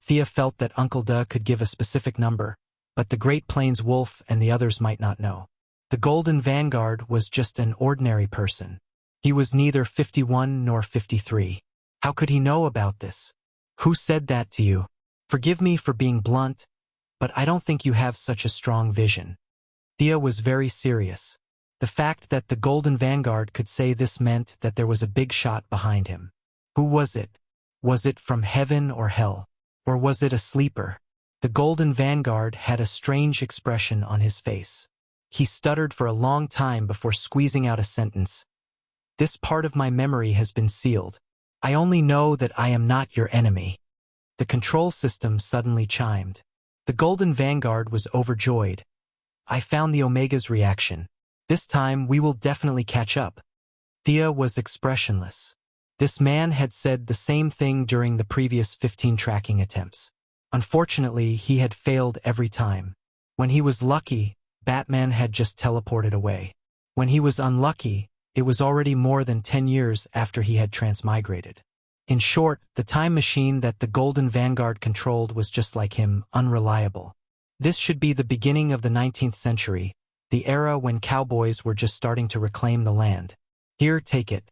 Thea felt that Uncle Duh could give a specific number, but the Great Plains Wolf and the others might not know. The Golden Vanguard was just an ordinary person. He was neither 51 nor 53. How could he know about this? Who said that to you? Forgive me for being blunt, but I don't think you have such a strong vision. Thea was very serious. The fact that the Golden Vanguard could say this meant that there was a big shot behind him. Who was it? Was it from heaven or hell? Or was it a sleeper? The Golden Vanguard had a strange expression on his face. He stuttered for a long time before squeezing out a sentence. This part of my memory has been sealed. I only know that I am not your enemy. The control system suddenly chimed. The Golden Vanguard was overjoyed. I found the Omega's reaction. This time we will definitely catch up. Thea was expressionless. This man had said the same thing during the previous 15 tracking attempts. Unfortunately, he had failed every time. When he was lucky, Batman had just teleported away. When he was unlucky, it was already more than 10 years after he had transmigrated. In short, the time machine that the Golden Vanguard controlled was just like him, unreliable. This should be the beginning of the 19th century, the era when cowboys were just starting to reclaim the land. Here, take it.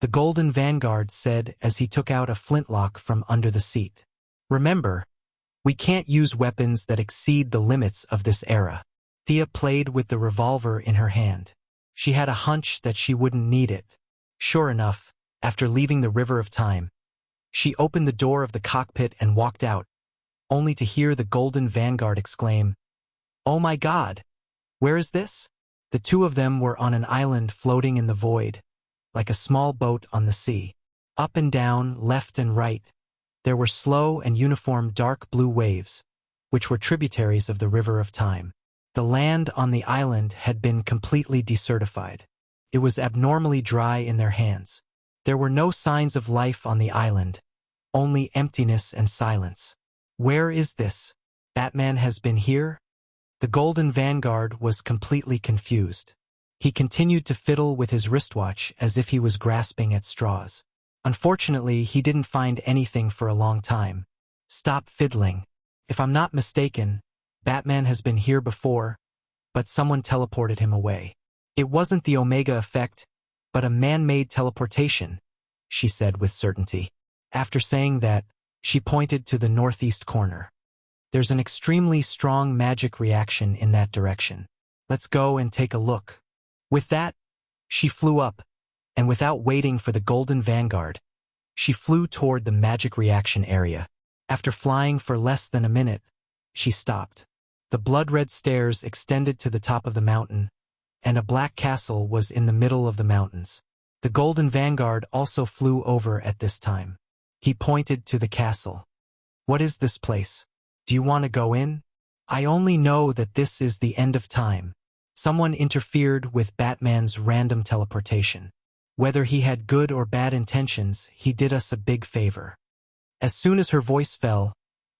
The Golden Vanguard said as he took out a flintlock from under the seat. Remember, we can't use weapons that exceed the limits of this era. Thea played with the revolver in her hand. She had a hunch that she wouldn't need it. Sure enough, after leaving the River of Time, she opened the door of the cockpit and walked out, only to hear the Golden Vanguard exclaim, "Oh my God! Where is this?" The two of them were on an island floating in the void, like a small boat on the sea. Up and down, left and right, there were slow and uniform dark blue waves, which were tributaries of the River of Time. The land on the island had been completely desertified. It was abnormally dry in their hands. There were no signs of life on the island, only emptiness and silence. Where is this? Batman has been here? The Golden Vanguard was completely confused. He continued to fiddle with his wristwatch as if he was grasping at straws. Unfortunately, he didn't find anything for a long time. Stop fiddling. If I'm not mistaken, Batman has been here before, but someone teleported him away. It wasn't the Omega effect, but a man-made teleportation, she said with certainty. After saying that, she pointed to the northeast corner. There's an extremely strong magic reaction in that direction. Let's go and take a look. With that, she flew up, and without waiting for the Golden Vanguard, she flew toward the magic reaction area. After flying for less than a minute, she stopped. The blood-red stairs extended to the top of the mountain, and a black castle was in the middle of the mountains. The Golden Vanguard also flew over at this time. He pointed to the castle. What is this place? Do you want to go in? I only know that this is the end of time. Someone interfered with Batman's random teleportation. Whether he had good or bad intentions, he did us a big favor. As soon as her voice fell,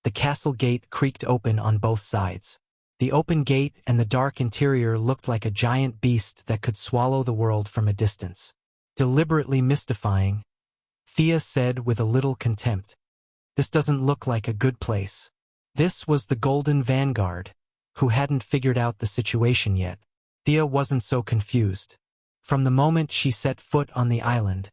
the castle gate creaked open on both sides. The open gate and the dark interior looked like a giant beast that could swallow the world from a distance. Deliberately mystifying, Thea said with a little contempt. This doesn't look like a good place. This was the Golden Vanguard, who hadn't figured out the situation yet. Thea wasn't so confused. From the moment she set foot on the island,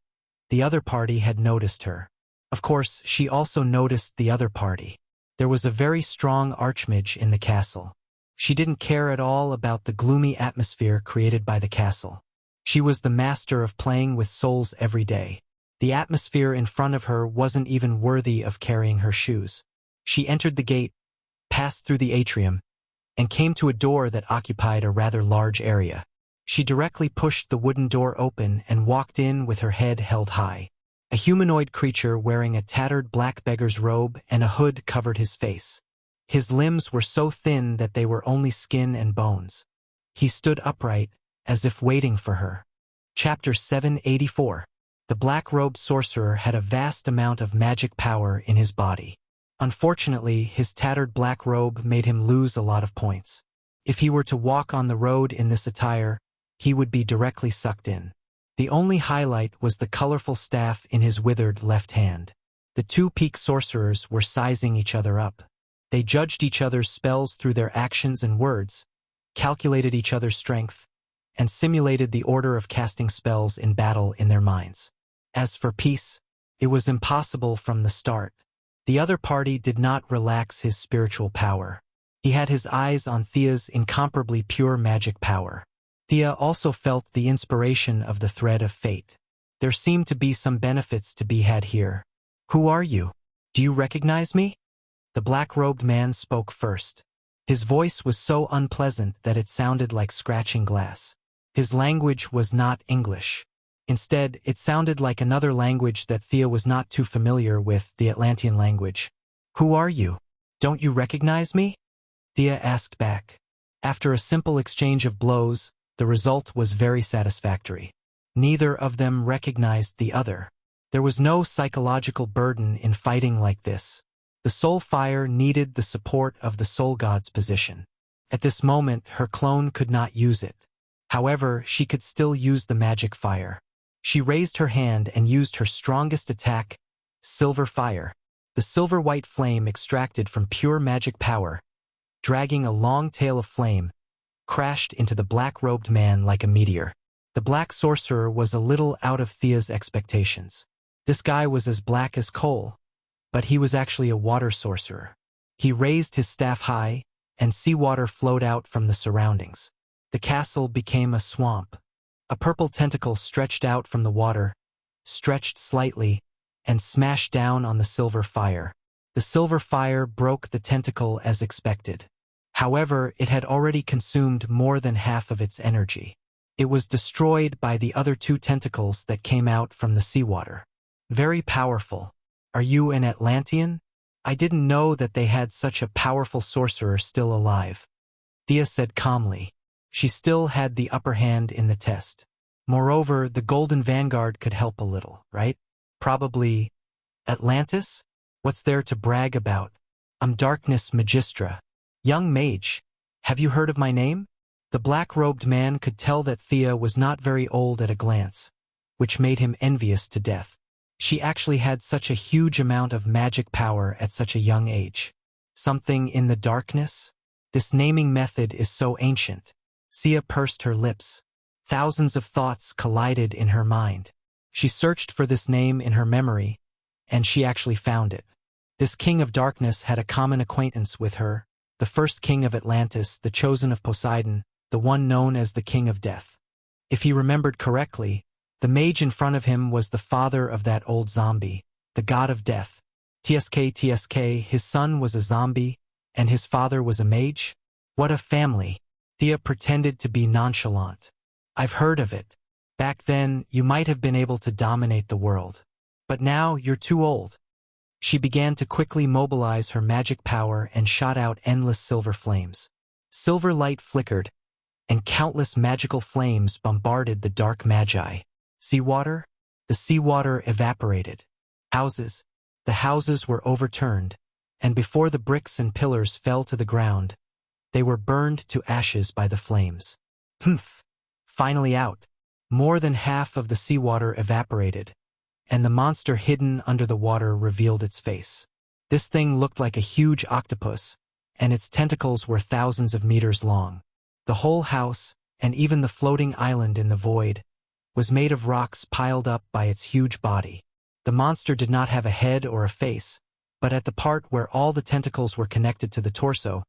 the other party had noticed her. Of course, she also noticed the other party. There was a very strong archmage in the castle. She didn't care at all about the gloomy atmosphere created by the castle. She was the master of playing with souls every day. The atmosphere in front of her wasn't even worthy of carrying her shoes. She entered the gate, passed through the atrium, and came to a door that occupied a rather large area. She directly pushed the wooden door open and walked in with her head held high. A humanoid creature wearing a tattered black beggar's robe and a hood covered his face. His limbs were so thin that they were only skin and bones. He stood upright, as if waiting for her. Chapter 784. The black-robed sorcerer had a vast amount of magic power in his body. Unfortunately, his tattered black robe made him lose a lot of points. If he were to walk on the road in this attire, he would be directly sucked in. The only highlight was the colorful staff in his withered left hand. The two peak sorcerers were sizing each other up. They judged each other's spells through their actions and words, calculated each other's strength, and simulated the order of casting spells in battle in their minds. As for peace, it was impossible from the start. The other party did not relax his spiritual power. He had his eyes on Thea's incomparably pure magic power. Thea also felt the inspiration of the thread of fate. There seemed to be some benefits to be had here. "Who are you? Do you recognize me?" The black-robed man spoke first. His voice was so unpleasant that it sounded like scratching glass. His language was not English. Instead, it sounded like another language that Thea was not too familiar with, the Atlantean language. "Who are you? Don't you recognize me?" Thea asked back. After a simple exchange of blows, the result was very satisfactory. Neither of them recognized the other. There was no psychological burden in fighting like this. The soul fire needed the support of the soul god's position. At this moment, her clone could not use it. However, she could still use the magic fire. She raised her hand and used her strongest attack, Silver Fire. The silver-white flame extracted from pure magic power, dragging a long tail of flame, crashed into the black-robed man like a meteor. The black sorcerer was a little out of Thea's expectations. This guy was as black as coal, but he was actually a water sorcerer. He raised his staff high, and seawater flowed out from the surroundings. The castle became a swamp. A purple tentacle stretched out from the water, stretched slightly, and smashed down on the silver fire. The silver fire broke the tentacle as expected. However, it had already consumed more than half of its energy. It was destroyed by the other two tentacles that came out from the seawater. "Very powerful. Are you an Atlantean? I didn't know that they had such a powerful sorcerer still alive," Thea said calmly. She still had the upper hand in the test. Moreover, the Golden Vanguard could help a little, right? Probably. "Atlantis? What's there to brag about? I'm Darkness Magistra. Young mage. Have you heard of my name?" The black-robed man could tell that Thea was not very old at a glance, which made him envious to death. She actually had such a huge amount of magic power at such a young age. Something in the darkness? This naming method is so ancient. Thea pursed her lips. Thousands of thoughts collided in her mind. She searched for this name in her memory, and she actually found it. This king of darkness had a common acquaintance with her, the first king of Atlantis, the chosen of Poseidon, the one known as the King of Death. If he remembered correctly, the mage in front of him was the father of that old zombie, the god of death. TSK, his son was a zombie, and his father was a mage? What a family. Thea pretended to be nonchalant. "I've heard of it. Back then, you might have been able to dominate the world. But now, you're too old." She began to quickly mobilize her magic power and shot out endless silver flames. Silver light flickered, and countless magical flames bombarded the dark magi. Seawater? The seawater evaporated. Houses? The houses were overturned, and before the bricks and pillars fell to the ground, they were burned to ashes by the flames. Humph! Finally out. More than half of the seawater evaporated, and the monster hidden under the water revealed its face. This thing looked like a huge octopus, and its tentacles were thousands of meters long. The whole house, and even the floating island in the void, was made of rocks piled up by its huge body. The monster did not have a head or a face, but at the part where all the tentacles were connected to the torso,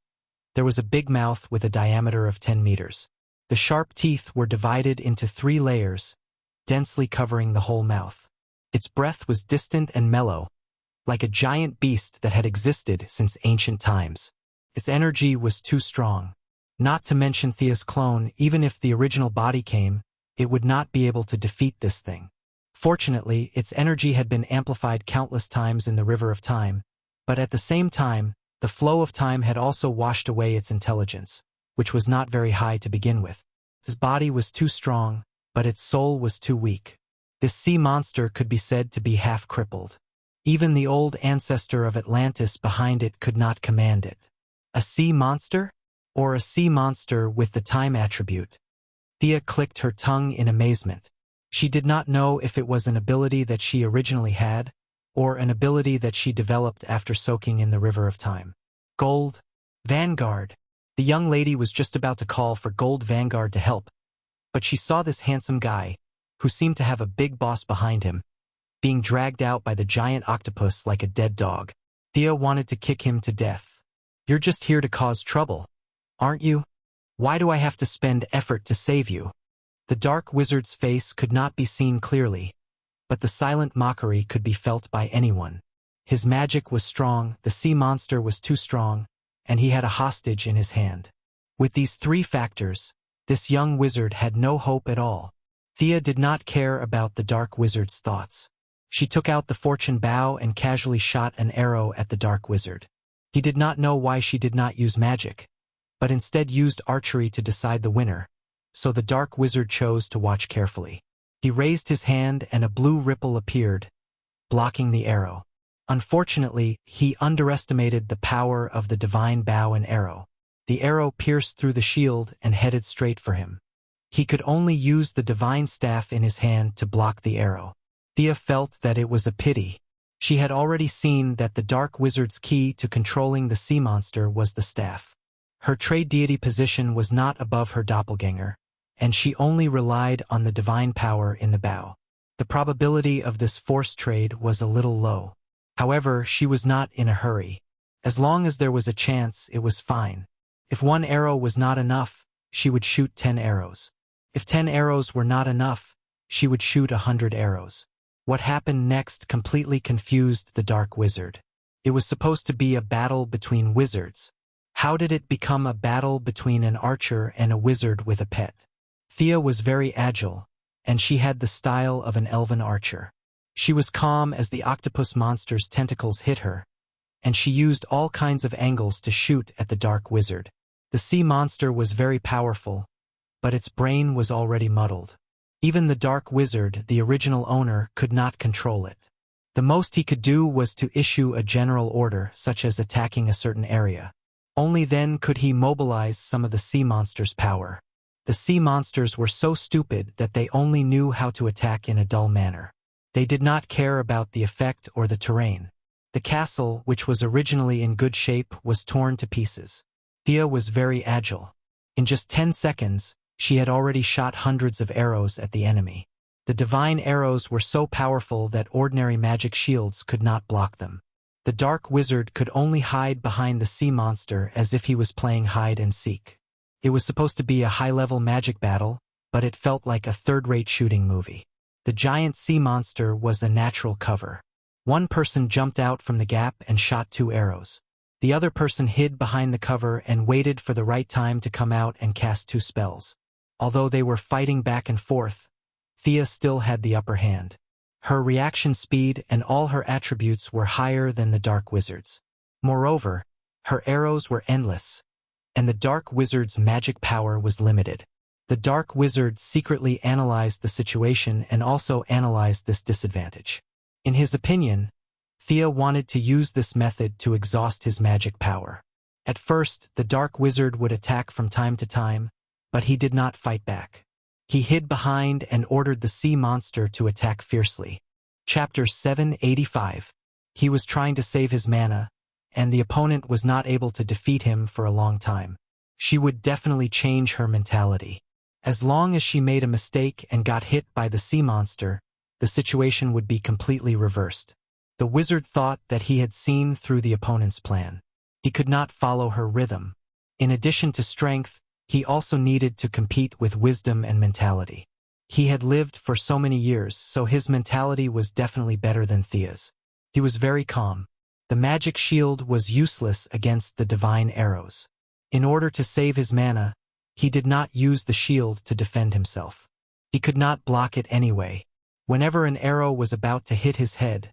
there was a big mouth with a diameter of 10 meters. The sharp teeth were divided into 3 layers, densely covering the whole mouth. Its breath was distant and mellow, like a giant beast that had existed since ancient times. Its energy was too strong. Not to mention Thea's clone, even if the original body came, it would not be able to defeat this thing. Fortunately, its energy had been amplified countless times in the river of time, but at the same time, the flow of time had also washed away its intelligence, which was not very high to begin with. His body was too strong, but its soul was too weak. This sea monster could be said to be half crippled. Even the old ancestor of Atlantis behind it could not command it. A sea monster? Or a sea monster with the time attribute? Thea clicked her tongue in amazement. She did not know if it was an ability that she originally had, or an ability that she developed after soaking in the river of time. Gold Vanguard. The young lady was just about to call for Gold Vanguard to help, but she saw this handsome guy, who seemed to have a big boss behind him, being dragged out by the giant octopus like a dead dog. Thea wanted to kick him to death. You're just here to cause trouble, aren't you? Why do I have to spend effort to save you? The dark wizard's face could not be seen clearly, but the silent mockery could be felt by anyone. His magic was strong, the sea monster was too strong, and he had a hostage in his hand. With these three factors, this young wizard had no hope at all. Thea did not care about the dark wizard's thoughts. She took out the fortune bow and casually shot an arrow at the dark wizard. He did not know why she did not use magic, but instead used archery to decide the winner, so the dark wizard chose to watch carefully. He raised his hand and a blue ripple appeared, blocking the arrow. Unfortunately, he underestimated the power of the divine bow and arrow. The arrow pierced through the shield and headed straight for him. He could only use the divine staff in his hand to block the arrow. Thea felt that it was a pity. She had already seen that the dark wizard's key to controlling the sea monster was the staff. Her trade deity position was not above her doppelganger, and she only relied on the divine power in the bow. The probability of this forced trade was a little low. However, she was not in a hurry. As long as there was a chance, it was fine. If one arrow was not enough, she would shoot 10 arrows. If 10 arrows were not enough, she would shoot 100 arrows. What happened next completely confused the dark wizard. It was supposed to be a battle between wizards. How did it become a battle between an archer and a wizard with a pet? Thea was very agile, and she had the style of an elven archer. She was calm as the octopus monster's tentacles hit her, and she used all kinds of angles to shoot at the dark wizard. The sea monster was very powerful, but its brain was already muddled. Even the dark wizard, the original owner, could not control it. The most he could do was to issue a general order, such as attacking a certain area. Only then could he mobilize some of the sea monster's power. The sea monsters were so stupid that they only knew how to attack in a dull manner. They did not care about the effect or the terrain. The castle, which was originally in good shape, was torn to pieces. Thea was very agile. In just 10 seconds, she had already shot hundreds of arrows at the enemy. The divine arrows were so powerful that ordinary magic shields could not block them. The dark wizard could only hide behind the sea monster as if he was playing hide and seek. It was supposed to be a high-level magic battle, but it felt like a third-rate shooting movie. The giant sea monster was a natural cover. One person jumped out from the gap and shot 2 arrows. The other person hid behind the cover and waited for the right time to come out and cast 2 spells. Although they were fighting back and forth, Thea still had the upper hand. Her reaction speed and all her attributes were higher than the dark wizard's. Moreover, her arrows were endless, and the dark wizard's magic power was limited. The dark wizard secretly analyzed the situation and also analyzed this disadvantage. In his opinion, Thea wanted to use this method to exhaust his magic power. At first, the dark wizard would attack from time to time, but he did not fight back. He hid behind and ordered the sea monster to attack fiercely. Chapter 785. He was trying to save his mana, and the opponent was not able to defeat him for a long time. She would definitely change her mentality. As long as she made a mistake and got hit by the sea monster, the situation would be completely reversed. The wizard thought that he had seen through the opponent's plan. He could not follow her rhythm. In addition to strength, he also needed to compete with wisdom and mentality. He had lived for so many years, so his mentality was definitely better than Thea's. He was very calm. The magic shield was useless against the divine arrows. In order to save his mana, he did not use the shield to defend himself. He could not block it anyway. Whenever an arrow was about to hit his head,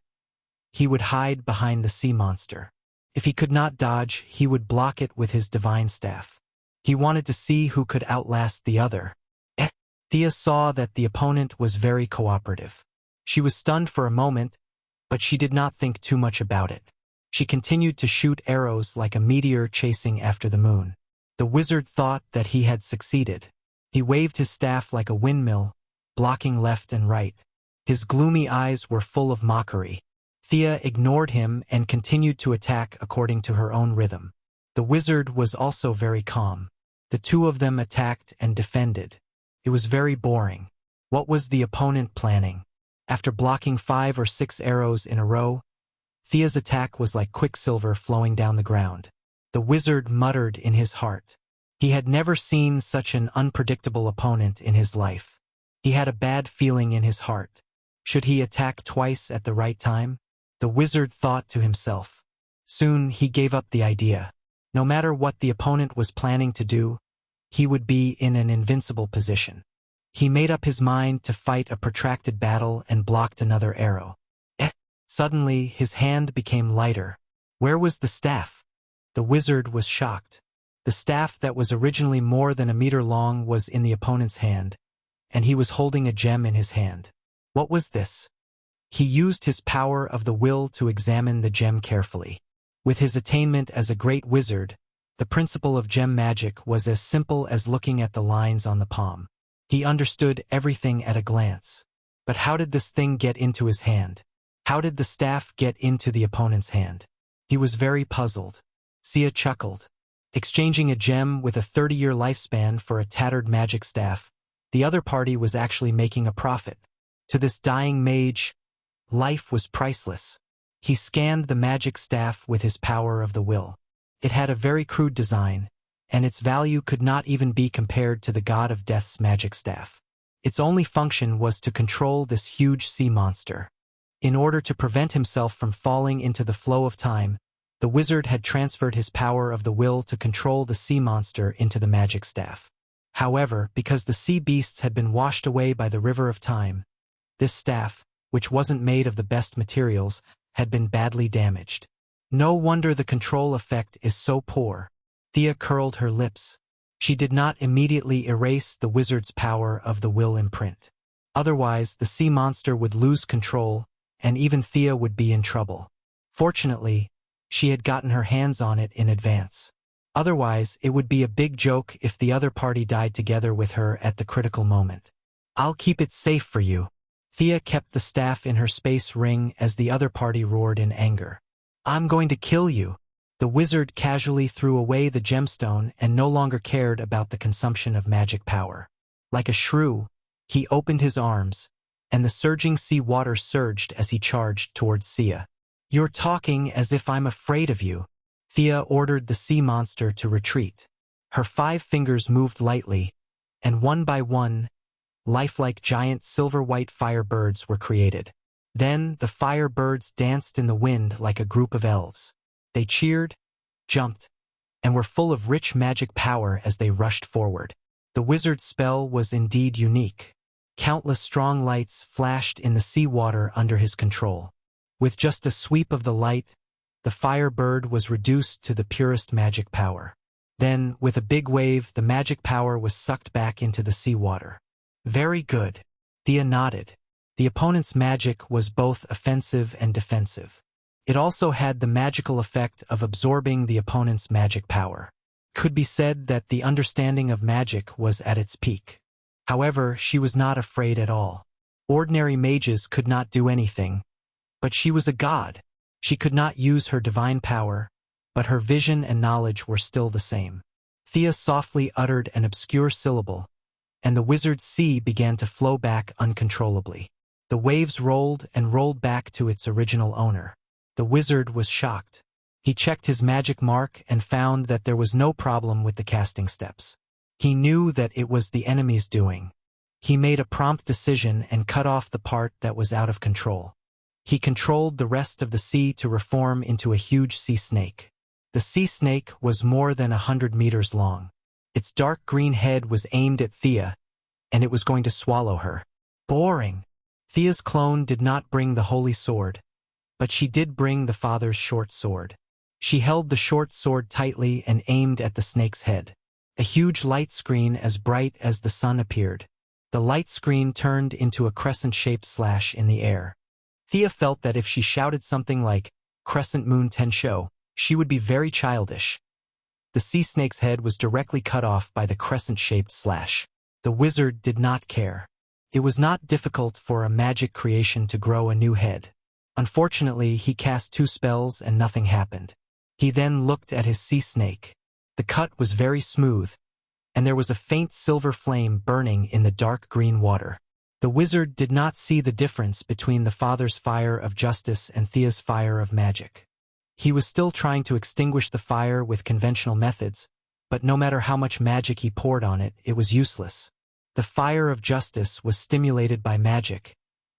he would hide behind the sea monster. If he could not dodge, he would block it with his divine staff. He wanted to see who could outlast the other. Thea saw that the opponent was very cooperative. She was stunned for a moment, but she did not think too much about it. She continued to shoot arrows like a meteor chasing after the moon. The wizard thought that he had succeeded. He waved his staff like a windmill, blocking left and right. His gloomy eyes were full of mockery. Thea ignored him and continued to attack according to her own rhythm. The wizard was also very calm. The two of them attacked and defended. It was very boring. What was the opponent planning? After blocking 5 or 6 arrows in a row, Thea's attack was like quicksilver flowing down the ground. The wizard muttered in his heart. He had never seen such an unpredictable opponent in his life. He had a bad feeling in his heart. Should he attack twice at the right time? The wizard thought to himself. Soon he gave up the idea. No matter what the opponent was planning to do, he would be in an invincible position. He made up his mind to fight a protracted battle and blocked another arrow. Suddenly, his hand became lighter. Where was the staff? The wizard was shocked. The staff that was originally more than a meter long was in the opponent's hand, and he was holding a gem in his hand. What was this? He used his power of the will to examine the gem carefully. With his attainment as a great wizard, the principle of gem magic was as simple as looking at the lines on the palm. He understood everything at a glance. But how did this thing get into his hand? How did the staff get into the opponent's hand? He was very puzzled. Sia chuckled. Exchanging a gem with a 30-year lifespan for a tattered magic staff, the other party was actually making a profit. To this dying mage, life was priceless. He scanned the magic staff with his power of the will. It had a very crude design, and its value could not even be compared to the god of death's magic staff. Its only function was to control this huge sea monster. In order to prevent himself from falling into the flow of time, the wizard had transferred his power of the will to control the sea monster into the magic staff. However, because the sea beasts had been washed away by the river of time, this staff, which wasn't made of the best materials, had been badly damaged. No wonder the control effect is so poor. Thea curled her lips. She did not immediately erase the wizard's power of the will imprint. Otherwise, the sea monster would lose control, and even Thea would be in trouble. Fortunately, she had gotten her hands on it in advance. Otherwise, it would be a big joke if the other party died together with her at the critical moment. I'll keep it safe for you. Thea kept the staff in her space ring as the other party roared in anger. I'm going to kill you. The wizard casually threw away the gemstone and no longer cared about the consumption of magic power. Like a shrew, he opened his arms, and the surging sea water surged as he charged towards Sia. You're talking as if I'm afraid of you. Thea ordered the sea monster to retreat. Her 5 fingers moved lightly, and one by one, lifelike giant silver-white firebirds were created. Then the firebirds danced in the wind like a group of elves. They cheered, jumped, and were full of rich magic power as they rushed forward. The wizard's spell was indeed unique. Countless strong lights flashed in the seawater under his control. With just a sweep of the light, the firebird was reduced to the purest magic power. Then, with a big wave, the magic power was sucked back into the seawater. Very good. Thea nodded. The opponent's magic was both offensive and defensive. It also had the magical effect of absorbing the opponent's magic power. It could be said that the understanding of magic was at its peak. However, she was not afraid at all. Ordinary mages could not do anything, but she was a god. She could not use her divine power, but her vision and knowledge were still the same. Thea softly uttered an obscure syllable, and the wizard's sea began to flow back uncontrollably. The waves rolled and rolled back to its original owner. The wizard was shocked. He checked his magic mark and found that there was no problem with the casting steps. He knew that it was the enemy's doing. He made a prompt decision and cut off the part that was out of control. He controlled the rest of the sea to reform into a huge sea snake. The sea snake was more than 100 meters long. Its dark green head was aimed at Thea, and it was going to swallow her. Boring. Thea's clone did not bring the holy sword, but she did bring the father's short sword. She held the short sword tightly and aimed at the snake's head. A huge light screen as bright as the sun appeared. The light screen turned into a crescent-shaped slash in the air. Thea felt that if she shouted something like, "Crescent Moon Tensho," she would be very childish. The sea snake's head was directly cut off by the crescent-shaped slash. The wizard did not care. It was not difficult for a magic creation to grow a new head. Unfortunately, he cast 2 spells and nothing happened. He then looked at his sea snake. The cut was very smooth, and there was a faint silver flame burning in the dark green water. The wizard did not see the difference between the father's fire of justice and Thea's fire of magic. He was still trying to extinguish the fire with conventional methods, but no matter how much magic he poured on it, it was useless. The fire of justice was stimulated by magic,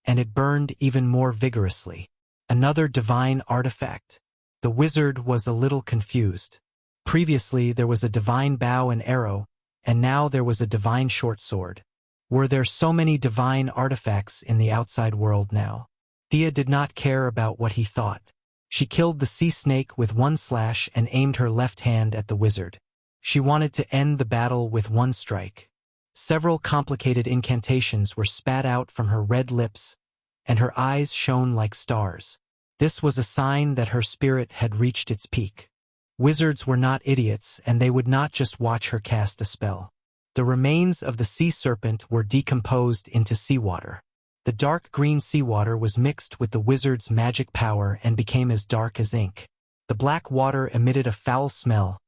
and it burned even more vigorously. Another divine artifact. The wizard was a little confused. Previously, there was a divine bow and arrow, and now there was a divine short sword. Were there so many divine artifacts in the outside world now? Thea did not care about what he thought. She killed the sea snake with 1 slash and aimed her left hand at the wizard. She wanted to end the battle with 1 strike. Several complicated incantations were spat out from her red lips, and her eyes shone like stars. This was a sign that her spirit had reached its peak. Wizards were not idiots, and they would not just watch her cast a spell. The remains of the sea serpent were decomposed into seawater. The dark green seawater was mixed with the wizard's magic power and became as dark as ink. The black water emitted a foul smell,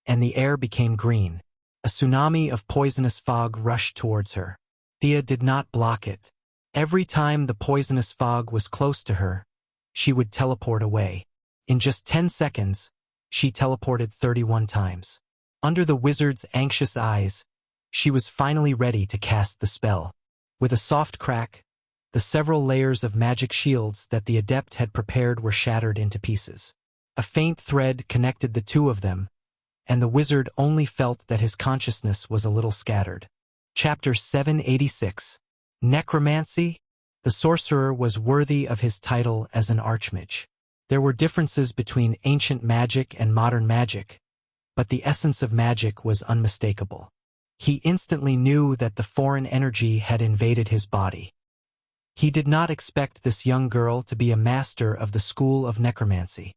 and the air became green. A tsunami of poisonous fog rushed towards her. Thea did not block it. Every time the poisonous fog was close to her, she would teleport away. In just 10 seconds, she teleported 31 times. Under the wizard's anxious eyes, she was finally ready to cast the spell. With a soft crack, the several layers of magic shields that the adept had prepared were shattered into pieces. A faint thread connected the 2 of them, and the wizard only felt that his consciousness was a little scattered. Chapter 786. Necromancy? The sorcerer was worthy of his title as an archmage. There were differences between ancient magic and modern magic, but the essence of magic was unmistakable. He instantly knew that the foreign energy had invaded his body. He did not expect this young girl to be a master of the school of necromancy.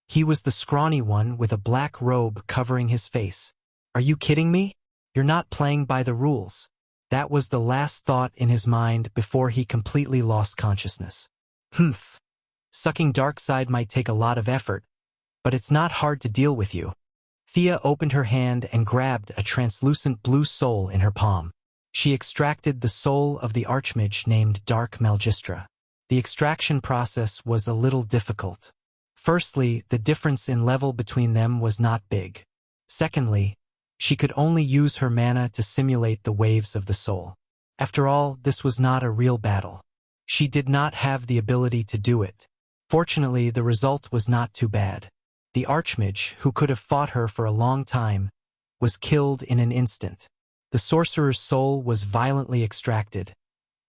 He was the scrawny one with a black robe covering his face. "Are you kidding me? You're not playing by the rules." That was the last thought in his mind before he completely lost consciousness. Humph. Sucking dark side might take a lot of effort, but it's not hard to deal with you. Thea opened her hand and grabbed a translucent blue soul in her palm. She extracted the soul of the archmage named Dark Malgistra. The extraction process was a little difficult. Firstly, the difference in level between them was not big. Secondly, she could only use her mana to simulate the waves of the soul. After all, this was not a real battle. She did not have the ability to do it. Fortunately, the result was not too bad. The archmage, who could have fought her for a long time, was killed in an instant. The sorcerer's soul was violently extracted,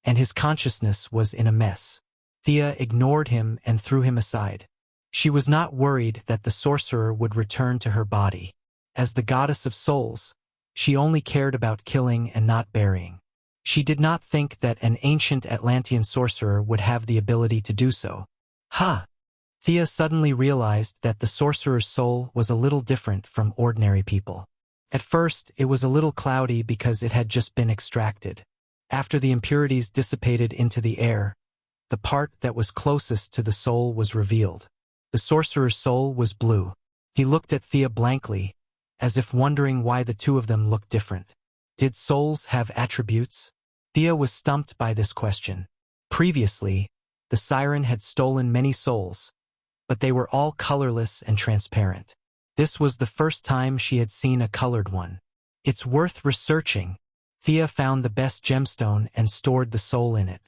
and his consciousness was in a mess. Thea ignored him and threw him aside. She was not worried that the sorcerer would return to her body. As the goddess of souls, she only cared about killing and not burying. She did not think that an ancient Atlantean sorcerer would have the ability to do so. Ha! Thea suddenly realized that the sorcerer's soul was a little different from ordinary people. At first, it was a little cloudy because it had just been extracted. After the impurities dissipated into the air, the part that was closest to the soul was revealed. The sorcerer's soul was blue. He looked at Thea blankly, as if wondering why the 2 of them looked different. Did souls have attributes? Thea was stumped by this question. Previously, the siren had stolen many souls, but they were all colorless and transparent. This was the first time she had seen a colored one. It's worth researching. Thea found the best gemstone and stored the soul in it.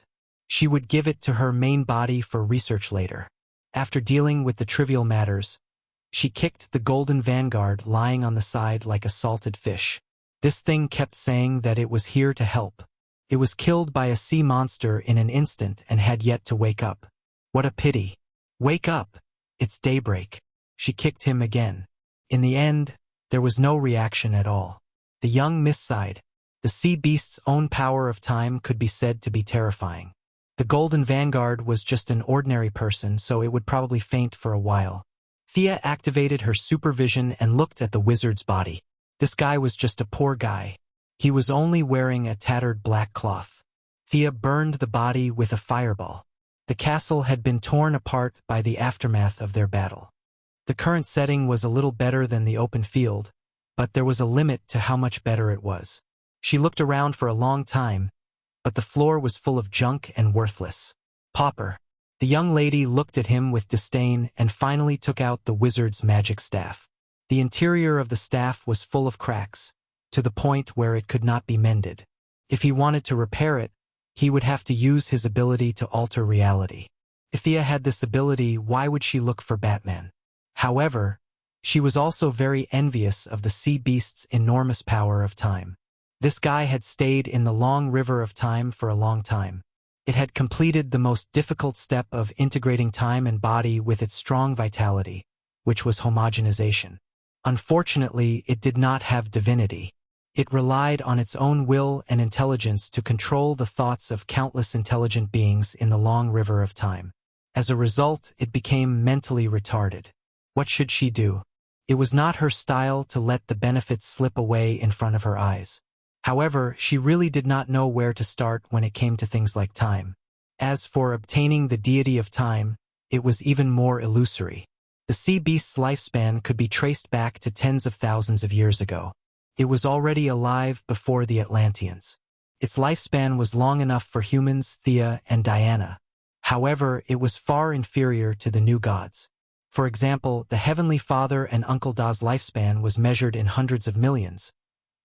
She would give it to her main body for research later. After dealing with the trivial matters, she kicked the golden vanguard lying on the side like a salted fish. This thing kept saying that it was here to help. It was killed by a sea monster in an instant and had yet to wake up. What a pity. Wake up. It's daybreak. She kicked him again. In the end, there was no reaction at all. The young miss sighed. The sea beast's own power of time could be said to be terrifying. The Golden Vanguard was just an ordinary person, so it would probably faint for a while. Thea activated her supervision and looked at the wizard's body. This guy was just a poor guy. He was only wearing a tattered black cloth. Thea burned the body with a fireball. The castle had been torn apart by the aftermath of their battle. The current setting was a little better than the open field, but there was a limit to how much better it was. She looked around for a long time, but the floor was full of junk and worthless. Pauper. The young lady looked at him with disdain and finally took out the wizard's magic staff. The interior of the staff was full of cracks, to the point where it could not be mended. If he wanted to repair it, he would have to use his ability to alter reality. If Thea had this ability, why would she look for Batman? However, she was also very envious of the sea beast's enormous power of time. This guy had stayed in the long river of time for a long time. It had completed the most difficult step of integrating time and body with its strong vitality, which was homogenization. Unfortunately, it did not have divinity. It relied on its own will and intelligence to control the thoughts of countless intelligent beings in the long river of time. As a result, it became mentally retarded. What should she do? It was not her style to let the benefits slip away in front of her eyes. However, she really did not know where to start when it came to things like time. As for obtaining the deity of time, it was even more illusory. The sea beast's lifespan could be traced back to tens of thousands of years ago. It was already alive before the Atlanteans. Its lifespan was long enough for humans, Thea, and Diana. However, it was far inferior to the new gods. For example, the Heavenly Father and Uncle Da's lifespan was measured in hundreds of millions,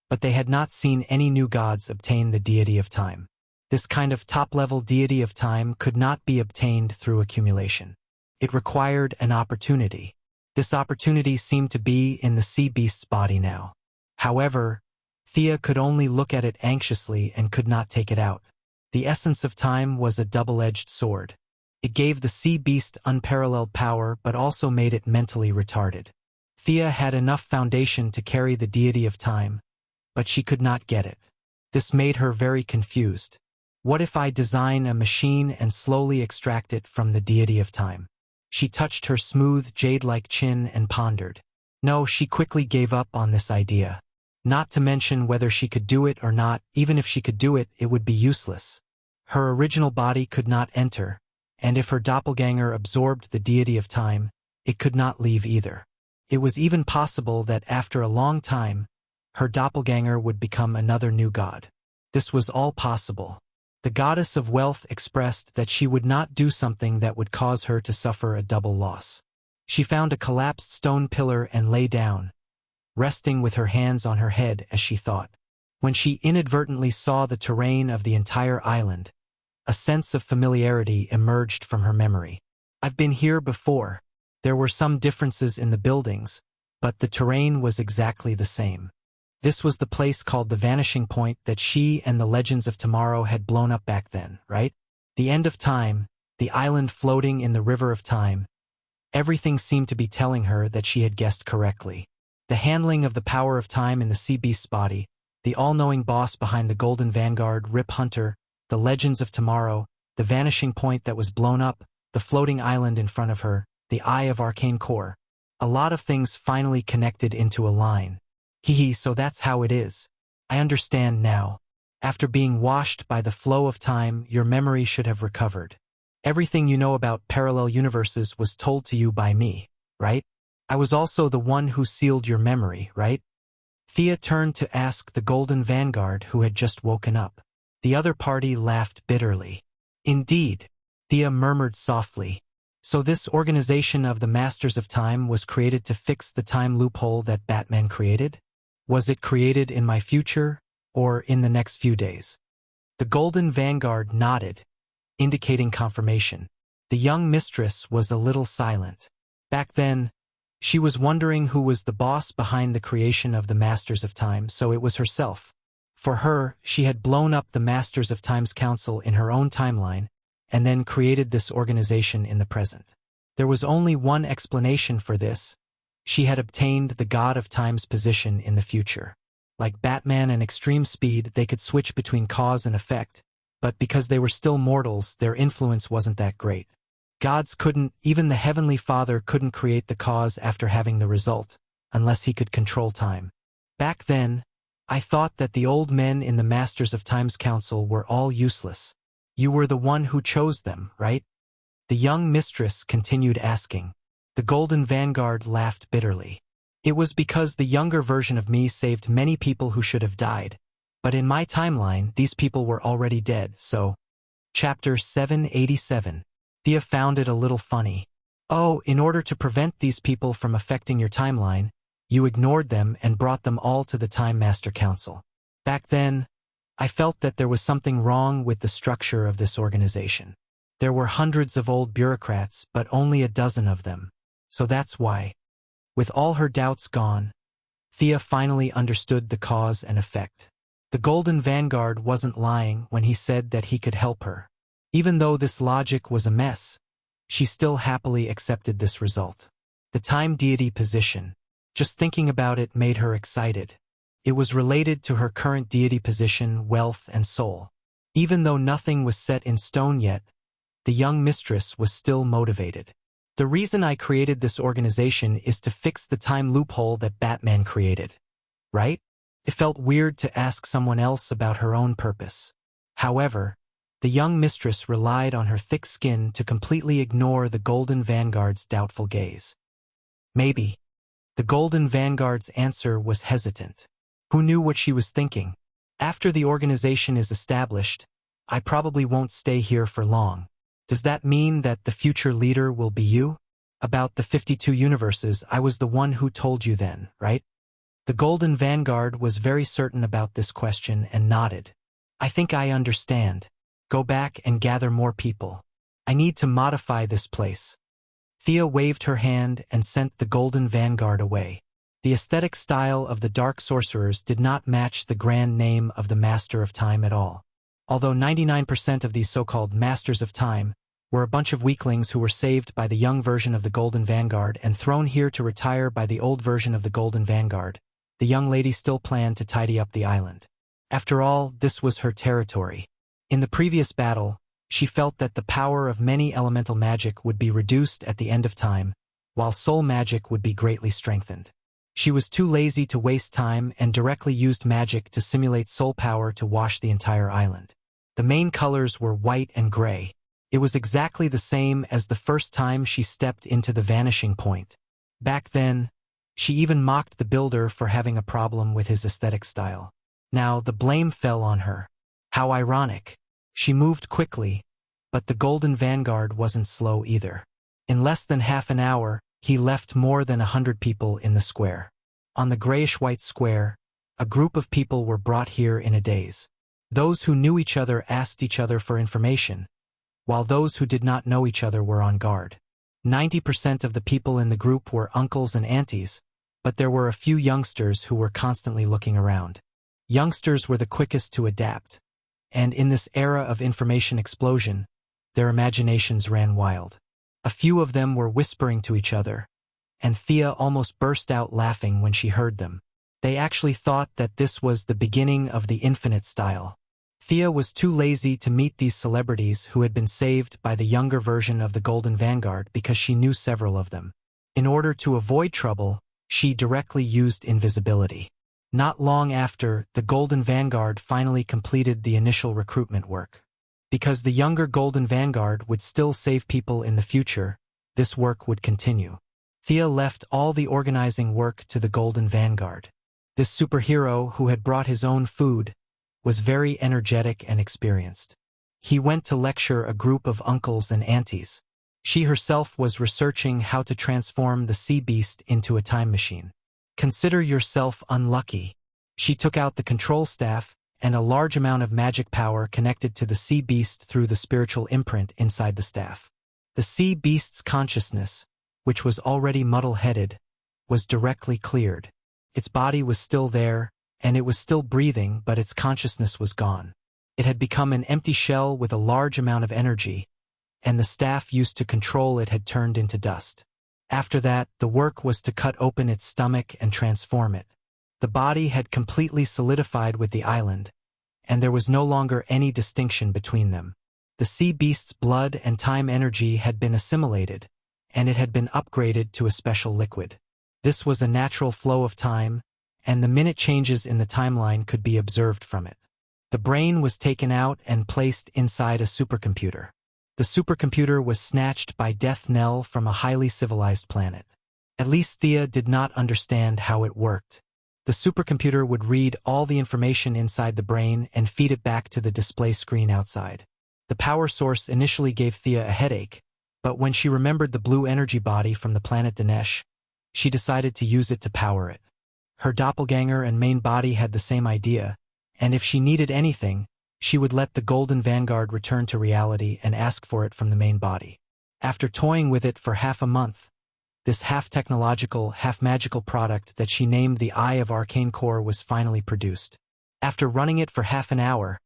but they had not seen any new gods obtain the deity of time. This kind of top-level deity of time could not be obtained through accumulation. It required an opportunity. This opportunity seemed to be in the sea beast's body now. However, Thea could only look at it anxiously and could not take it out. The essence of time was a double-edged sword. It gave the sea beast unparalleled power but also made it mentally retarded. Thea had enough foundation to carry the deity of time, but she could not get it. This made her very confused. What if I design a machine and slowly extract it from the deity of time? She touched her smooth, jade-like chin and pondered. No, she quickly gave up on this idea. Not to mention whether she could do it or not. Even if she could do it, it would be useless. Her original body could not enter, and if her doppelganger absorbed the deity of time, it could not leave either. It was even possible that after a long time, her doppelganger would become another new god. This was all possible. The goddess of wealth expressed that she would not do something that would cause her to suffer a double loss. She found a collapsed stone pillar and lay down, resting with her hands on her head as she thought. When she inadvertently saw the terrain of the entire island, a sense of familiarity emerged from her memory. I've been here before. There were some differences in the buildings, but the terrain was exactly the same. This was the place called the Vanishing Point that she and the Legends of Tomorrow had blown up back then, right? The end of time, the island floating in the river of time. Everything seemed to be telling her that she had guessed correctly. The handling of the power of time in the sea beast's body, the all-knowing boss behind the Golden Vanguard, Rip Hunter, the Legends of Tomorrow, the Vanishing Point that was blown up, the floating island in front of her, the Eye of Arcane Core. A lot of things finally connected into a line. So that's how it is. I understand now. After being washed by the flow of time, your memory should have recovered. Everything you know about parallel universes was told to you by me, right? I was also the one who sealed your memory, right? Thea turned to ask the Golden Vanguard, who had just woken up. The other party laughed bitterly. Indeed, Thea murmured softly. So this organization of the Masters of Time was created to fix the time loophole that Batman created? Was it created in my future, or in the next few days? The Golden Vanguard nodded, indicating confirmation. The young mistress was a little silent. Back then, she was wondering who was the boss behind the creation of the Masters of Time, so it was herself. For her, she had blown up the Masters of Time's council in her own timeline, and then created this organization in the present. There was only one explanation for this. She had obtained the God of Time's position in the future. Like Batman and Extreme Speed, they could switch between cause and effect, but because they were still mortals, their influence wasn't that great. Gods couldn't, even the Heavenly Father couldn't create the cause after having the result, unless he could control time. Back then, I thought that the old men in the Masters of Time's council were all useless. You were the one who chose them, right? The young mistress continued asking. The Golden Vanguard laughed bitterly. It was because the younger version of me saved many people who should have died. But in my timeline, these people were already dead, so... Chapter 787. Thea found it a little funny. Oh, in order to prevent these people from affecting your timeline, you ignored them and brought them all to the Time Master Council. Back then, I felt that there was something wrong with the structure of this organization. There were hundreds of old bureaucrats, but only a dozen of them. So that's why. With all her doubts gone, Thea finally understood the cause and effect. The Golden Vanguard wasn't lying when he said that he could help her. Even though this logic was a mess, she still happily accepted this result. The time deity position. Just thinking about it made her excited. It was related to her current deity position, wealth, and soul. Even though nothing was set in stone yet, the young mistress was still motivated. The reason I created this organization is to fix the time loophole that Batman created. Right? It felt weird to ask someone else about her own purpose. However, the young mistress relied on her thick skin to completely ignore the Golden Vanguard's doubtful gaze. Maybe. The Golden Vanguard's answer was hesitant. Who knew what she was thinking? After the organization is established, I probably won't stay here for long. Does that mean that the future leader will be you? About the 52 universes, I was the one who told you then, right? The Golden Vanguard was very certain about this question and nodded. I think I understand. Go back and gather more people. I need to modify this place. Thea waved her hand and sent the Golden Vanguard away. The aesthetic style of the Dark Sorcerers did not match the grand name of the Master of Time at all. Although 99% of these so-called Masters of Time were a bunch of weaklings who were saved by the young version of the Golden Vanguard and thrown here to retire by the old version of the Golden Vanguard, the young lady still planned to tidy up the island. After all, this was her territory. In the previous battle, she felt that the power of many elemental magic would be reduced at the end of time, while soul magic would be greatly strengthened. She was too lazy to waste time and directly used magic to simulate soul power to wash the entire island. The main colors were white and gray. It was exactly the same as the first time she stepped into the vanishing point. Back then, she even mocked the builder for having a problem with his aesthetic style. Now the blame fell on her. How ironic. She moved quickly, but the Golden Vanguard wasn't slow either. In less than half an hour, he left more than 100 people in the square. On the grayish-white square, a group of people were brought here in a daze. Those who knew each other asked each other for information, while those who did not know each other were on guard. 90% of the people in the group were uncles and aunties, but there were a few youngsters who were constantly looking around. Youngsters were the quickest to adapt, and in this era of information explosion, their imaginations ran wild. A few of them were whispering to each other, and Thea almost burst out laughing when she heard them. They actually thought that this was the beginning of the infinite style. Thea was too lazy to meet these celebrities who had been saved by the younger version of the Golden Vanguard because she knew several of them. In order to avoid trouble, she directly used invisibility. Not long after, the Golden Vanguard finally completed the initial recruitment work. Because the younger Golden Vanguard would still save people in the future, this work would continue. Thea left all the organizing work to the Golden Vanguard. This superhero, who had brought his own food, was very energetic and experienced. He went to lecture a group of uncles and aunties. She herself was researching how to transform the sea beast into a time machine. Consider yourself unlucky. She took out the control staff, and a large amount of magic power connected to the sea beast through the spiritual imprint inside the staff. The sea beast's consciousness, which was already muddle-headed, was directly cleared. Its body was still there, and it was still breathing, but its consciousness was gone. It had become an empty shell with a large amount of energy, and the staff used to control it had turned into dust. After that, the work was to cut open its stomach and transform it. The body had completely solidified with the island, and there was no longer any distinction between them. The sea beast's blood and time energy had been assimilated, and it had been upgraded to a special liquid. This was a natural flow of time, and the minute changes in the timeline could be observed from it. The brain was taken out and placed inside a supercomputer. The supercomputer was snatched by death knell from a highly civilized planet. At least Thea did not understand how it worked. The supercomputer would read all the information inside the brain and feed it back to the display screen outside. The power source initially gave Thea a headache, but when she remembered the blue energy body from the planet Dinesh, she decided to use it to power it. Her doppelganger and main body had the same idea, and if she needed anything, she would let the Golden Vanguard return to reality and ask for it from the main body. After toying with it for half a month, this half-technological, half-magical product that she named the Eye of Arcane Core was finally produced. After running it for half an hour,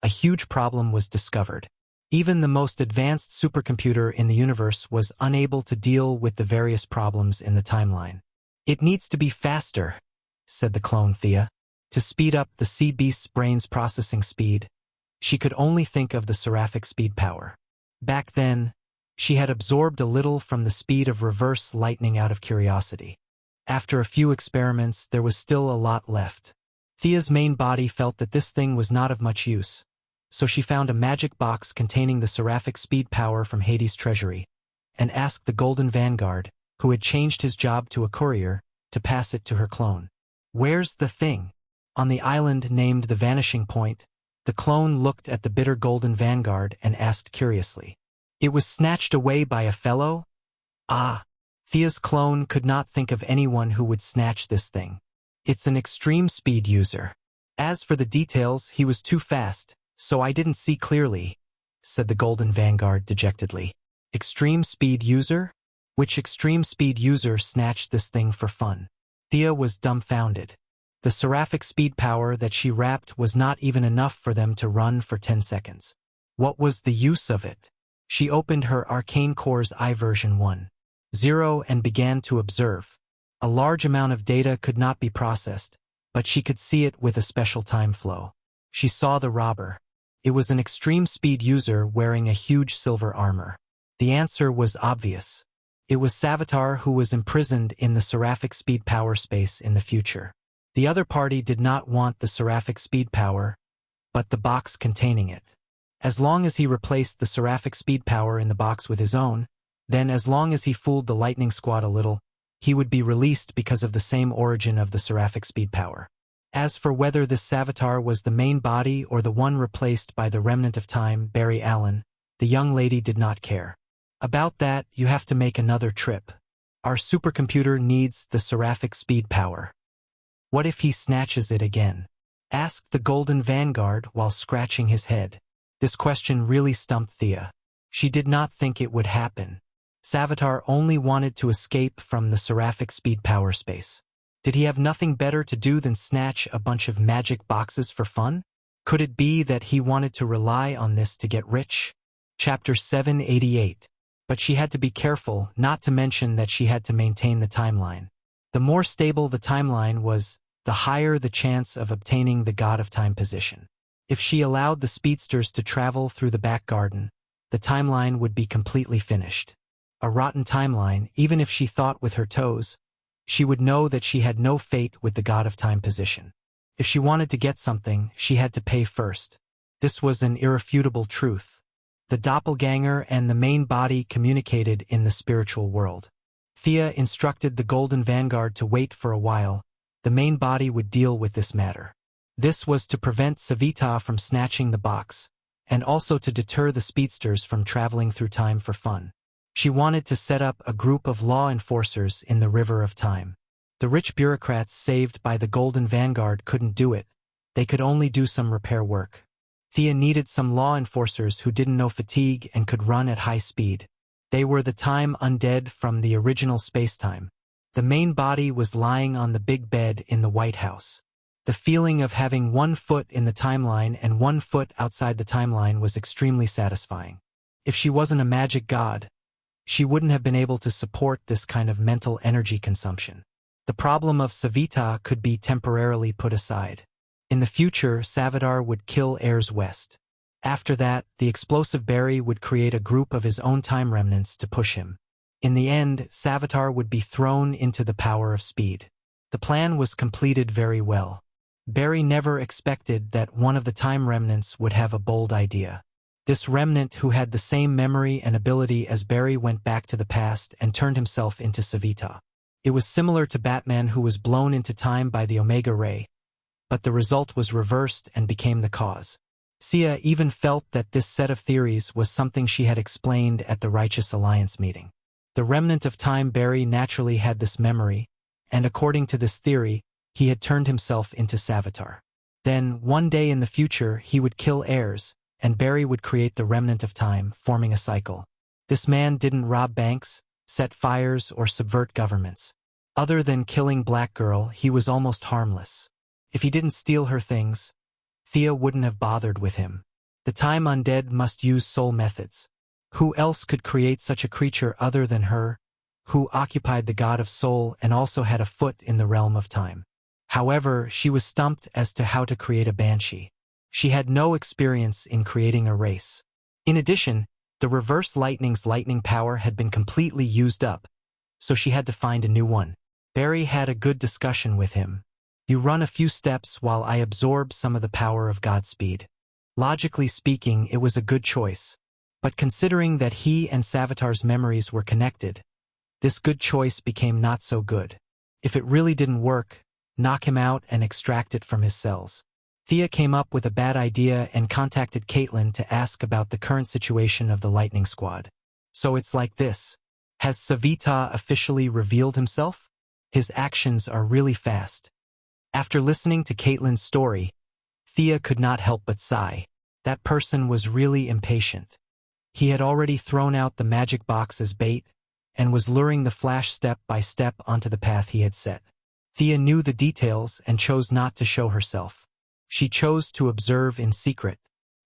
a huge problem was discovered. Even the most advanced supercomputer in the universe was unable to deal with the various problems in the timeline. "It needs to be faster," said the clone Thea. To speed up the sea beast's brain's processing speed, she could only think of the seraphic speed power. Back then, she had absorbed a little from the speed of reverse lightning out of curiosity. After a few experiments, there was still a lot left. Thea's main body felt that this thing was not of much use, so she found a magic box containing the seraphic speed power from Hades' treasury, and asked the Golden Vanguard, who had changed his job to a courier, to pass it to her clone. "Where's the thing?" On the island named the Vanishing Point, the clone looked at the bitter Golden Vanguard and asked curiously, "It was snatched away by a fellow?" "Ah." Thea's clone could not think of anyone who would snatch this thing. "It's an extreme speed user. As for the details, he was too fast, so I didn't see clearly," said the Golden Vanguard dejectedly. "Extreme speed user? Which extreme speed user snatched this thing for fun?" Thea was dumbfounded. The seraphic speed power that she wrapped was not even enough for them to run for 10 seconds. What was the use of it? She opened her Arcane Core's iVersion 1.0 and began to observe. A large amount of data could not be processed, but she could see it with a special time flow. She saw the robber. It was an extreme speed user wearing a huge silver armor. The answer was obvious. It was Savitar, who was imprisoned in the seraphic speed power space in the future. The other party did not want the seraphic speed power, but the box containing it. As long as he replaced the seraphic speed power in the box with his own, then as long as he fooled the Lightning Squad a little, he would be released because of the same origin of the seraphic speed power. As for whether this Savitar was the main body or the one replaced by the remnant of time, Barry Allen, the young lady did not care. "About that, you have to make another trip. Our supercomputer needs the seraphic speed power." "What if he snatches it again?" asked the Golden Vanguard while scratching his head. This question really stumped Thea. She did not think it would happen. Savitar only wanted to escape from the seraphic speed power space. Did he have nothing better to do than snatch a bunch of magic boxes for fun? Could it be that he wanted to rely on this to get rich? Chapter 788. But she had to be careful, not to mention that she had to maintain the timeline. The more stable the timeline was, the higher the chance of obtaining the God of Time position. If she allowed the speedsters to travel through the back garden, the timeline would be completely finished. A rotten timeline, even if she thought with her toes, she would know that she had no fate with the God of Time position. If she wanted to get something, she had to pay first. This was an irrefutable truth. The doppelganger and the main body communicated in the spiritual world. Thea instructed the Golden Vanguard to wait for a while. The main body would deal with this matter. This was to prevent Savitar from snatching the box, and also to deter the speedsters from traveling through time for fun. She wanted to set up a group of law enforcers in the River of Time. The rich bureaucrats saved by the Golden Vanguard couldn't do it. They could only do some repair work. Thea needed some law enforcers who didn't know fatigue and could run at high speed. They were the time undead from the original spacetime. The main body was lying on the big bed in the White House. The feeling of having 1 foot in the timeline and 1 foot outside the timeline was extremely satisfying. If she wasn't a magic god, she wouldn't have been able to support this kind of mental energy consumption. The problem of Savitar could be temporarily put aside. In the future, Savitar would kill heirs West. After that, the explosive Barry would create a group of his own time remnants to push him. In the end, Savitar would be thrown into the power of speed. The plan was completed very well. Barry never expected that one of the time remnants would have a bold idea. This remnant, who had the same memory and ability as Barry, went back to the past and turned himself into Savitar. It was similar to Batman, who was blown into time by the Omega Ray, but the result was reversed and became the cause. Sia even felt that this set of theories was something she had explained at the Righteous Alliance meeting. The remnant of time Barry naturally had this memory, and according to this theory, he had turned himself into Savitar. Then, one day in the future, he would kill heirs, and Barry would create the remnant of time, forming a cycle. This man didn't rob banks, set fires, or subvert governments. Other than killing Black Girl, he was almost harmless. If he didn't steal her things, Thea wouldn't have bothered with him. The time undead must use soul methods. Who else could create such a creature other than her, who occupied the god of soul and also had a foot in the realm of time? However, she was stumped as to how to create a banshee. She had no experience in creating a race. In addition, the reverse lightning's lightning power had been completely used up, so she had to find a new one. Barry had a good discussion with him. You run a few steps while I absorb some of the power of Godspeed. Logically speaking, it was a good choice. But considering that he and Savitar's memories were connected, this good choice became not so good. If it really didn't work, knock him out and extract it from his cells. Thea came up with a bad idea and contacted Caitlin to ask about the current situation of the Lightning Squad. So it's like this. Has Savitar officially revealed himself? His actions are really fast. After listening to Caitlin's story, Thea could not help but sigh. That person was really impatient. He had already thrown out the magic box as bait and was luring the Flash step by step onto the path he had set. Thea knew the details and chose not to show herself. She chose to observe in secret.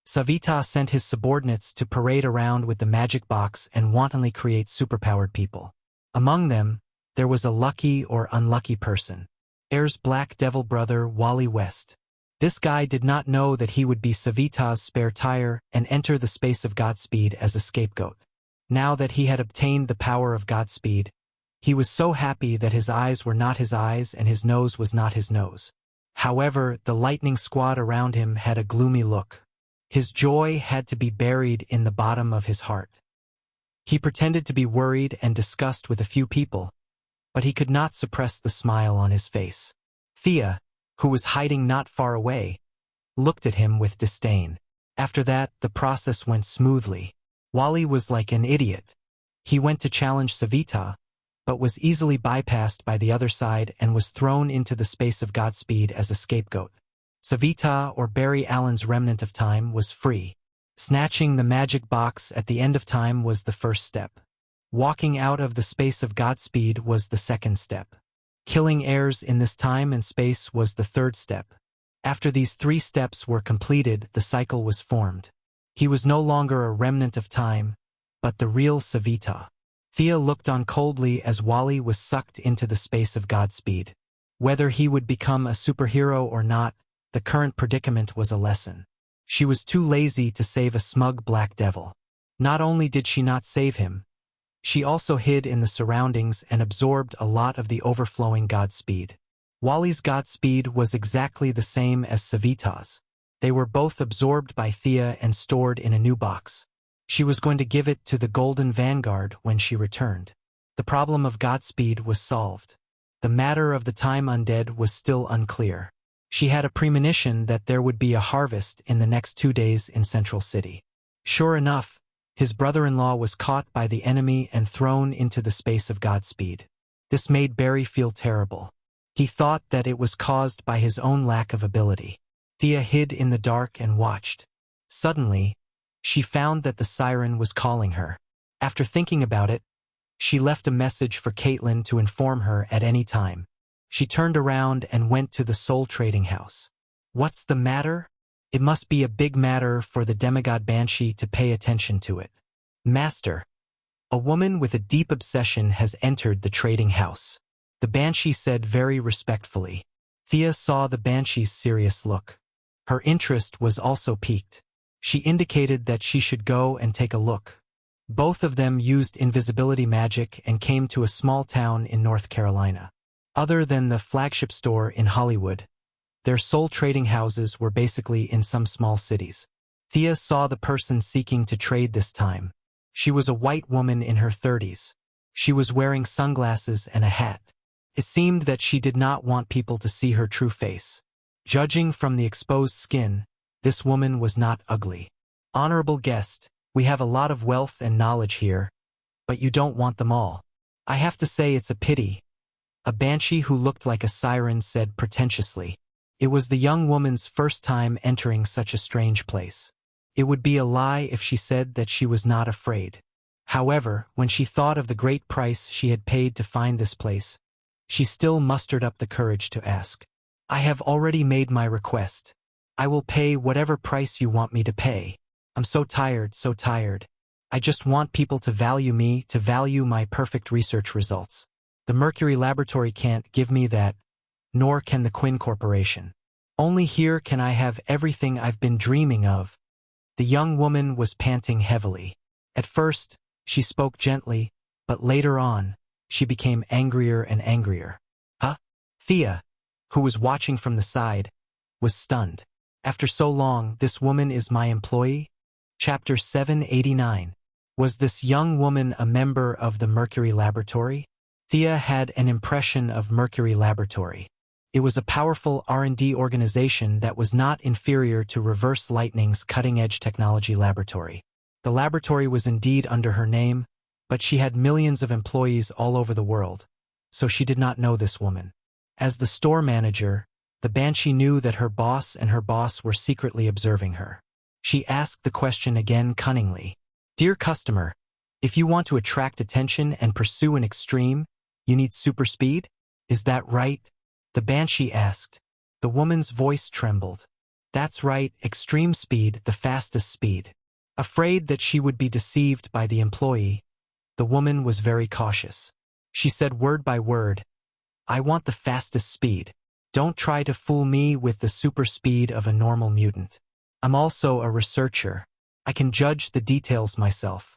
Savitar sent his subordinates to parade around with the magic box and wantonly create superpowered people. Among them, there was a lucky or unlucky person. Air's Black Devil brother, Wally West. This guy did not know that he would be Savitar's spare tire and enter the space of Godspeed as a scapegoat. Now that he had obtained the power of Godspeed, he was so happy that his eyes were not his eyes and his nose was not his nose. However, the lightning squad around him had a gloomy look. His joy had to be buried in the bottom of his heart. He pretended to be worried and discussed with a few people, but he could not suppress the smile on his face. Thea, who was hiding not far away, looked at him with disdain. After that, the process went smoothly. Wally was like an idiot. He went to challenge Savitar, but was easily bypassed by the other side and was thrown into the space of Godspeed as a scapegoat. Savitar, or Barry Allen's remnant of time, was free. Snatching the magic box at the end of time was the first step. Walking out of the space of Godspeed was the second step. Killing heirs in this time and space was the third step. After these 3 steps were completed, the cycle was formed. He was no longer a remnant of time, but the real Savitar. Thea looked on coldly as Wally was sucked into the space of Godspeed. Whether he would become a superhero or not, the current predicament was a lesson. She was too lazy to save a smug Black Devil. Not only did she not save him, she also hid in the surroundings and absorbed a lot of the overflowing Godspeed. Wally's Godspeed was exactly the same as Savitar's. They were both absorbed by Thea and stored in a new box. She was going to give it to the Golden Vanguard when she returned. The problem of Godspeed was solved. The matter of the time undead was still unclear. She had a premonition that there would be a harvest in the next 2 days in Central City. Sure enough, his brother-in-law was caught by the enemy and thrown into the space of Godspeed. This made Barry feel terrible. He thought that it was caused by his own lack of ability. Thea hid in the dark and watched. Suddenly, she found that the siren was calling her. After thinking about it, she left a message for Caitlin to inform her at any time. She turned around and went to the Soul Trading House. What's the matter? It must be a big matter for the demigod Banshee to pay attention to it. Master, a woman with a deep obsession has entered the trading house. The Banshee said very respectfully. Thea saw the banshee's serious look. Her interest was also piqued. She indicated that she should go and take a look. Both of them used invisibility magic and came to a small town in North Carolina. Other than the flagship store in Hollywood, their sole trading houses were basically in some small cities. Thea saw the person seeking to trade this time. She was a white woman in her 30s. She was wearing sunglasses and a hat. It seemed that she did not want people to see her true face. Judging from the exposed skin, this woman was not ugly. "Honorable guest, we have a lot of wealth and knowledge here, but you don't want them all. I have to say it's a pity," a banshee who looked like a siren said pretentiously. It was the young woman's first time entering such a strange place. It would be a lie if she said that she was not afraid. However, when she thought of the great price she had paid to find this place, she still mustered up the courage to ask. "I have already made my request. I will pay whatever price you want me to pay. I'm so tired, so tired. I just want people to value me, to value my perfect research results. The Mercury Laboratory can't give me that, nor can the Quinn Corporation. Only here can I have everything I've been dreaming of." The young woman was panting heavily. At first, she spoke gently, but later on, she became angrier and angrier. "Huh?" Thea, who was watching from the side, was stunned. "After so long, this woman is my employee?" Chapter 789. Was this young woman a member of the Mercury Laboratory? Thea had an impression of Mercury Laboratory. It was a powerful R&D organization that was not inferior to Reverse Lightning's cutting-edge technology laboratory. The laboratory was indeed under her name, but she had millions of employees all over the world, so she did not know this woman. As the store manager, the banshee knew that her boss and her boss were secretly observing her. She asked the question again cunningly. "Dear customer, if you want to attract attention and pursue an extreme, you need super speed? Is that right?" the banshee asked. The woman's voice trembled. "That's right, extreme speed, the fastest speed." Afraid that she would be deceived by the employee, the woman was very cautious. She said word by word, "I want the fastest speed. Don't try to fool me with the super speed of a normal mutant. I'm also a researcher. I can judge the details myself."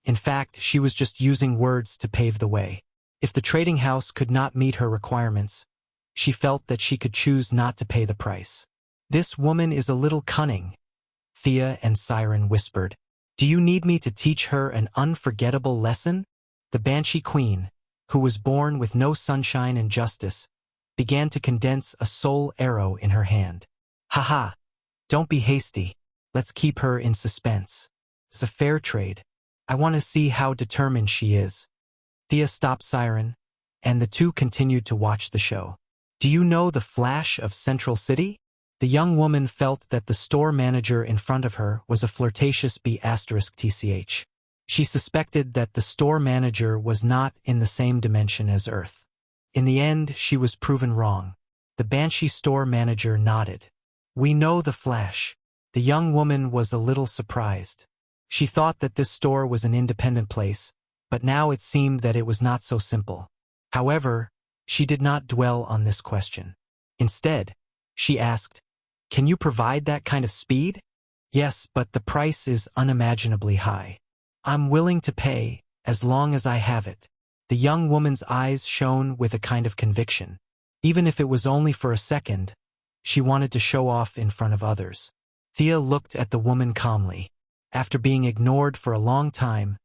In fact, she was just using words to pave the way. If the trading house could not meet her requirements, she felt that she could choose not to pay the price. "This woman is a little cunning," Thea and Siren whispered. "Do you need me to teach her an unforgettable lesson?" The Banshee Queen, who was born with no sunshine and justice, began to condense a soul arrow in her hand. "Haha, don't be hasty. Let's keep her in suspense. It's a fair trade. I want to see how determined she is." Thea stopped Siren, and the two continued to watch the show. "Do you know the Flash of Central City?" The young woman felt that the store manager in front of her was a flirtatious B*TCH. She suspected that the store manager was not in the same dimension as Earth. In the end, she was proven wrong. The Banshee store manager nodded. "We know the Flash." The young woman was a little surprised. She thought that this store was an independent place, but now it seemed that it was not so simple. However, she did not dwell on this question. Instead, she asked, "Can you provide that kind of speed?" "Yes, but the price is unimaginably high. I'm willing to pay, as long as I have it." The young woman's eyes shone with a kind of conviction. Even if it was only for a second, she wanted to show off in front of others. Thea looked at the woman calmly. After being ignored for a long time,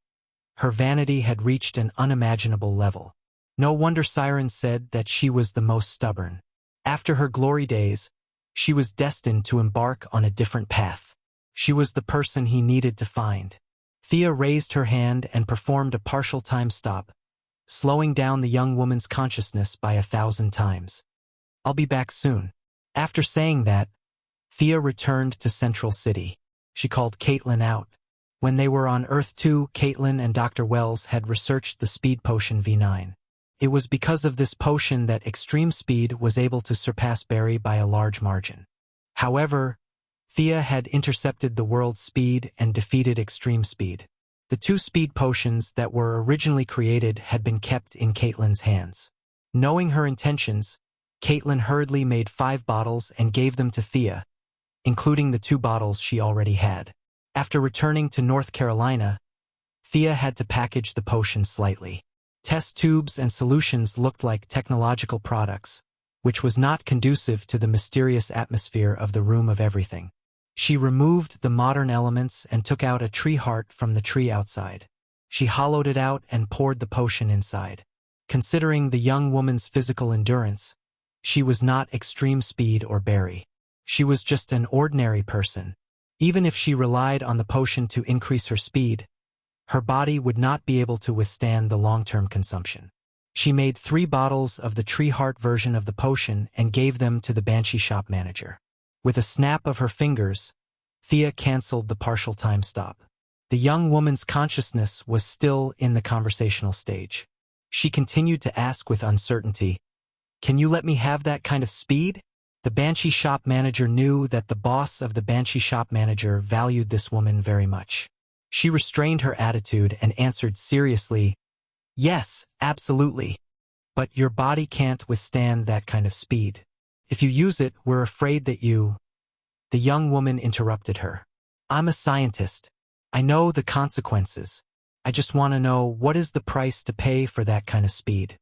her vanity had reached an unimaginable level. No wonder Siren said that she was the most stubborn. After her glory days, she was destined to embark on a different path. She was the person he needed to find. Thea raised her hand and performed a partial time stop, slowing down the young woman's consciousness by 1,000 times. "I'll be back soon." After saying that, Thea returned to Central City. She called Caitlin out. When they were on Earth 2, Caitlin and Dr. Wells had researched the speed potion V9. It was because of this potion that Extreme Speed was able to surpass Barry by a large margin. However, Thea had intercepted the world's speed and defeated Extreme Speed. The two speed potions that were originally created had been kept in Caitlin's hands. Knowing her intentions, Caitlin hurriedly made 5 bottles and gave them to Thea, including the 2 bottles she already had. After returning to North Carolina, Thea had to package the potion slightly. Test tubes and solutions looked like technological products, which was not conducive to the mysterious atmosphere of the Room of Everything. She removed the modern elements and took out a tree heart from the tree outside. She hollowed it out and poured the potion inside. Considering the young woman's physical endurance, she was not extreme speed or Barry. She was just an ordinary person. Even if she relied on the potion to increase her speed, her body would not be able to withstand the long-term consumption. She made 3 bottles of the tree heart version of the potion and gave them to the Banshee shop manager. With a snap of her fingers, Thea canceled the partial time stop. The young woman's consciousness was still in the conversational stage. She continued to ask with uncertainty, "Can you let me have that kind of speed?" The Banshee shop manager knew that the boss of the Banshee shop manager valued this woman very much. She restrained her attitude and answered seriously, "Yes, absolutely. But your body can't withstand that kind of speed. If you use it, we're afraid that you—" The young woman interrupted her. "I'm a scientist. I know the consequences. I just want to know, what is the price to pay for that kind of speed?"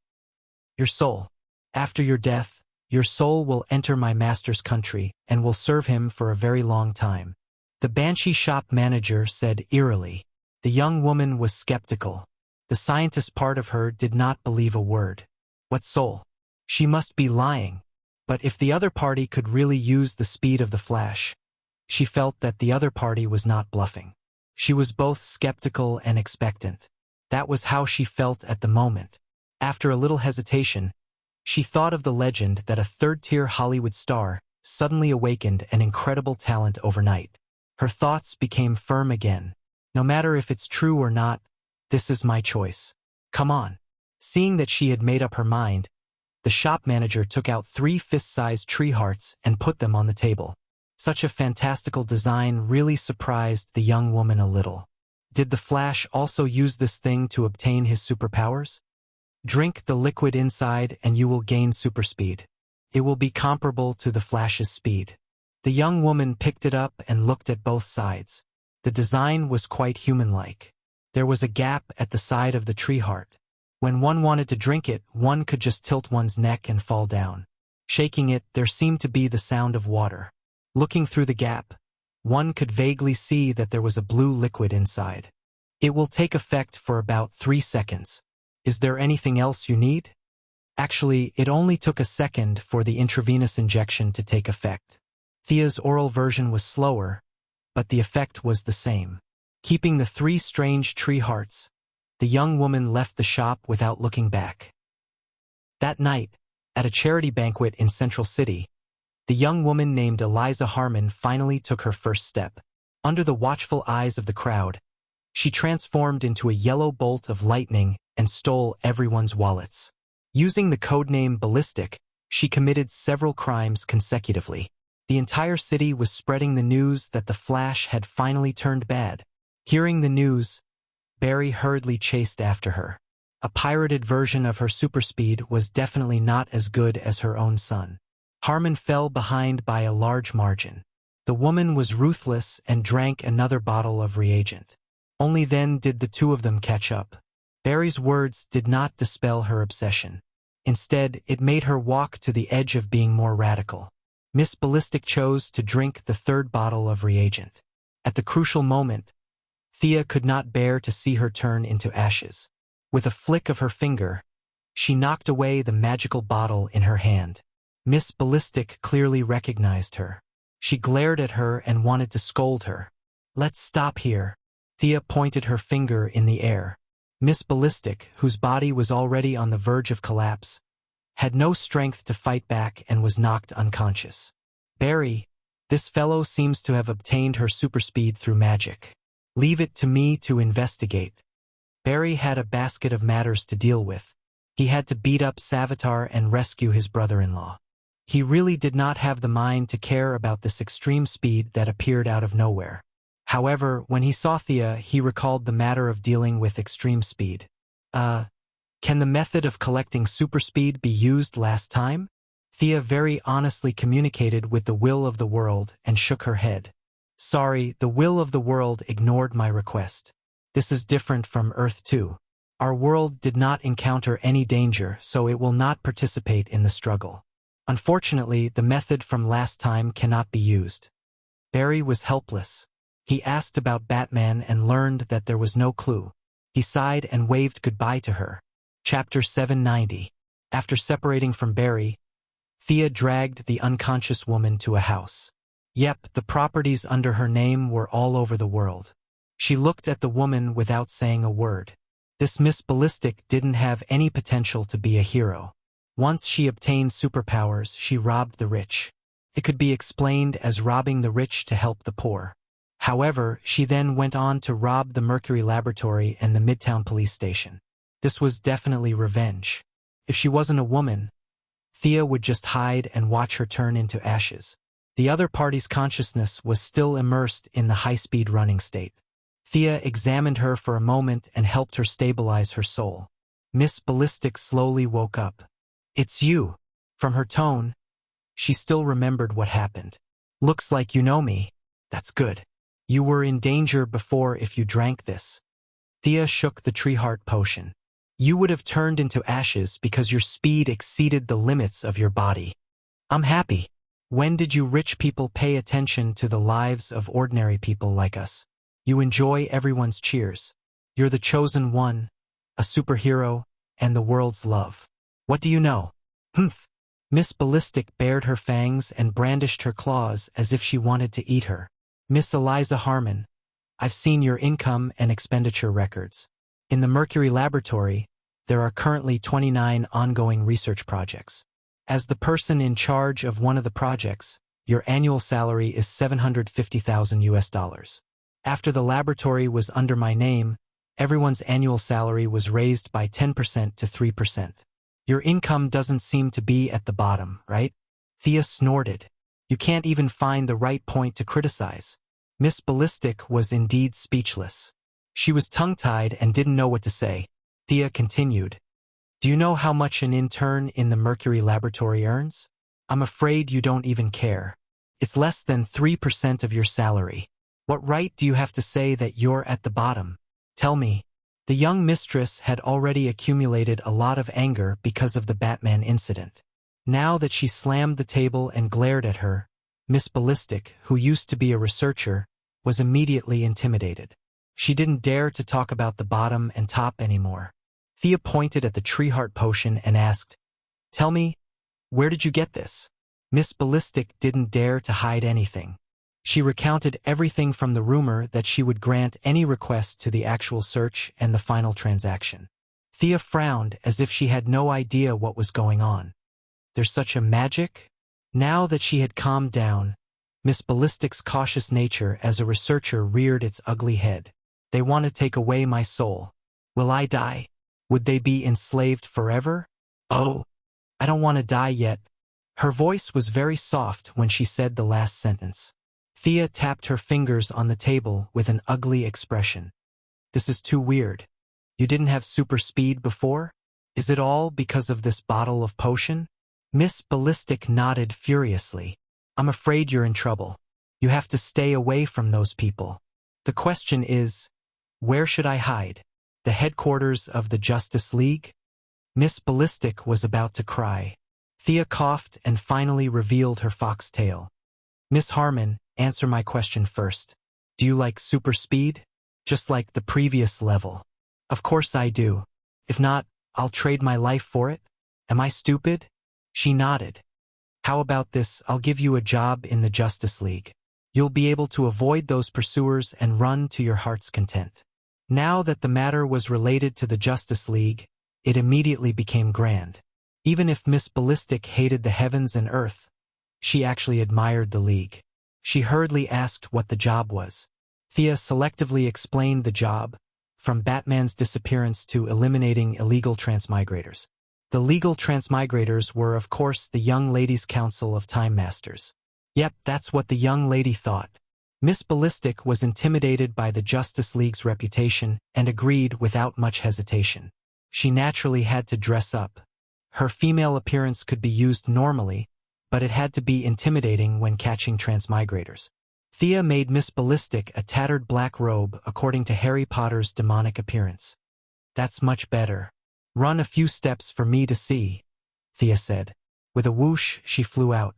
"Your soul. After your death, your soul will enter my master's country and will serve him for a very long time," the Banshee shop manager said eerily. The young woman was skeptical. The scientist part of her did not believe a word. What soul? She must be lying. But if the other party could really use the speed of the Flash, she felt that the other party was not bluffing. She was both skeptical and expectant. That was how she felt at the moment. After a little hesitation, she thought of the legend that a third-tier Hollywood star suddenly awakened an incredible talent overnight. Her thoughts became firm again. No matter if it's true or not, this is my choice. Come on. Seeing that she had made up her mind, the shop manager took out 3 fist-sized tree hearts and put them on the table. Such a fantastical design really surprised the young woman a little. Did the Flash also use this thing to obtain his superpowers? Drink the liquid inside and you will gain superspeed. It will be comparable to the Flash's speed. The young woman picked it up and looked at both sides. The design was quite human-like. There was a gap at the side of the tree heart. When one wanted to drink it, one could just tilt one's neck and fall down. Shaking it, there seemed to be the sound of water. Looking through the gap, one could vaguely see that there was a blue liquid inside. It will take effect for about 3 seconds. Is there anything else you need? Actually, it only took a second for the intravenous injection to take effect. Thea's oral version was slower, but the effect was the same. Keeping the 3 strange tree hearts, the young woman left the shop without looking back. That night, at a charity banquet in Central City, the young woman named Eliza Harmon finally took her first step. Under the watchful eyes of the crowd, she transformed into a yellow bolt of lightning and stole everyone's wallets. Using the codename Ballistic, she committed several crimes consecutively. The entire city was spreading the news that the Flash had finally turned bad. Hearing the news, Barry hurriedly chased after her. A pirated version of her superspeed was definitely not as good as her own son. Harmon fell behind by a large margin. The woman was ruthless and drank another bottle of reagent. Only then did the 2 of them catch up. Barry's words did not dispel her obsession. Instead, it made her walk to the edge of being more radical. Miss Ballistic chose to drink the 3rd bottle of reagent. At the crucial moment, Thea could not bear to see her turn into ashes. With a flick of her finger, she knocked away the magical bottle in her hand. Miss Ballistic clearly recognized her. She glared at her and wanted to scold her. "Let's stop here." Thea pointed her finger in the air. Miss Ballistic, whose body was already on the verge of collapse, had no strength to fight back and was knocked unconscious. "Barry, this fellow seems to have obtained her superspeed through magic. Leave it to me to investigate." Barry had a basket of matters to deal with. He had to beat up Savitar and rescue his brother-in-law. He really did not have the mind to care about this extreme speed that appeared out of nowhere. However, when he saw Thea, he recalled the matter of dealing with extreme speed. Can the method of collecting superspeed be used last time?" Thea very honestly communicated with the will of the world and shook her head. Sorry, the will of the world ignored my request. This is different from Earth 2. Our world did not encounter any danger, so it will not participate in the struggle. Unfortunately, the method from last time cannot be used. Barry was helpless. He asked about Batman and learned that there was no clue. He sighed and waved goodbye to her. Chapter 790. After separating from Barry, Thea dragged the unconscious woman to a house. Yep, the properties under her name were all over the world. She looked at the woman without saying a word. This Miss Ballistic didn't have any potential to be a hero. Once she obtained superpowers, she robbed the rich. It could be explained as robbing the rich to help the poor. However, she then went on to rob the Mercury Laboratory and the Midtown Police Station. This was definitely revenge. If she wasn't a woman, Thea would just hide and watch her turn into ashes. The other party's consciousness was still immersed in the high-speed running state. Thea examined her for a moment and helped her stabilize her soul. Miss Ballistic slowly woke up. "It's you." From her tone, she still remembered what happened. "Looks like you know me. That's good. You were in danger before if you drank this." Thea shook the tree heart potion. "You would have turned into ashes because your speed exceeded the limits of your body." "I'm happy. When did you rich people pay attention to the lives of ordinary people like us? You enjoy everyone's cheers. You're the chosen one, a superhero, and the world's love. What do you know?" "Humph." Miss Ballistic bared her fangs and brandished her claws as if she wanted to eat her. "Miss Eliza Harmon, I've seen your income and expenditure records. In the Mercury Laboratory, there are currently 29 ongoing research projects. As the person in charge of one of the projects, your annual salary is $750,000. After the laboratory was under my name, everyone's annual salary was raised by 10% to 3%. Your income doesn't seem to be at the bottom, right?" Thea snorted. "You can't even find the right point to criticize." Miss Ballistic was indeed speechless. She was tongue-tied and didn't know what to say. Thea continued. "Do you know how much an intern in the Mercury Laboratory earns? I'm afraid you don't even care. It's less than 3% of your salary. What right do you have to say that you're at the bottom? Tell me." The young mistress had already accumulated a lot of anger because of the Batman incident. Now that she slammed the table and glared at her, Miss Ballistic, who used to be a researcher, was immediately intimidated. She didn't dare to talk about the bottom and top anymore. Thea pointed at the tree heart potion and asked, "Tell me, where did you get this?" Miss Ballistic didn't dare to hide anything. She recounted everything from the rumor that she would grant any request to the actual search and the final transaction. Thea frowned as if she had no idea what was going on. There's such a magic? Now that she had calmed down, Miss Ballistic's cautious nature as a researcher reared its ugly head. "They want to take away my soul. Will I die? Would they be enslaved forever? Oh, I don't want to die yet." Her voice was very soft when she said the last sentence. Thea tapped her fingers on the table with an ugly expression. "This is too weird. You didn't have super speed before? Is it all because of this bottle of potion?" Miss Ballistic nodded furiously. "I'm afraid you're in trouble. You have to stay away from those people. The question is, where should I hide? The headquarters of the Justice League?" Miss Ballistic was about to cry. Thea coughed and finally revealed her foxtail. "Miss Harmon, answer my question first. Do you like super speed? Just like the previous level?" "Of course I do. If not, I'll trade my life for it. Am I stupid?" She nodded. "How about this? I'll give you a job in the Justice League. You'll be able to avoid those pursuers and run to your heart's content." Now that the matter was related to the Justice League, it immediately became grand. Even if Miss Ballistic hated the heavens and earth, she actually admired the League. She hurriedly asked what the job was. Thea selectively explained the job, from Batman's disappearance to eliminating illegal transmigrators. The legal transmigrators were, of course, the Young Ladies' Council of Time Masters. Yep, that's what the young lady thought. Miss Ballistic was intimidated by the Justice League's reputation and agreed without much hesitation. She naturally had to dress up. Her female appearance could be used normally, but it had to be intimidating when catching transmigrators. Thea made Miss Ballistic a tattered black robe according to Harry Potter's demonic appearance. "That's much better. Run a few steps for me to see," Thea said. With a whoosh, she flew out.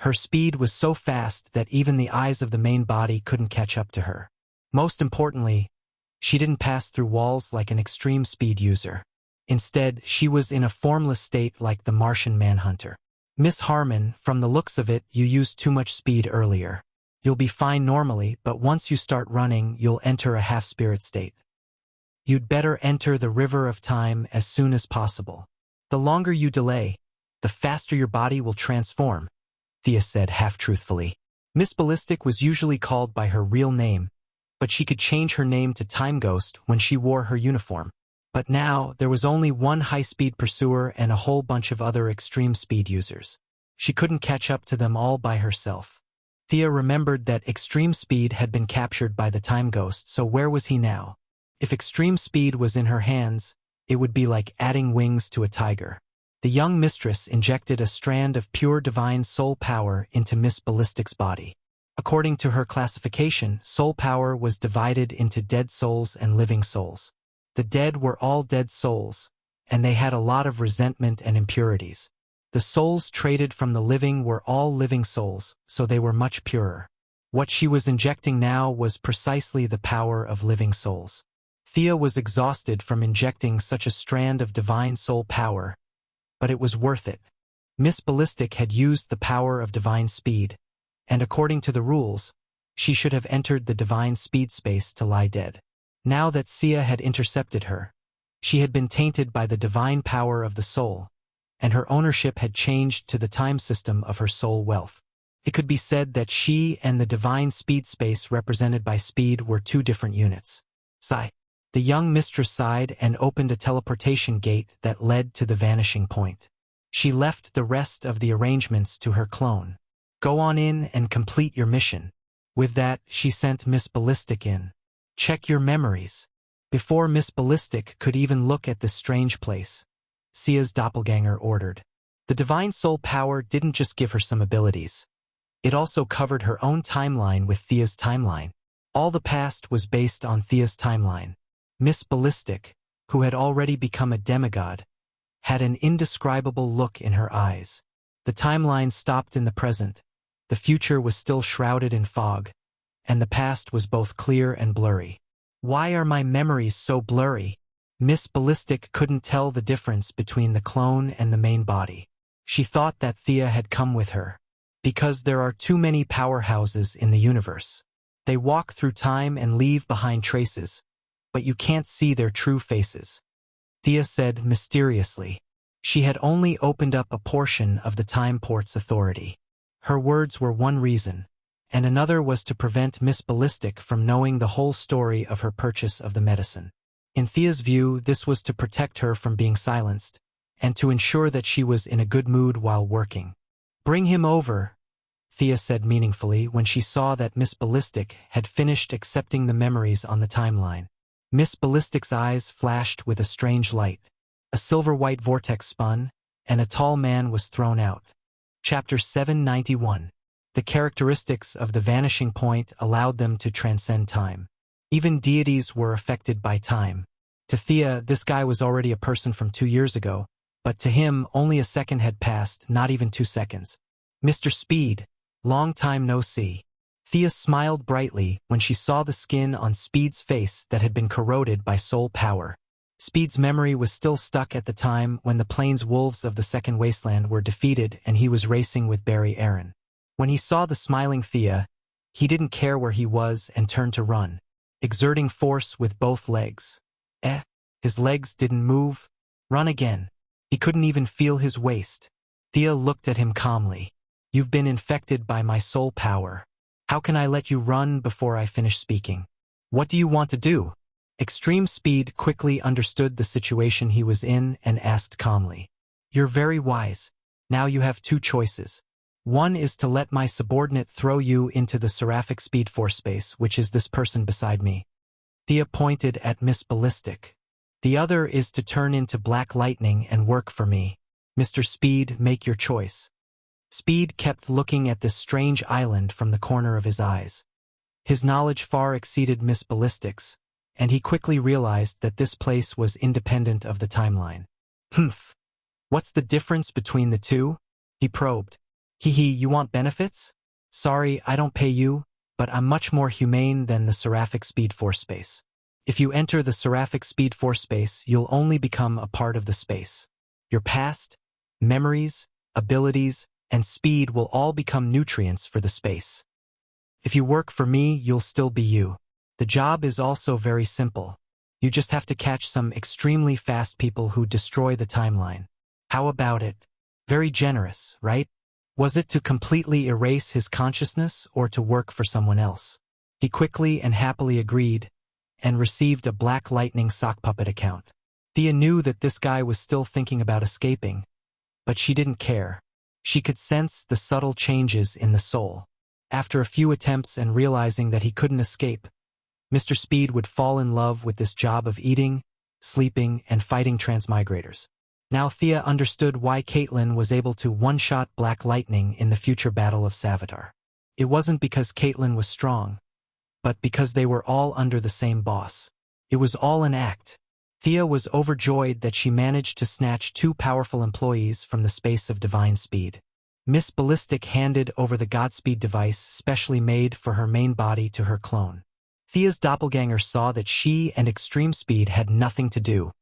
Her speed was so fast that even the eyes of the main body couldn't catch up to her. Most importantly, she didn't pass through walls like an extreme speed user. Instead, she was in a formless state like the Martian Manhunter. "Miss Harmon, from the looks of it, you used too much speed earlier. You'll be fine normally, but once you start running, you'll enter a half-spirit state. You'd better enter the river of time as soon as possible. The longer you delay, the faster your body will transform," Thea said half-truthfully. Miss Ballistic was usually called by her real name, but she could change her name to Time Ghost when she wore her uniform. But now, there was only one high-speed pursuer and a whole bunch of other extreme speed users. She couldn't catch up to them all by herself. Thea remembered that extreme speed had been captured by the Time Ghost, so where was he now? If extreme speed was in her hands, it would be like adding wings to a tiger. The young mistress injected a strand of pure divine soul power into Miss Ballistic's body. According to her classification, soul power was divided into dead souls and living souls. The dead were all dead souls, and they had a lot of resentment and impurities. The souls traded from the living were all living souls, so they were much purer. What she was injecting now was precisely the power of living souls. Thea was exhausted from injecting such a strand of divine soul power, but it was worth it. Miss Ballistic had used the power of divine speed, and according to the rules, she should have entered the divine speed space to lie dead. Now that Sia had intercepted her, she had been tainted by the divine power of the soul, and her ownership had changed to the time system of her soul wealth. It could be said that she and the divine speed space represented by speed were two different units. Sigh. The young mistress sighed and opened a teleportation gate that led to the vanishing point. She left the rest of the arrangements to her clone. "Go on in and complete your mission." With that, she sent Miss Ballistic in. "Check your memories." Before Miss Ballistic could even look at this strange place, Sia's doppelganger ordered. The divine soul power didn't just give her some abilities. It also covered her own timeline with Thea's timeline. All the past was based on Thea's timeline. Miss Ballistic, who had already become a demigod, had an indescribable look in her eyes. The timeline stopped in the present, the future was still shrouded in fog, and the past was both clear and blurry. "Why are my memories so blurry?" Miss Ballistic couldn't tell the difference between the clone and the main body. She thought that Thea had come with her. Because there are too many powerhouses in the universe. They walk through time and leave behind traces, but you can't see their true faces, Thea said mysteriously. She had only opened up a portion of the Time Port's authority. Her words were one reason, and another was to prevent Miss Ballistic from knowing the whole story of her purchase of the medicine. In Thea's view, this was to protect her from being silenced, and to ensure that she was in a good mood while working. "Bring him over," Thea said meaningfully when she saw that Miss Ballistic had finished accepting the memories on the timeline. Miss Ballistic's eyes flashed with a strange light. A silver-white vortex spun, and a tall man was thrown out. Chapter 791. The characteristics of the vanishing point allowed them to transcend time. Even deities were affected by time. To Thea, this guy was already a person from 2 years ago, but to him, only a second had passed, not even 2 seconds. "Mr. Speed, long time no see." Thea smiled brightly when she saw the skin on Speed's face that had been corroded by soul power. Speed's memory was still stuck at the time when the Plains Wolves of the Second Wasteland were defeated and he was racing with Barry Aaron. When he saw the smiling Thea, he didn't care where he was and turned to run, exerting force with both legs. His legs didn't move. Run again. He couldn't even feel his waist. Thea looked at him calmly. "You've been infected by my soul power. How can I let you run before I finish speaking? What do you want to do?" Extreme Speed quickly understood the situation he was in and asked calmly. "You're very wise. Now you have 2 choices. One is to let my subordinate throw you into the Seraphic Speed Force space, which is this person beside me." Thea pointed at Miss Ballistic. "The other is to turn into black lightning and work for me." Mr. Speed, make your choice. Speed kept looking at this strange island from the corner of his eyes. His knowledge far exceeded Miss Ballistics, and he quickly realized that this place was independent of the timeline. Humph. What's the difference between the two? He probed. Hee, you want benefits? Sorry, I don't pay you, but I'm much more humane than the Seraphic Speed Force space. If you enter the Seraphic Speed Force space, you'll only become a part of the space. Your past, memories, abilities, and speed will all become nutrients for the space. If you work for me, you'll still be you. The job is also very simple. You just have to catch some extremely fast people who destroy the timeline. How about it? Very generous, right? Was it to completely erase his consciousness or to work for someone else? He quickly and happily agreed and received a Black Lightning sock puppet account. Thea knew that this guy was still thinking about escaping, but she didn't care. She could sense the subtle changes in the soul. After a few attempts and realizing that he couldn't escape, Mr. Speed would fall in love with this job of eating, sleeping, and fighting transmigrators. Now Thea understood why Caitlin was able to one-shot Black Lightning in the future Battle of Savitar. It wasn't because Caitlin was strong, but because they were all under the same boss. It was all an act. Thea was overjoyed that she managed to snatch two powerful employees from the space of divine speed. Miss Ballistic handed over the Godspeed device specially made for her main body to her clone. Thea's doppelganger saw that she and Extreme Speed had nothing to do,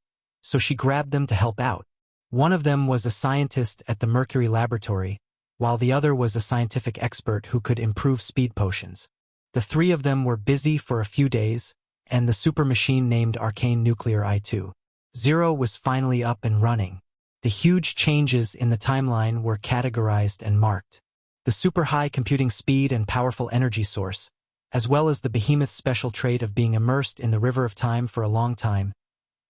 so she grabbed them to help out. One of them was a scientist at the Mercury Laboratory, while the other was a scientific expert who could improve speed potions. The three of them were busy for a few days, and the super machine named Arcane Nuclear I-2. Zero was finally up and running. The huge changes in the timeline were categorized and marked. The super high computing speed and powerful energy source, as well as the behemoth's special trait of being immersed in the river of time for a long time,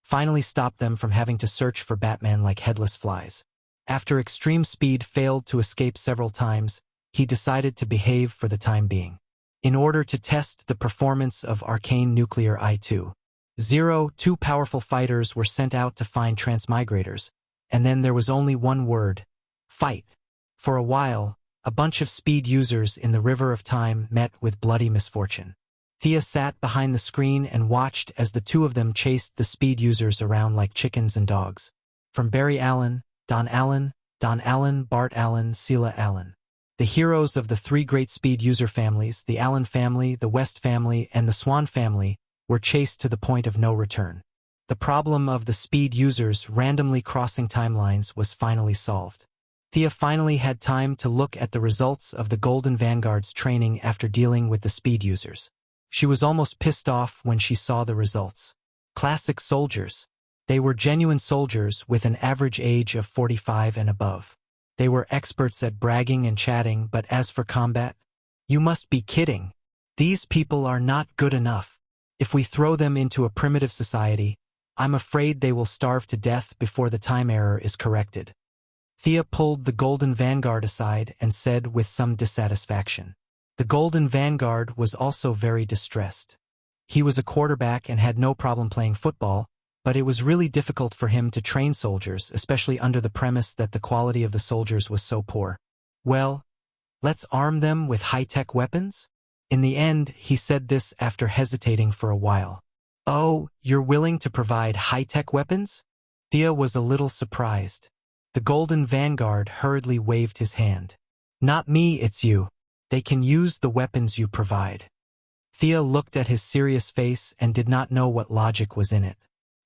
finally stopped them from having to search for Batman like headless flies. After Extreme Speed failed to escape several times, he decided to behave for the time being. In order to test the performance of Arcane Nuclear I-2, two powerful fighters were sent out to find transmigrators, and then there was only one word: fight. For a while, a bunch of speed users in the river of time met with bloody misfortune. Thea sat behind the screen and watched as the two of them chased the speed users around like chickens and dogs. From Barry Allen, Don Allen, Bart Allen, Celia Allen. The heroes of the three great speed user families, the Allen family, the West family, and the Swan family, were chased to the point of no return. The problem of the speed users randomly crossing timelines was finally solved. Thea finally had time to look at the results of the Golden Vanguard's training after dealing with the speed users. She was almost pissed off when she saw the results. Classic soldiers. They were genuine soldiers with an average age of 45 and above. They were experts at bragging and chatting, but as for combat, you must be kidding. These people are not good enough. If we throw them into a primitive society, I'm afraid they will starve to death before the time error is corrected. Thea pulled the Golden Vanguard aside and said with some dissatisfaction. The Golden Vanguard was also very distressed. He was a quarterback and had no problem playing football, but it was really difficult for him to train soldiers, especially under the premise that the quality of the soldiers was so poor. Well, let's arm them with high-tech weapons? In the end, he said this after hesitating for a while. Oh, you're willing to provide high-tech weapons? Thea was a little surprised. The Golden Vanguard hurriedly waved his hand. Not me, it's you. They can use the weapons you provide. Thea looked at his serious face and did not know what logic was in it.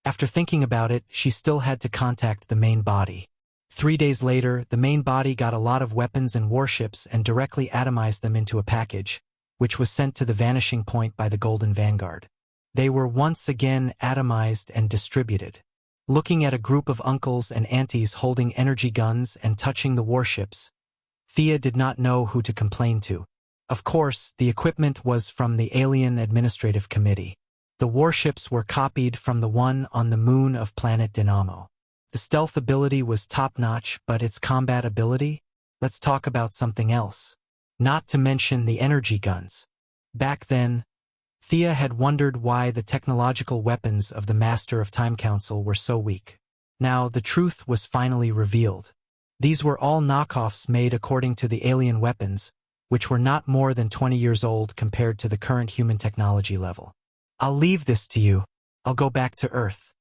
After thinking about it, she still had to contact the main body. 3 days later, the main body got a lot of weapons and warships and directly atomized them into a package, which was sent to the vanishing point by the Golden Vanguard. They were once again atomized and distributed. Looking at a group of uncles and aunties holding energy guns and touching the warships, Thea did not know who to complain to. Of course, the equipment was from the Alien Administrative Committee. The warships were copied from the one on the moon of planet Dynamo. The stealth ability was top-notch, but its combat ability? Let's talk about something else. Not to mention the energy guns. Back then, Thea had wondered why the technological weapons of the Master of Time Council were so weak. Now, the truth was finally revealed. These were all knockoffs made according to the alien weapons, which were not more than 20 years old compared to the current human technology level. I'll leave this to you. I'll go back to Earth.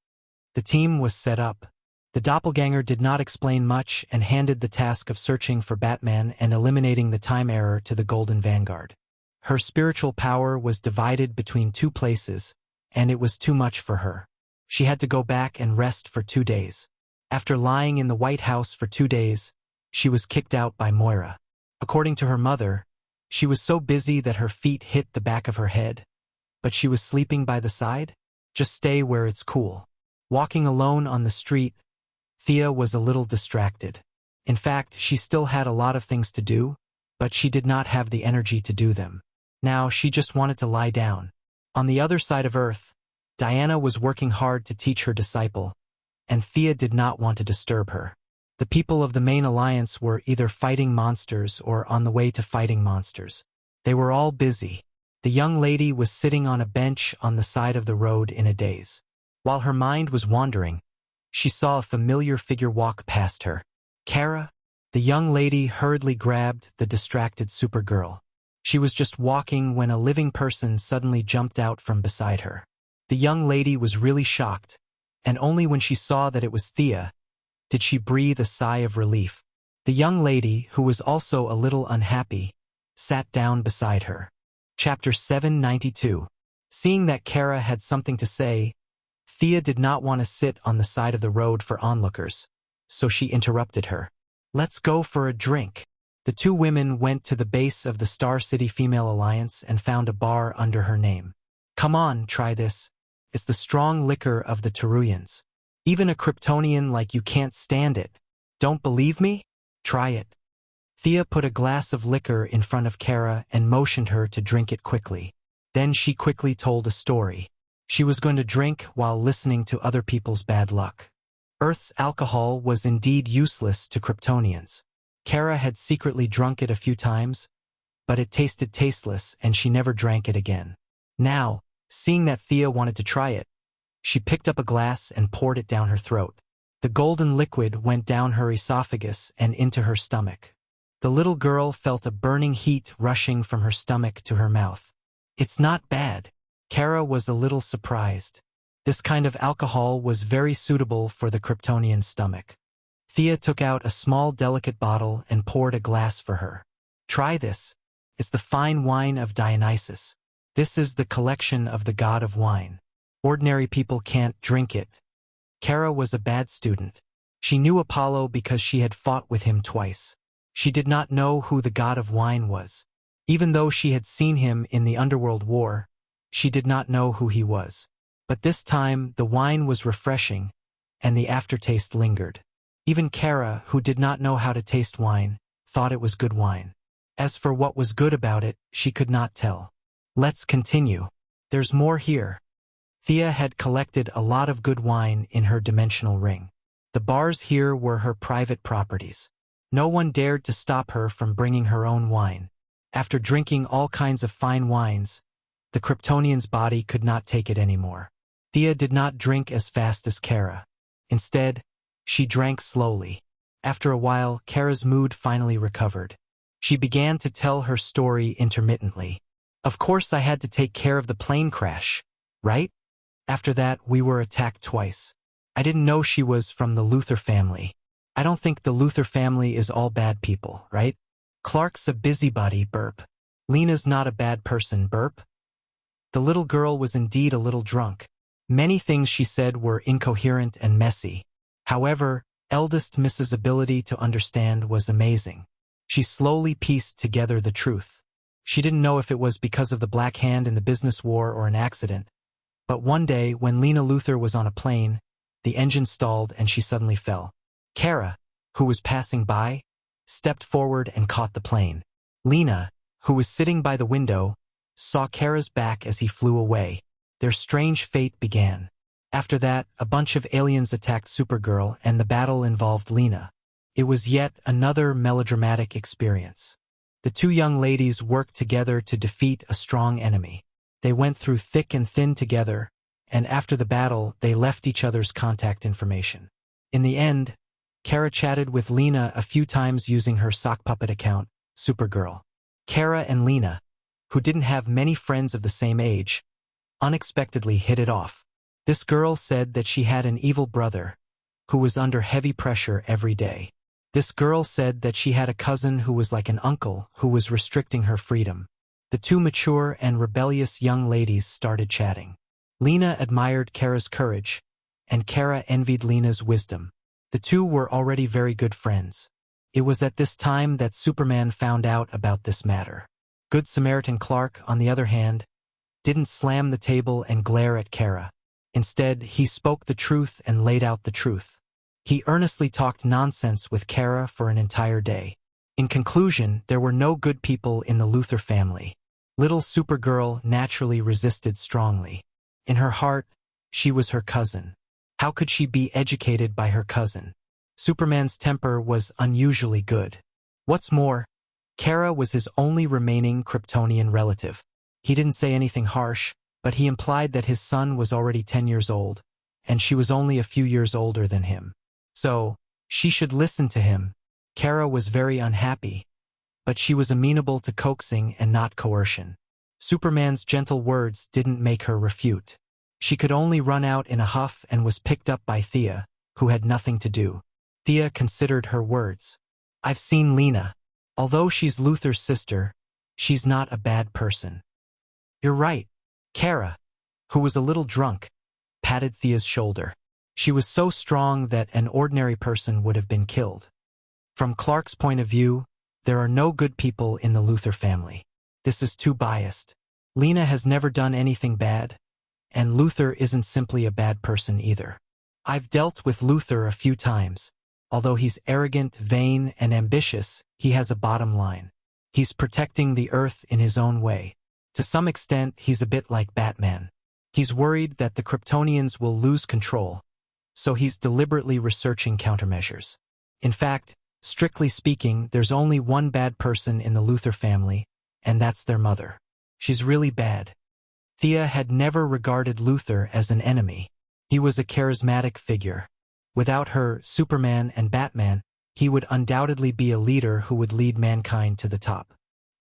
The team was set up. The doppelganger did not explain much and handed the task of searching for Batman and eliminating the time error to the Golden Vanguard. Her spiritual power was divided between two places, and it was too much for her. She had to go back and rest for 2 days. After lying in the White House for 2 days, she was kicked out by Moira. According to her mother, she was so busy that her feet hit the back of her head, but she was sleeping by the side? Just stay where it's cool. Walking alone on the street, Thea was a little distracted. In fact, she still had a lot of things to do, but she did not have the energy to do them. Now she just wanted to lie down. On the other side of Earth, Diana was working hard to teach her disciple, and Thea did not want to disturb her. The people of the main alliance were either fighting monsters or on the way to fighting monsters. They were all busy. The young lady was sitting on a bench on the side of the road in a daze. While her mind was wandering, she saw a familiar figure walk past her. Kara? The young lady hurriedly grabbed the distracted Supergirl. She was just walking when a living person suddenly jumped out from beside her. The young lady was really shocked, and only when she saw that it was Thea did she breathe a sigh of relief. The young lady, who was also a little unhappy, sat down beside her. Chapter 792. Seeing that Kara had something to say, Thea did not want to sit on the side of the road for onlookers, so she interrupted her. Let's go for a drink. The two women went to the base of the Star City Female Alliance and found a bar under her name. Come on, try this. It's the strong liquor of the Teruyans. Even a Kryptonian like you can't stand it. Don't believe me? Try it. Thea put a glass of liquor in front of Kara and motioned her to drink it quickly. Then she quickly told a story. She was going to drink while listening to other people's bad luck. Earth's alcohol was indeed useless to Kryptonians. Kara had secretly drunk it a few times, but it tasted tasteless and she never drank it again. Now, seeing that Thea wanted to try it, she picked up a glass and poured it down her throat. The golden liquid went down her esophagus and into her stomach. The little girl felt a burning heat rushing from her stomach to her mouth. It's not bad. Kara was a little surprised. This kind of alcohol was very suitable for the Kryptonian stomach. Thea took out a small delicate bottle and poured a glass for her. Try this. It's the fine wine of Dionysus. This is the collection of the god of wine. Ordinary people can't drink it. Kara was a bad student. She knew Apollo because she had fought with him twice. She did not know who the god of wine was. Even though she had seen him in the Underworld War, she did not know who he was. But this time the wine was refreshing, and the aftertaste lingered. Even Kara, who did not know how to taste wine, thought it was good wine. As for what was good about it, she could not tell. Let's continue. There's more here. Thea had collected a lot of good wine in her dimensional ring. The bars here were her private properties. No one dared to stop her from bringing her own wine. After drinking all kinds of fine wines, the Kryptonian's body could not take it anymore. Thea did not drink as fast as Kara. Instead, she drank slowly. After a while, Kara's mood finally recovered. She began to tell her story intermittently. Of course I had to take care of the plane crash, right? After that, we were attacked twice. I didn't know she was from the Luthor family. I don't think the Luthor family is all bad people, right? Clark's a busybody, burp. Lena's not a bad person, burp. The little girl was indeed a little drunk. Many things she said were incoherent and messy. However, eldest Mrs. ability to understand was amazing. She slowly pieced together the truth. She didn't know if it was because of the Black Hand in the business war or an accident. But one day, when Lena Luthor was on a plane, the engine stalled and she suddenly fell. Kara, who was passing by, stepped forward and caught the plane. Lena, who was sitting by the window, saw Kara's back as he flew away. Their strange fate began. After that, a bunch of aliens attacked Supergirl and the battle involved Lena. It was yet another melodramatic experience. The two young ladies worked together to defeat a strong enemy. They went through thick and thin together, and after the battle, they left each other's contact information. In the end, Kara chatted with Lena a few times using her sock puppet account, Supergirl. Kara and Lena, who didn't have many friends of the same age, unexpectedly hit it off. This girl said that she had an evil brother, who was under heavy pressure every day. This girl said that she had a cousin who was like an uncle who was restricting her freedom. The two mature and rebellious young ladies started chatting. Lena admired Kara's courage, and Kara envied Lena's wisdom. The two were already very good friends. It was at this time that Superman found out about this matter. Good Samaritan Clark, on the other hand, didn't slam the table and glare at Kara. Instead, he spoke the truth and laid out the truth. He earnestly talked nonsense with Kara for an entire day. In conclusion, there were no good people in the Luthor family. Little Supergirl naturally resisted strongly. In her heart, she was her cousin. How could she be educated by her cousin? Superman's temper was unusually good. What's more, Kara was his only remaining Kryptonian relative. He didn't say anything harsh, but he implied that his son was already 10 years old, and she was only a few years older than him. So, she should listen to him. Kara was very unhappy, but she was amenable to coaxing and not coercion. Superman's gentle words didn't make her refute. She could only run out in a huff and was picked up by Thea, who had nothing to do. Thea considered her words. I've seen Lena. Although she's Luthor's sister, she's not a bad person. You're right. Kara, who was a little drunk, patted Thea's shoulder. She was so strong that an ordinary person would have been killed. From Clark's point of view, there are no good people in the Luthor family. This is too biased. Lena has never done anything bad, and Luthor isn't simply a bad person either. I've dealt with Luthor a few times. Although he's arrogant, vain, and ambitious, he has a bottom line. He's protecting the Earth in his own way. To some extent, he's a bit like Batman. He's worried that the Kryptonians will lose control, so he's deliberately researching countermeasures. In fact, strictly speaking, there's only one bad person in the Luthor family, and that's their mother. She's really bad. Thea had never regarded Luthor as an enemy. He was a charismatic figure. Without her, Superman and Batman, he would undoubtedly be a leader who would lead mankind to the top.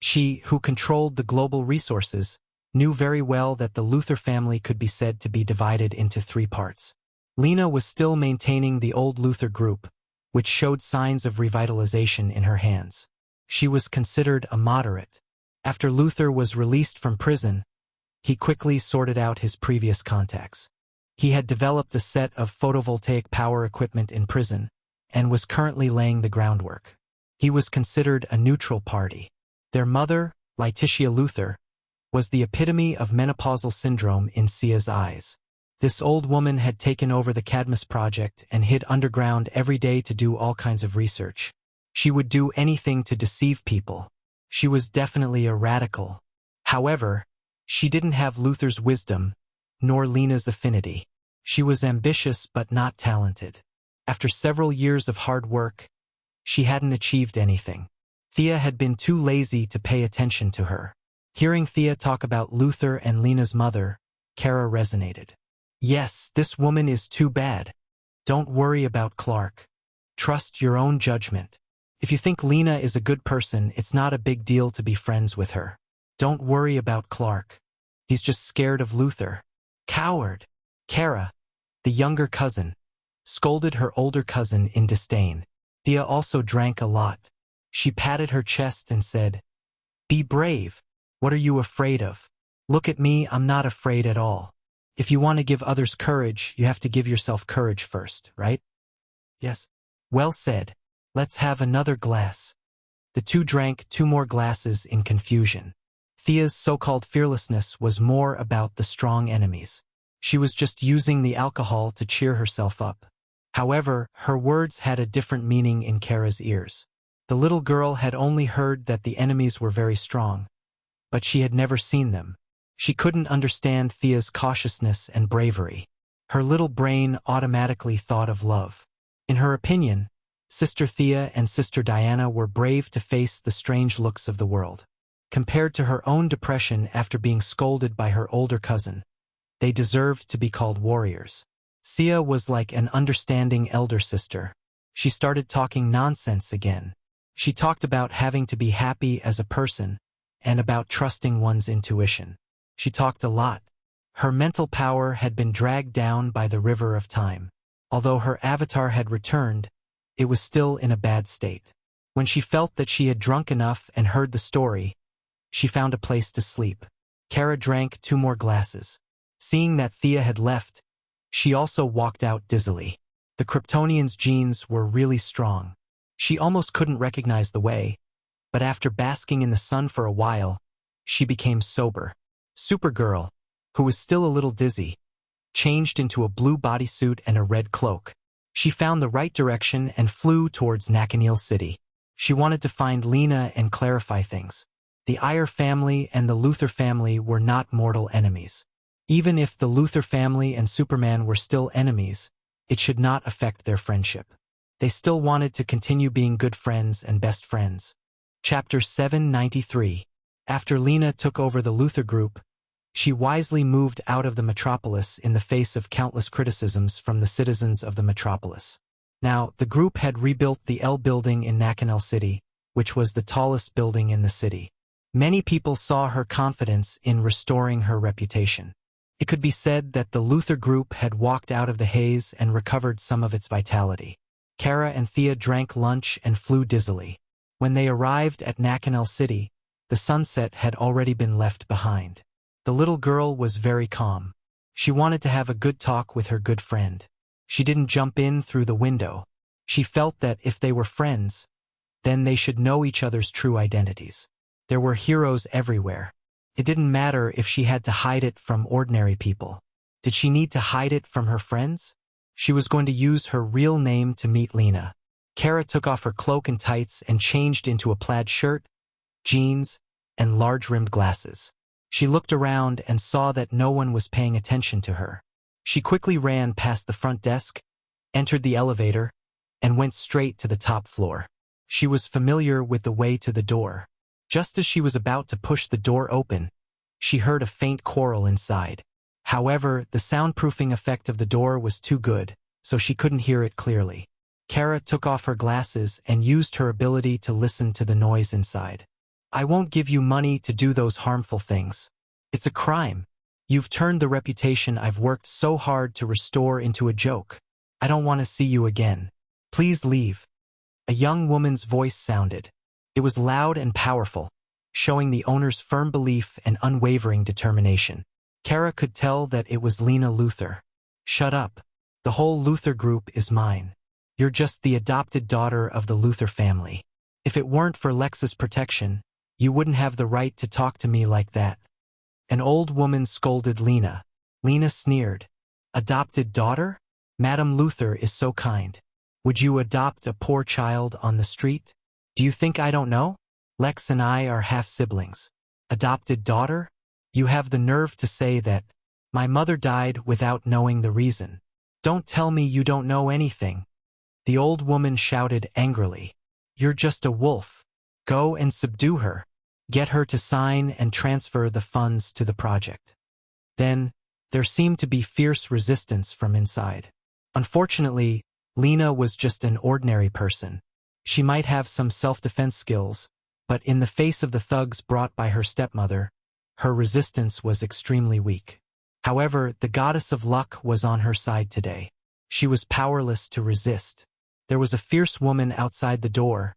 She, who controlled the global resources, knew very well that the Luthor family could be said to be divided into three parts. Lena was still maintaining the old Luthor group, which showed signs of revitalization in her hands. She was considered a moderate. After Luthor was released from prison, he quickly sorted out his previous contacts. He had developed a set of photovoltaic power equipment in prison, and was currently laying the groundwork. He was considered a neutral party. Their mother, Letitia Luthor, was the epitome of menopausal syndrome in Sia's eyes. This old woman had taken over the Cadmus project and hid underground every day to do all kinds of research. She would do anything to deceive people. She was definitely a radical. However, she didn't have Luthor's wisdom, nor Lena's affinity. She was ambitious but not talented. After several years of hard work, she hadn't achieved anything. Thea had been too lazy to pay attention to her. Hearing Thea talk about Luthor and Lena's mother, Kara resonated. Yes, this woman is too bad. Don't worry about Clark. Trust your own judgment. If you think Lena is a good person, it's not a big deal to be friends with her. Don't worry about Clark. He's just scared of Luthor. Coward. Kara, the younger cousin, scolded her older cousin in disdain. Thea also drank a lot. She patted her chest and said, "Be brave. What are you afraid of? Look at me, I'm not afraid at all. If you want to give others courage, you have to give yourself courage first, right?" "Yes." "Well said. Let's have another glass." The two drank 2 more glasses in confusion. Thea's so-called fearlessness was more about the strong enemies. She was just using the alcohol to cheer herself up. However, her words had a different meaning in Kara's ears. The little girl had only heard that the enemies were very strong, but she had never seen them. She couldn't understand Thea's cautiousness and bravery. Her little brain automatically thought of love. In her opinion, Sister Thea and Sister Diana were brave to face the strange looks of the world. Compared to her own depression after being scolded by her older cousin, they deserved to be called warriors. Sia was like an understanding elder sister. She started talking nonsense again. She talked about having to be happy as a person and about trusting one's intuition. She talked a lot. Her mental power had been dragged down by the river of time. Although her avatar had returned, it was still in a bad state. When she felt that she had drunk enough and heard the story, she found a place to sleep. Kara drank 2 more glasses. Seeing that Thea had left, she also walked out dizzily. The Kryptonian's genes were really strong. She almost couldn't recognize the way, but after basking in the sun for a while, she became sober. Supergirl, who was still a little dizzy, changed into a blue bodysuit and a red cloak. She found the right direction and flew towards Nakanil City. She wanted to find Lena and clarify things. The Iyer family and the Luthor family were not mortal enemies. Even if the Luthor family and Superman were still enemies, it should not affect their friendship. They still wanted to continue being good friends and best friends. Chapter 793. After Lena took over the Luthor group, she wisely moved out of the metropolis in the face of countless criticisms from the citizens of the metropolis. Now, the group had rebuilt the L building in Nakanil City, which was the tallest building in the city. Many people saw her confidence in restoring her reputation. It could be said that the Luthor group had walked out of the haze and recovered some of its vitality. Kara and Thea drank lunch and flew dizzily. When they arrived at Nakanil City, the sunset had already been left behind. The little girl was very calm. She wanted to have a good talk with her good friend. She didn't jump in through the window. She felt that if they were friends, then they should know each other's true identities. There were heroes everywhere. It didn't matter if she had to hide it from ordinary people. Did she need to hide it from her friends? She was going to use her real name to meet Lena. Kara took off her cloak and tights and changed into a plaid shirt, jeans, and large-rimmed glasses. She looked around and saw that no one was paying attention to her. She quickly ran past the front desk, entered the elevator, and went straight to the top floor. She was familiar with the way to the door. Just as she was about to push the door open, she heard a faint quarrel inside. However, the soundproofing effect of the door was too good, so she couldn't hear it clearly. Kara took off her glasses and used her ability to listen to the noise inside. I won't give you money to do those harmful things. It's a crime. You've turned the reputation I've worked so hard to restore into a joke. I don't want to see you again. Please leave. A young woman's voice sounded. It was loud and powerful, showing the owner's firm belief and unwavering determination. Kara could tell that it was Lena Luthor. Shut up. The whole Luthor group is mine. You're just the adopted daughter of the Luthor family. If it weren't for Lex's protection, you wouldn't have the right to talk to me like that. An old woman scolded Lena. Lena sneered. Adopted daughter? Madam Luthor is so kind. Would you adopt a poor child on the street? Do you think I don't know? Lex and I are half-siblings. Adopted daughter? You have the nerve to say that. My mother died without knowing the reason. Don't tell me you don't know anything. The old woman shouted angrily. You're just a wolf. Go and subdue her. Get her to sign and transfer the funds to the project. Then, there seemed to be fierce resistance from inside. Unfortunately, Lena was just an ordinary person. She might have some self-defense skills, but in the face of the thugs brought by her stepmother, her resistance was extremely weak. However, the goddess of luck was on her side today. She was powerless to resist. There was a fierce woman outside the door,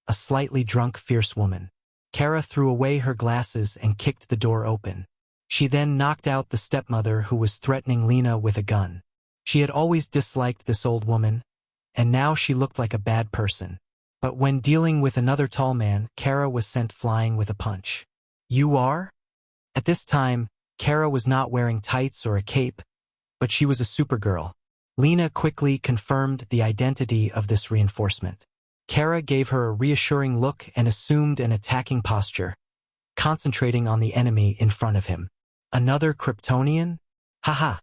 a slightly drunk fierce woman. Kara threw away her glasses and kicked the door open. She then knocked out the stepmother who was threatening Lena with a gun. She had always disliked this old woman, and now she looked like a bad person. But when dealing with another tall man, Kara was sent flying with a punch. You are? At this time, Kara was not wearing tights or a cape, but she was a Supergirl. Lena quickly confirmed the identity of this reinforcement. Kara gave her a reassuring look and assumed an attacking posture, concentrating on the enemy in front of him. Another Kryptonian? Haha.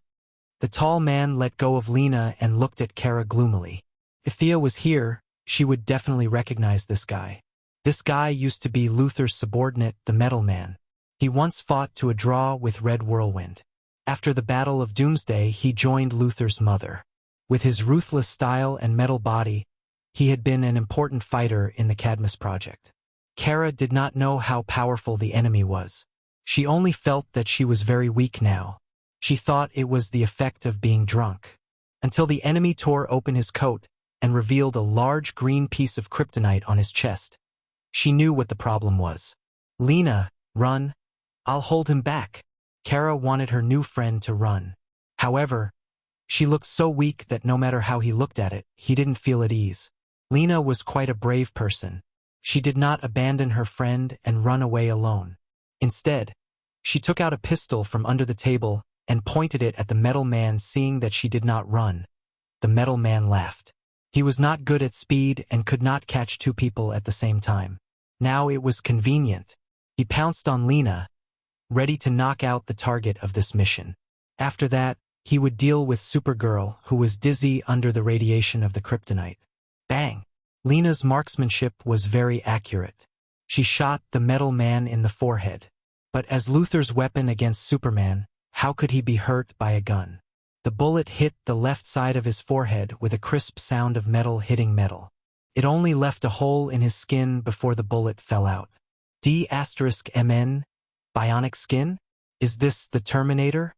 The tall man let go of Lena and looked at Kara gloomily. If Thea was here, she would definitely recognize this guy. This guy used to be Luthor's subordinate, the Metal Man. He once fought to a draw with Red Whirlwind. After the Battle of Doomsday, he joined Luthor's mother. With his ruthless style and metal body, He had been an important fighter in the Cadmus project. Kara did not know how powerful the enemy was. She only felt that she was very weak now. She thought it was the effect of being drunk. Until the enemy tore open his coat and revealed a large green piece of kryptonite on his chest. She knew what the problem was. "Lena, run. I'll hold him back." Kara wanted her new friend to run. However, she looked so weak that no matter how he looked at it, he didn't feel at ease. Lena was quite a brave person. She did not abandon her friend and run away alone. Instead, she took out a pistol from under the table and pointed it at the metal man. Seeing that she did not run, the metal man laughed. He was not good at speed and could not catch two people at the same time. Now it was convenient. He pounced on Lena, ready to knock out the target of this mission. After that, he would deal with Supergirl, who was dizzy under the radiation of the kryptonite. Bang! Lena's marksmanship was very accurate. She shot the metal man in the forehead. But as Luthor's weapon against Superman, how could he be hurt by a gun? The bullet hit the left side of his forehead with a crisp sound of metal hitting metal. It only left a hole in his skin before the bullet fell out. D*MN? Bionic skin? Is this the Terminator?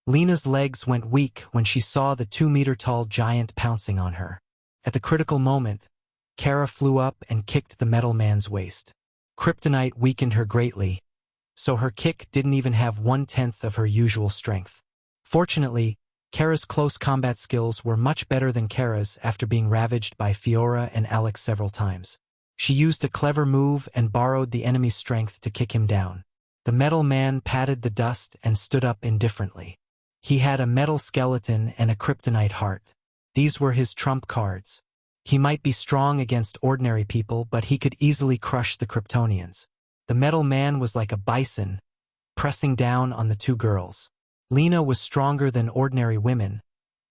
Lena's legs went weak when she saw the 2-meter-tall giant pouncing on her. At the critical moment, Kara flew up and kicked the metal man's waist. Kryptonite weakened her greatly, so her kick didn't even have 1/10 of her usual strength. Fortunately, Kara's close combat skills were much better than Kara's after being ravaged by Fiora and Alex several times. She used a clever move and borrowed the enemy's strength to kick him down. The metal man patted the dust and stood up indifferently. He had a metal skeleton and a kryptonite heart. These were his trump cards. He might be strong against ordinary people, but he could easily crush the Kryptonians. The metal man was like a bison, pressing down on the two girls. Lena was stronger than ordinary women,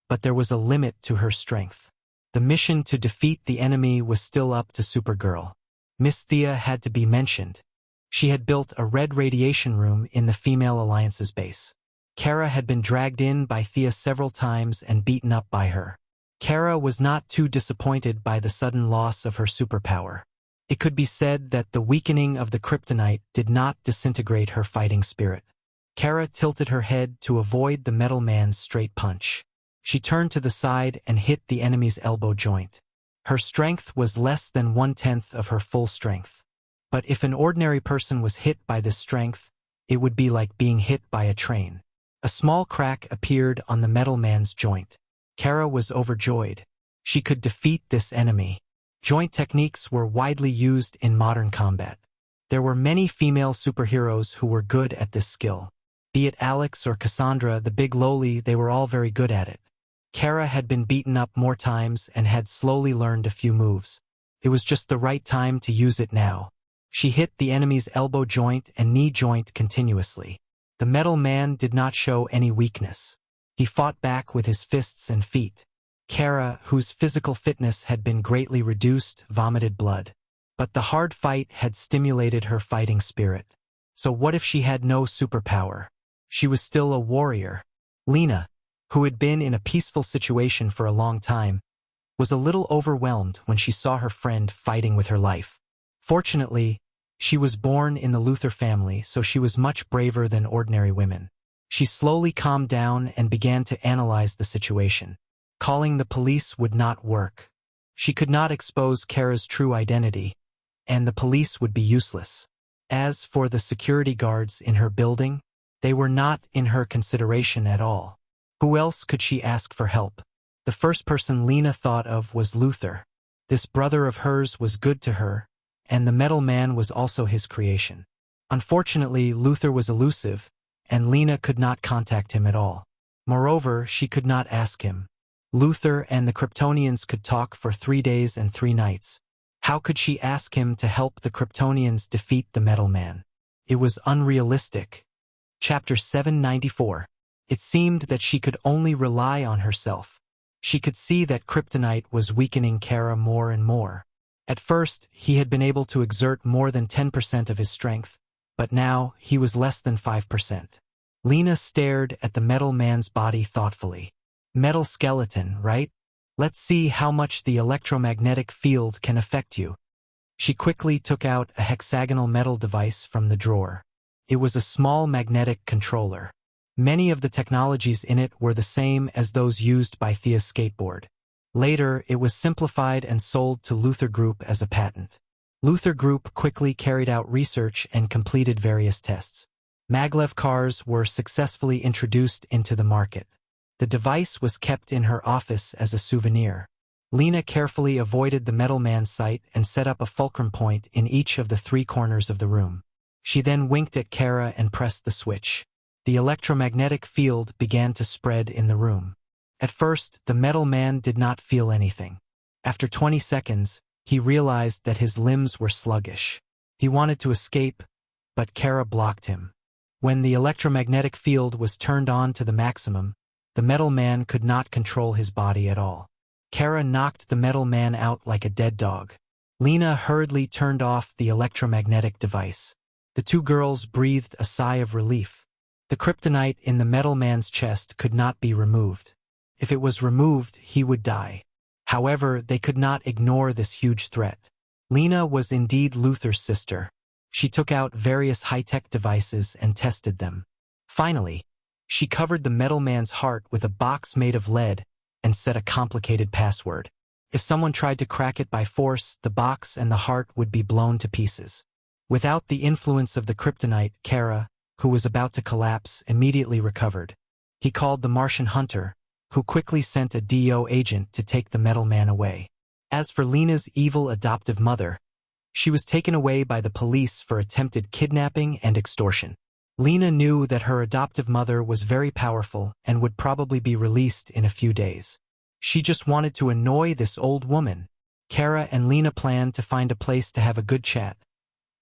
but there was a limit to her strength. The mission to defeat the enemy was still up to Supergirl. Miss Thea had to be mentioned. She had built a red radiation room in the Female Alliance's base. Kara had been dragged in by Thea several times and beaten up by her. Kara was not too disappointed by the sudden loss of her superpower. It could be said that the weakening of the kryptonite did not disintegrate her fighting spirit. Kara tilted her head to avoid the metal man's straight punch. She turned to the side and hit the enemy's elbow joint. Her strength was less than 1/10 of her full strength. But if an ordinary person was hit by this strength, it would be like being hit by a train. A small crack appeared on the metal man's joint. Kara was overjoyed. She could defeat this enemy. Joint techniques were widely used in modern combat. There were many female superheroes who were good at this skill. Be it Alex or Cassandra, the big loli, they were all very good at it. Kara had been beaten up more times and had slowly learned a few moves. It was just the right time to use it now. She hit the enemy's elbow joint and knee joint continuously. The metal man did not show any weakness. He fought back with his fists and feet. Kara, whose physical fitness had been greatly reduced, vomited blood. But the hard fight had stimulated her fighting spirit. So what if she had no superpower? She was still a warrior. Lena, who had been in a peaceful situation for a long time, was a little overwhelmed when she saw her friend fighting with her life. Fortunately, she was born in the Luthor family, so she was much braver than ordinary women. She slowly calmed down and began to analyze the situation. Calling the police would not work. She could not expose Kara's true identity, and the police would be useless. As for the security guards in her building, they were not in her consideration at all. Who else could she ask for help? The first person Lena thought of was Luthor. This brother of hers was good to her, and the metal man was also his creation. Unfortunately, Luthor was elusive, and Lena could not contact him at all. Moreover, she could not ask him. Luthor and the Kryptonians could talk for 3 days and 3 nights. How could she ask him to help the Kryptonians defeat the Metal Man? It was unrealistic. Chapter 794. It seemed that she could only rely on herself. She could see that kryptonite was weakening Kara more and more. At first, he had been able to exert more than 10% of his strength, but now he was less than 5%. Lena stared at the Metal Man's body thoughtfully. Metal skeleton, right? Let's see how much the electromagnetic field can affect you. She quickly took out a hexagonal metal device from the drawer. It was a small magnetic controller. Many of the technologies in it were the same as those used by Thea's skateboard. Later, it was simplified and sold to Luther Group as a patent. Luther Group quickly carried out research and completed various tests. Maglev cars were successfully introduced into the market. The device was kept in her office as a souvenir. Lena carefully avoided the metal man's sight and set up a fulcrum point in each of the 3 corners of the room. She then winked at Kara and pressed the switch. The electromagnetic field began to spread in the room. At first, the metal man did not feel anything. After 20 seconds, he realized that his limbs were sluggish. He wanted to escape, but Kara blocked him. When the electromagnetic field was turned on to the maximum, the metal man could not control his body at all. Kara knocked the metal man out like a dead dog. Lena hurriedly turned off the electromagnetic device. The 2 girls breathed a sigh of relief. The kryptonite in the metal man's chest could not be removed. If it was removed, he would die. However, they could not ignore this huge threat. Lena was indeed Luther's sister. She took out various high-tech devices and tested them. Finally, she covered the metal man's heart with a box made of lead and set a complicated password. If someone tried to crack it by force, the box and the heart would be blown to pieces. Without the influence of the kryptonite, Kara, who was about to collapse, immediately recovered. He called the Martian hunter, who quickly sent a DO agent to take the metal man away. As for Lena's evil adoptive mother, she was taken away by the police for attempted kidnapping and extortion. Lena knew that her adoptive mother was very powerful and would probably be released in a few days. She just wanted to annoy this old woman. Kara and Lena planned to find a place to have a good chat,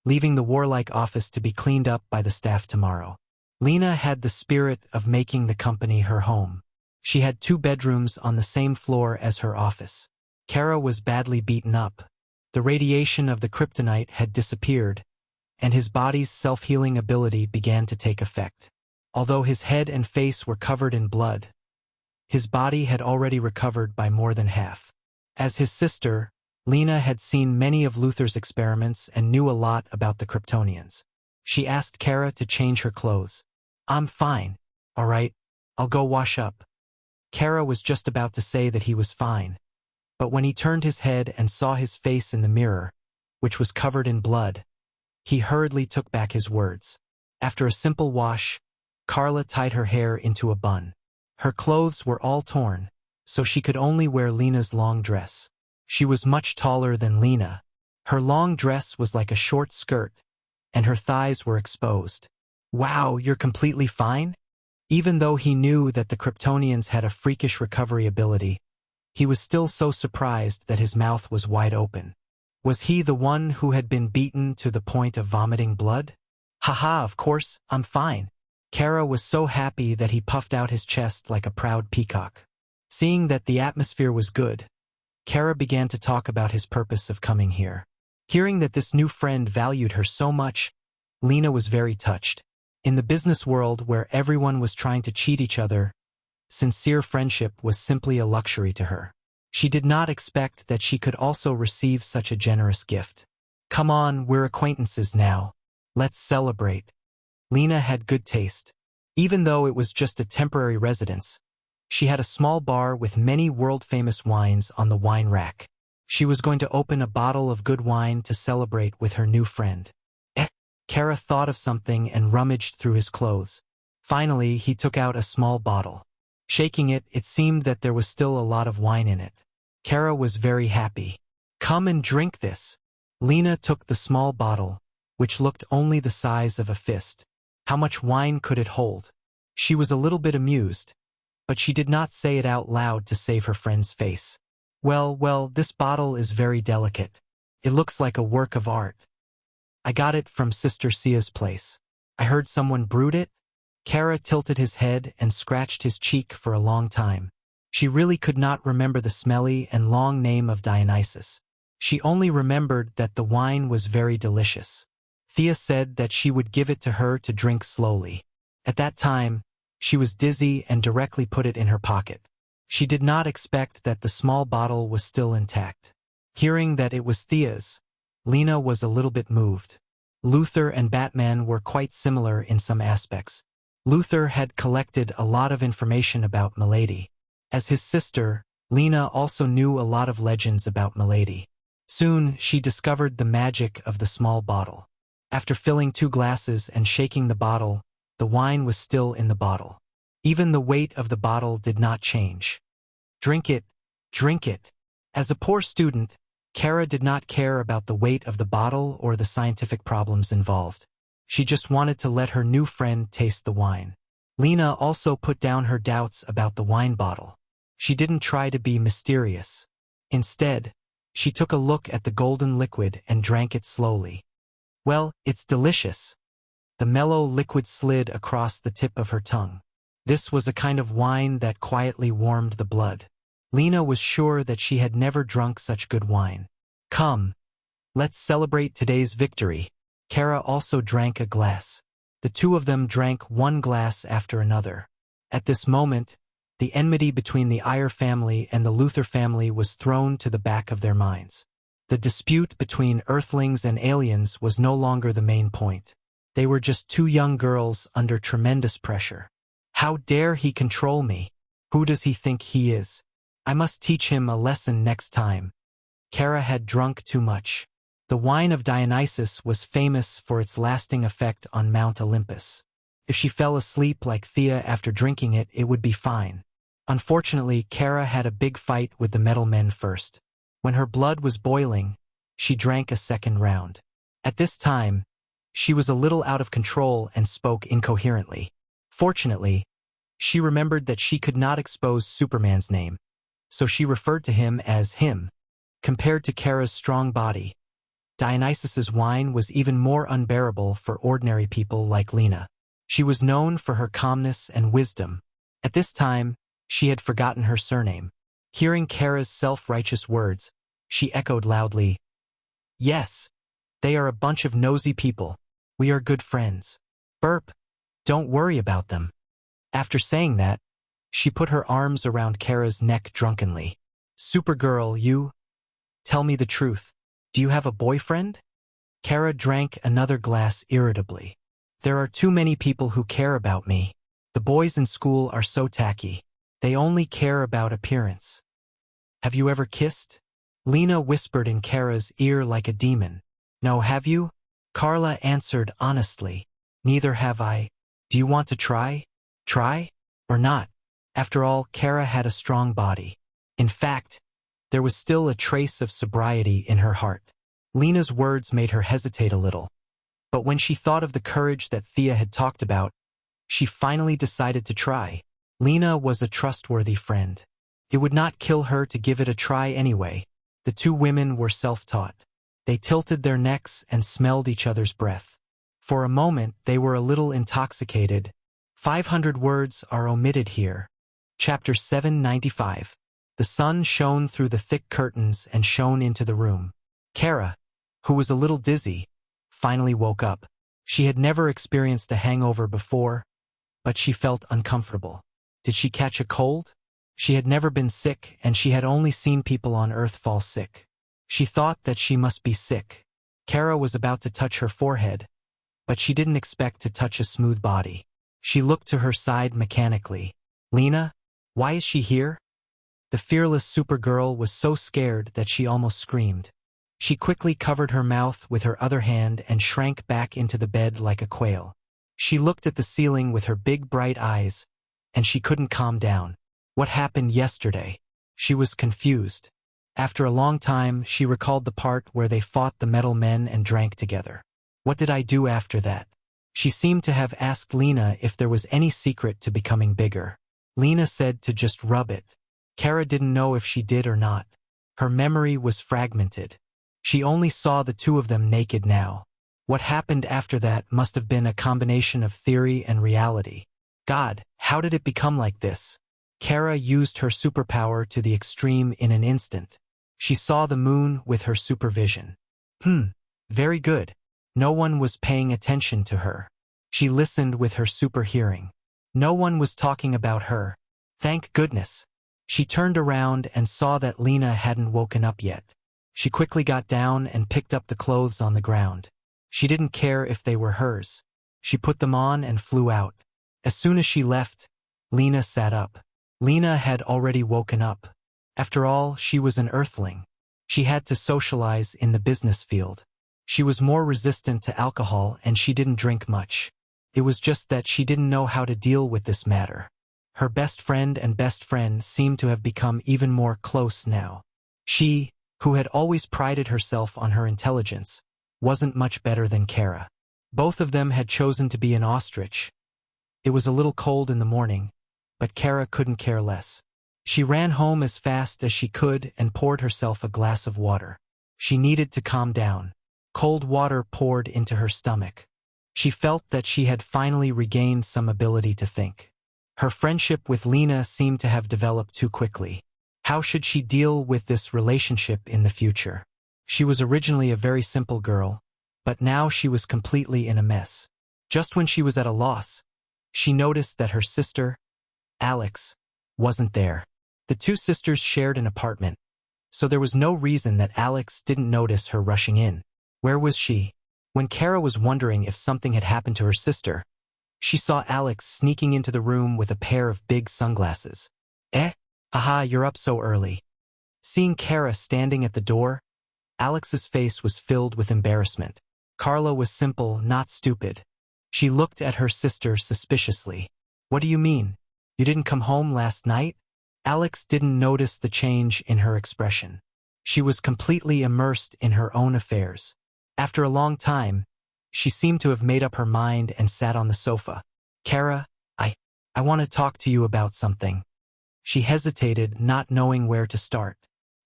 leaving the warlike office to be cleaned up by the staff tomorrow. Lena had the spirit of making the company her home. She had 2 bedrooms on the same floor as her office. Kara was badly beaten up. The radiation of the kryptonite had disappeared, and his body's self-healing ability began to take effect. Although his head and face were covered in blood, his body had already recovered by more than half. As his sister, Lena had seen many of Luther's experiments and knew a lot about the Kryptonians. She asked Kara to change her clothes. "I'm fine. All right, I'll go wash up." Kara was just about to say that he was fine, but when he turned his head and saw his face in the mirror, which was covered in blood, he hurriedly took back his words. After a simple wash, Carla tied her hair into a bun. Her clothes were all torn, so she could only wear Lena's long dress. She was much taller than Lena. Her long dress was like a short skirt, and her thighs were exposed. "Wow, you're completely fine?" Even though he knew that the Kryptonians had a freakish recovery ability, he was still so surprised that his mouth was wide open. Was he the one who had been beaten to the point of vomiting blood? "Haha, of course, I'm fine." Kara was so happy that he puffed out his chest like a proud peacock. Seeing that the atmosphere was good, Kara began to talk about his purpose of coming here. Hearing that this new friend valued her so much, Lena was very touched. In the business world where everyone was trying to cheat each other, sincere friendship was simply a luxury to her. She did not expect that she could also receive such a generous gift. "Come on, we're acquaintances now. Let's celebrate." Lena had good taste. Even though it was just a temporary residence, she had a small bar with many world-famous wines on the wine rack. She was going to open a bottle of good wine to celebrate with her new friend. Kara thought of something and rummaged through his clothes. Finally, he took out a small bottle. Shaking it, it seemed that there was still a lot of wine in it. Kara was very happy. "Come and drink this." Lena took the small bottle, which looked only the size of a fist. How much wine could it hold? She was a little bit amused, but she did not say it out loud to save her friend's face. Well, this bottle is very delicate. It looks like a work of art. I got it from Sister Sia's place. I heard someone brewed it." Kara tilted his head and scratched his cheek for a long time. She really could not remember the smelly and long name of Dionysus. She only remembered that the wine was very delicious. Thea said that she would give it to her to drink slowly. At that time, she was dizzy and directly put it in her pocket. She did not expect that the small bottle was still intact. Hearing that it was Thea's, Lena was a little bit moved. Luther and Batman were quite similar in some aspects. Luther had collected a lot of information about Milady. As his sister, Lena also knew a lot of legends about Milady. Soon, she discovered the magic of the small bottle. After filling 2 glasses and shaking the bottle, the wine was still in the bottle. Even the weight of the bottle did not change. Drink it, drink it. As a poor student, Kara did not care about the weight of the bottle or the scientific problems involved. She just wanted to let her new friend taste the wine. Lena also put down her doubts about the wine bottle. She didn't try to be mysterious. Instead, she took a look at the golden liquid and drank it slowly. Well, it's delicious. The mellow liquid slid across the tip of her tongue. This was a kind of wine that quietly warmed the blood. Lena was sure that she had never drunk such good wine. Come, let's celebrate today's victory. Kara also drank a glass. The 2 of them drank 1 glass after another. At this moment, the enmity between the Iyer family and the Luther family was thrown to the back of their minds. The dispute between Earthlings and aliens was no longer the main point. They were just 2 young girls under tremendous pressure. How dare he control me? Who does he think he is? I must teach him a lesson next time. Kara had drunk too much. The wine of Dionysus was famous for its lasting effect on Mount Olympus. If she fell asleep like Thea after drinking it, it would be fine. Unfortunately, Kara had a big fight with the metal men first. When her blood was boiling, she drank a second round. At this time, she was a little out of control and spoke incoherently. Fortunately, she remembered that she could not expose Superman's name, so she referred to him as him. Compared to Kara's strong body, Dionysus's wine was even more unbearable for ordinary people like Lena. She was known for her calmness and wisdom. At this time, she had forgotten her surname. Hearing Kara's self-righteous words, she echoed loudly, "Yes, they are a bunch of nosy people. We are good friends. Burp, don't worry about them." After saying that, she put her arms around Kara's neck drunkenly. "Supergirl, you? Tell me the truth. Do you have a boyfriend?" Kara drank another glass irritably. "There are too many people who care about me. The boys in school are so tacky. They only care about appearance. Have you ever kissed?" Lena whispered in Kara's ear like a demon. "No, have you?" Carla answered honestly. "Neither have I. Do you want to try? Try? Or not?" After all, Kara had a strong body. In fact, there was still a trace of sobriety in her heart. Lena's words made her hesitate a little. But when she thought of the courage that Thea had talked about, she finally decided to try. Lena was a trustworthy friend. It would not kill her to give it a try anyway. The 2 women were self-taught. They tilted their necks and smelled each other's breath. For a moment, they were a little intoxicated. 500 words are omitted here. Chapter 795. The sun shone through the thick curtains and shone into the room. Kara, who was a little dizzy, finally woke up. She had never experienced a hangover before, but she felt uncomfortable. Did she catch a cold? She had never been sick, and she had only seen people on Earth fall sick. She thought that she must be sick. Kara was about to touch her forehead, but she didn't expect to touch a smooth body. She looked to her side mechanically. Lena? Why is she here? The fearless Supergirl was so scared that she almost screamed. She quickly covered her mouth with her other hand and shrank back into the bed like a quail. She looked at the ceiling with her big bright eyes, and she couldn't calm down. What happened yesterday? She was confused. After a long time, she recalled the part where they fought the metal men and drank together. What did I do after that? She seemed to have asked Lena if there was any secret to becoming bigger. Lena said to just rub it. Kara didn't know if she did or not. Her memory was fragmented. She only saw the 2 of them naked now. What happened after that must have been a combination of theory and reality. God, how did it become like this? Kara used her superpower to the extreme in an instant. She saw the moon with her supervision. Very good. No one was paying attention to her. She listened with her super hearing. No one was talking about her. Thank goodness. She turned around and saw that Lena hadn't woken up yet. She quickly got down and picked up the clothes on the ground. She didn't care if they were hers. She put them on and flew out. As soon as she left, Lena sat up. Lena had already woken up. After all, she was an earthling. She had to socialize in the business field. She was more resistant to alcohol and she didn't drink much. It was just that she didn't know how to deal with this matter. Her best friend and best friend seemed to have become even more close now. She, who had always prided herself on her intelligence, wasn't much better than Kara. Both of them had chosen to be an ostrich. It was a little cold in the morning, but Kara couldn't care less. She ran home as fast as she could and poured herself a glass of water. She needed to calm down. Cold water poured into her stomach. She felt that she had finally regained some ability to think. Her friendship with Lena seemed to have developed too quickly. How should she deal with this relationship in the future? She was originally a very simple girl, but now she was completely in a mess. Just when she was at a loss, she noticed that her sister, Alex, wasn't there. The two sisters shared an apartment, so there was no reason that Alex didn't notice her rushing in. Where was she? When Kara was wondering if something had happened to her sister, she saw Alex sneaking into the room with a pair of big sunglasses. Haha, you're up so early. Seeing Kara standing at the door, Alex's face was filled with embarrassment. Carla was simple, not stupid. She looked at her sister suspiciously. What do you mean? You didn't come home last night? Alex didn't notice the change in her expression. She was completely immersed in her own affairs. After a long time, she seemed to have made up her mind and sat on the sofa. Kara, I want to talk to you about something. She hesitated, not knowing where to start.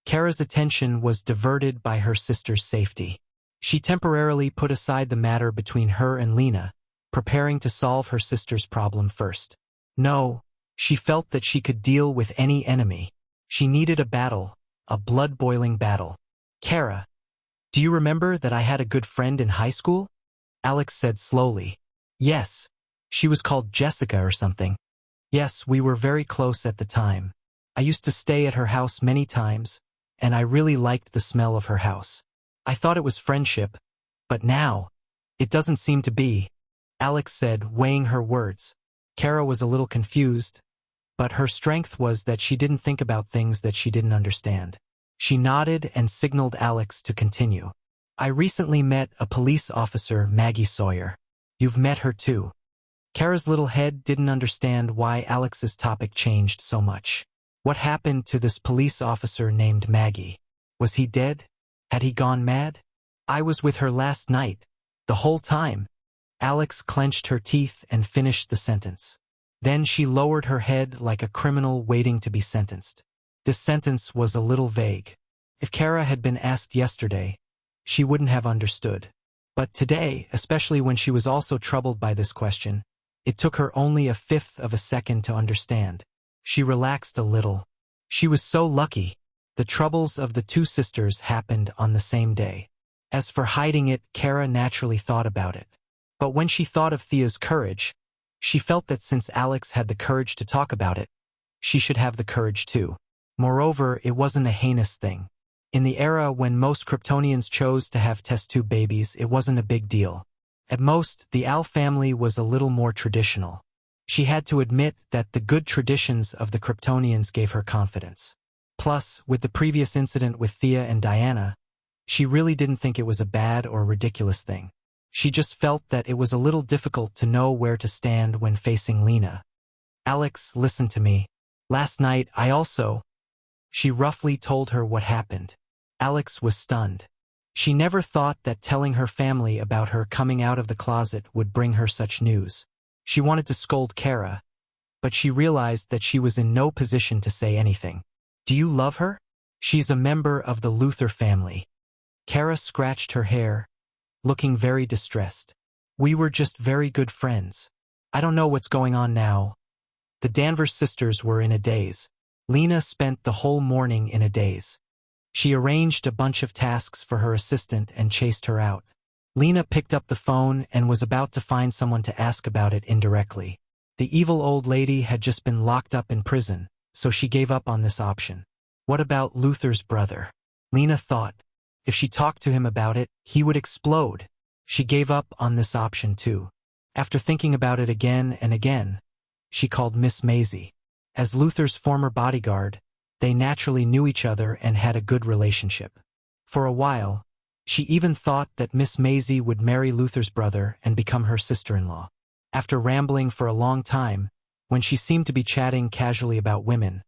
Kara's attention was diverted by her sister's safety. She temporarily put aside the matter between her and Lena, preparing to solve her sister's problem first. No, she felt that she could deal with any enemy. She needed a battle, a blood-boiling battle. Kara, do you remember that I had a good friend in high school? Alex said slowly. Yes. She was called Jessica or something. Yes, we were very close at the time. I used to stay at her house many times, and I really liked the smell of her house. I thought it was friendship, but now, it doesn't seem to be, Alex said, weighing her words. Kara was a little confused, but her strength was that she didn't think about things that she didn't understand. She nodded and signaled Alex to continue. I recently met a police officer, Maggie Sawyer. You've met her too. Kara's little head didn't understand why Alex's topic changed so much. What happened to this police officer named Maggie? Was he dead? Had he gone mad? I was with her last night. The whole time. Alex clenched her teeth and finished the sentence. Then she lowered her head like a criminal waiting to be sentenced. This sentence was a little vague. If Kara had been asked yesterday, she wouldn't have understood. But today, especially when she was also troubled by this question, it took her only a fifth of a second to understand. She relaxed a little. She was so lucky. The troubles of the two sisters happened on the same day. As for hiding it, Kara naturally thought about it. But when she thought of Thea's courage, she felt that since Alex had the courage to talk about it, she should have the courage too. Moreover, it wasn't a heinous thing. In the era when most Kryptonians chose to have test tube babies, it wasn't a big deal. At most, the Al family was a little more traditional. She had to admit that the good traditions of the Kryptonians gave her confidence. Plus, with the previous incident with Thea and Diana, she really didn't think it was a bad or ridiculous thing. She just felt that it was a little difficult to know where to stand when facing Lena. Alex, listen to me. Last night, She roughly told her what happened. Alex was stunned. She never thought that telling her family about her coming out of the closet would bring her such news. She wanted to scold Kara, but she realized that she was in no position to say anything. Do you love her? She's a member of the Luther family. Kara scratched her hair, looking very distressed. We were just very good friends. I don't know what's going on now. The Danvers sisters were in a daze. Lena spent the whole morning in a daze. She arranged a bunch of tasks for her assistant and chased her out. Lena picked up the phone and was about to find someone to ask about it indirectly. The evil old lady had just been locked up in prison, so she gave up on this option. What about Luther's brother? Lena thought. If she talked to him about it, he would explode. She gave up on this option too. After thinking about it again and again, she called Miss Maisie. As Luther's former bodyguard, they naturally knew each other and had a good relationship. For a while, she even thought that Miss Maisie would marry Luther's brother and become her sister-in-law. After rambling for a long time, when she seemed to be chatting casually about women,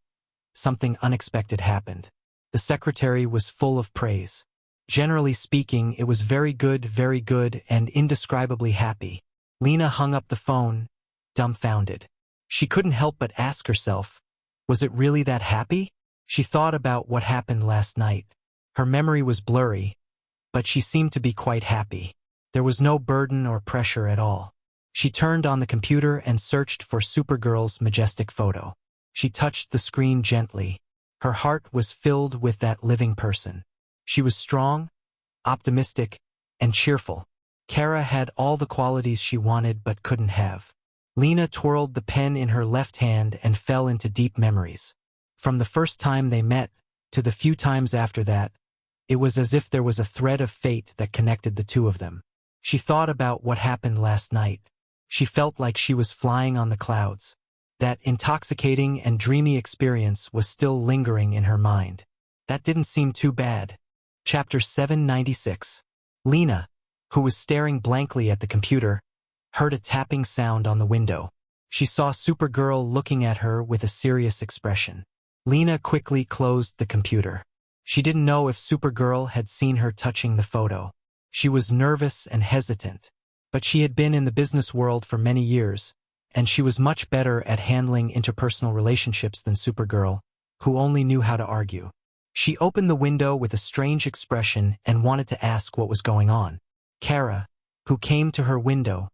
something unexpected happened. The secretary was full of praise. Generally speaking, it was very good, and indescribably happy. Lena hung up the phone, dumbfounded. She couldn't help but ask herself, was it really that happy? She thought about what happened last night. Her memory was blurry, but she seemed to be quite happy. There was no burden or pressure at all. She turned on the computer and searched for Supergirl's majestic photo. She touched the screen gently. Her heart was filled with that living person. She was strong, optimistic, and cheerful. Kara had all the qualities she wanted but couldn't have. Lena twirled the pen in her left hand and fell into deep memories. From the first time they met, to the few times after that, it was as if there was a thread of fate that connected the two of them. She thought about what happened last night. She felt like she was flying on the clouds. That intoxicating and dreamy experience was still lingering in her mind. That didn't seem too bad. Chapter 796. Lena, who was staring blankly at the computer, heard a tapping sound on the window. She saw Supergirl looking at her with a serious expression. Lena quickly closed the computer. She didn't know if Supergirl had seen her touching the photo. She was nervous and hesitant, but she had been in the business world for many years, and she was much better at handling interpersonal relationships than Supergirl, who only knew how to argue. She opened the window with a strange expression and wanted to ask what was going on. Kara, who came to her window,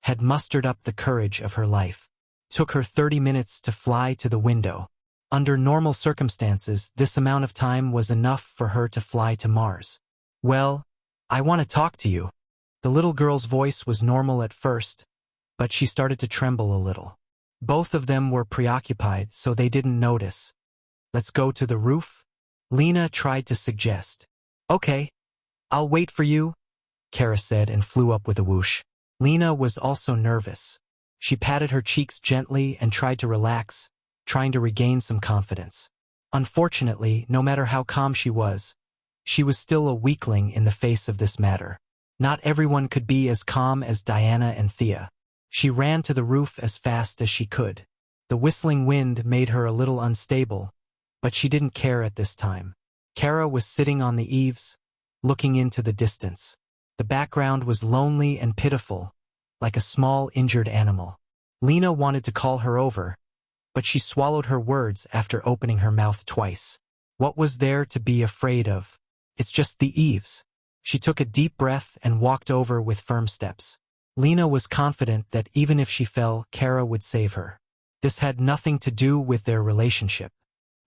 had mustered up the courage of her life. It took her 30 minutes to fly to the window. Under normal circumstances, this amount of time was enough for her to fly to Mars. Well, I want to talk to you. The little girl's voice was normal at first, but she started to tremble a little. Both of them were preoccupied, so they didn't notice. Let's go to the roof? Lena tried to suggest. Okay, I'll wait for you, Kara said and flew up with a whoosh. Lena was also nervous. She patted her cheeks gently and tried to relax, trying to regain some confidence. Unfortunately, no matter how calm she was still a weakling in the face of this matter. Not everyone could be as calm as Diana and Thea. She ran to the roof as fast as she could. The whistling wind made her a little unstable, but she didn't care at this time. Kara was sitting on the eaves, looking into the distance. The background was lonely and pitiful, like a small injured animal. Lena wanted to call her over, but she swallowed her words after opening her mouth twice. What was there to be afraid of? It's just the eaves. She took a deep breath and walked over with firm steps. Lena was confident that even if she fell, Kara would save her. This had nothing to do with their relationship.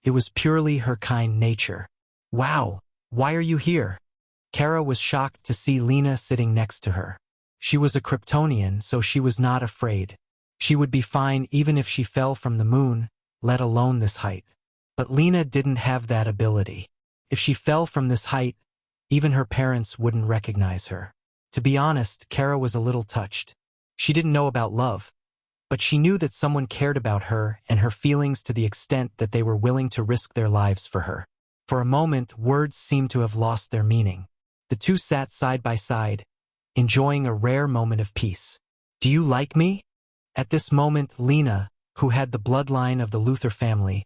It was purely her kind nature. Wow, why are you here? Kara was shocked to see Lena sitting next to her. She was a Kryptonian, so she was not afraid. She would be fine even if she fell from the moon, let alone this height. But Lena didn't have that ability. If she fell from this height, even her parents wouldn't recognize her. To be honest, Kara was a little touched. She didn't know about love, but she knew that someone cared about her and her feelings to the extent that they were willing to risk their lives for her. For a moment, words seemed to have lost their meaning. The two sat side by side, enjoying a rare moment of peace. Do you like me? At this moment, Lena, who had the bloodline of the Luther family,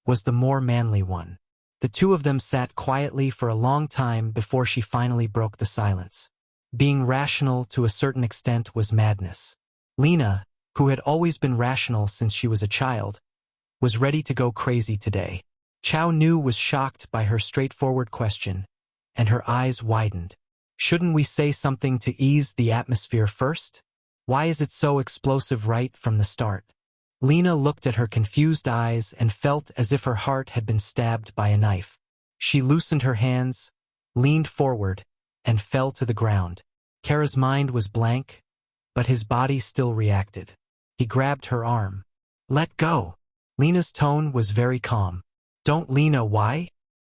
was the more manly one. The two of them sat quietly for a long time before she finally broke the silence. Being rational to a certain extent was madness. Lena, who had always been rational since she was a child, was ready to go crazy today. Chao Nu was shocked by her straightforward question, and her eyes widened. Shouldn't we say something to ease the atmosphere first? Why is it so explosive right from the start? Lena looked at her confused eyes and felt as if her heart had been stabbed by a knife. She loosened her hands, leaned forward, and fell to the ground. Kara's mind was blank, but his body still reacted. He grabbed her arm. Let go. Lena's tone was very calm. Don't Lena, why?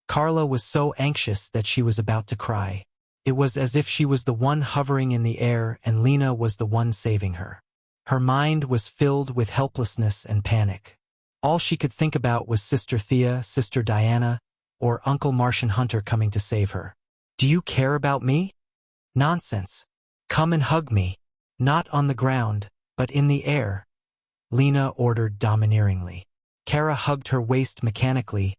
Carla was so anxious that she was about to cry. It was as if she was the one hovering in the air and Lena was the one saving her. Her mind was filled with helplessness and panic. All she could think about was Sister Thea, Sister Diana, or Uncle Martian Hunter coming to save her. Do you care about me? Nonsense. Come and hug me. Not on the ground, but in the air, Lena ordered domineeringly. Kara hugged her waist mechanically,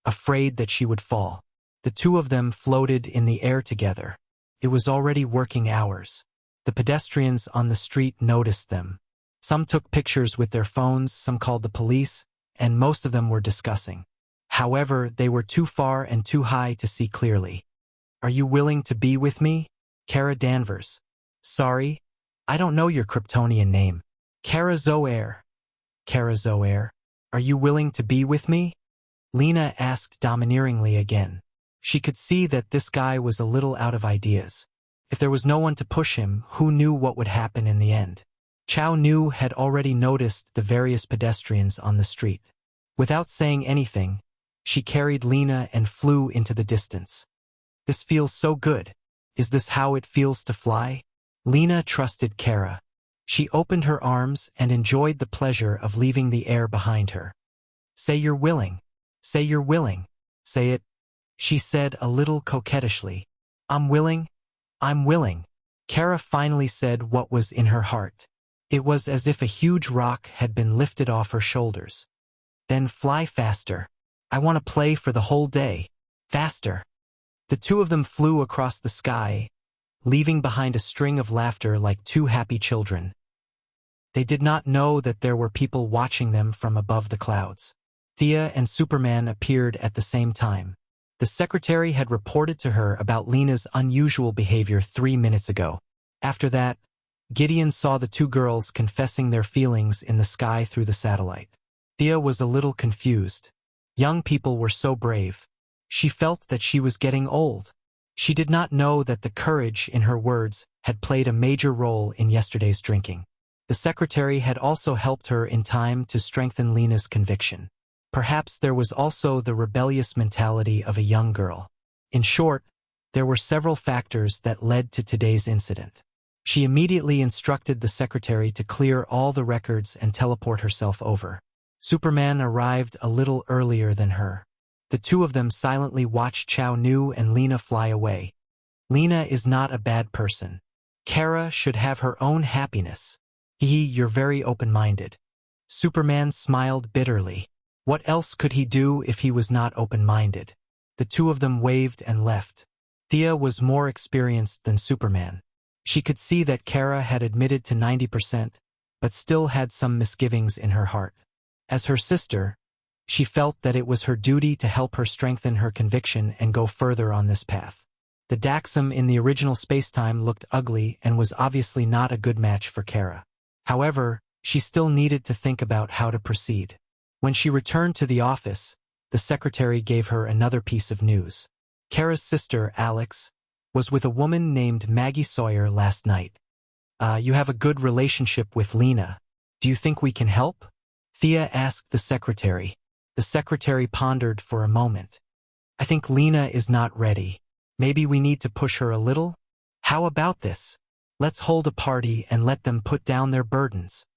afraid that she would fall. The two of them floated in the air together. It was already working hours. The pedestrians on the street noticed them. Some took pictures with their phones, some called the police, and most of them were discussing. However, they were too far and too high to see clearly. Are you willing to be with me? Kara Danvers. Sorry, I don't know your Kryptonian name. Kara Zoair. Kara Zoair. Are you willing to be with me? Lena asked domineeringly again. She could see that this guy was a little out of ideas. If there was no one to push him, who knew what would happen in the end? Chow Nu had already noticed the various pedestrians on the street. Without saying anything, she carried Lena and flew into the distance. This feels so good. Is this how it feels to fly? Lena trusted Kara. She opened her arms and enjoyed the pleasure of leaving the air behind her. Say you're willing. Say you're willing. Say it, she said a little coquettishly. I'm willing. I'm willing. Kara finally said what was in her heart. It was as if a huge rock had been lifted off her shoulders. Then fly faster. I want to play for the whole day. Faster. The two of them flew across the sky, leaving behind a string of laughter like two happy children. They did not know that there were people watching them from above the clouds. Thea and Superman appeared at the same time. The secretary had reported to her about Lena's unusual behavior 3 minutes ago. After that, Gideon saw the two girls confessing their feelings in the sky through the satellite. Thea was a little confused. Young people were so brave. She felt that she was getting old. She did not know that the courage in her words had played a major role in yesterday's drinking. The secretary had also helped her in time to strengthen Lena's conviction. Perhaps there was also the rebellious mentality of a young girl. In short, there were several factors that led to today's incident. She immediately instructed the secretary to clear all the records and teleport herself over. Superman arrived a little earlier than her. The two of them silently watched Chow Nu and Lena fly away. Lena is not a bad person. Kara should have her own happiness. You're very open-minded. Superman smiled bitterly. What else could he do if he was not open-minded? The two of them waved and left. Thea was more experienced than Superman. She could see that Kara had admitted to 90%, but still had some misgivings in her heart. As her sister, she felt that it was her duty to help her strengthen her conviction and go further on this path. The Daxam in the original spacetime looked ugly and was obviously not a good match for Kara. However, she still needed to think about how to proceed. When she returned to the office, the secretary gave her another piece of news. Kara's sister, Alex, was with a woman named Maggie Sawyer last night. You have a good relationship with Lena. Do you think we can help? Thea asked the secretary. The secretary pondered for a moment. I think Lena is not ready. Maybe we need to push her a little? How about this? Let's hold a party and let them put down their burdens.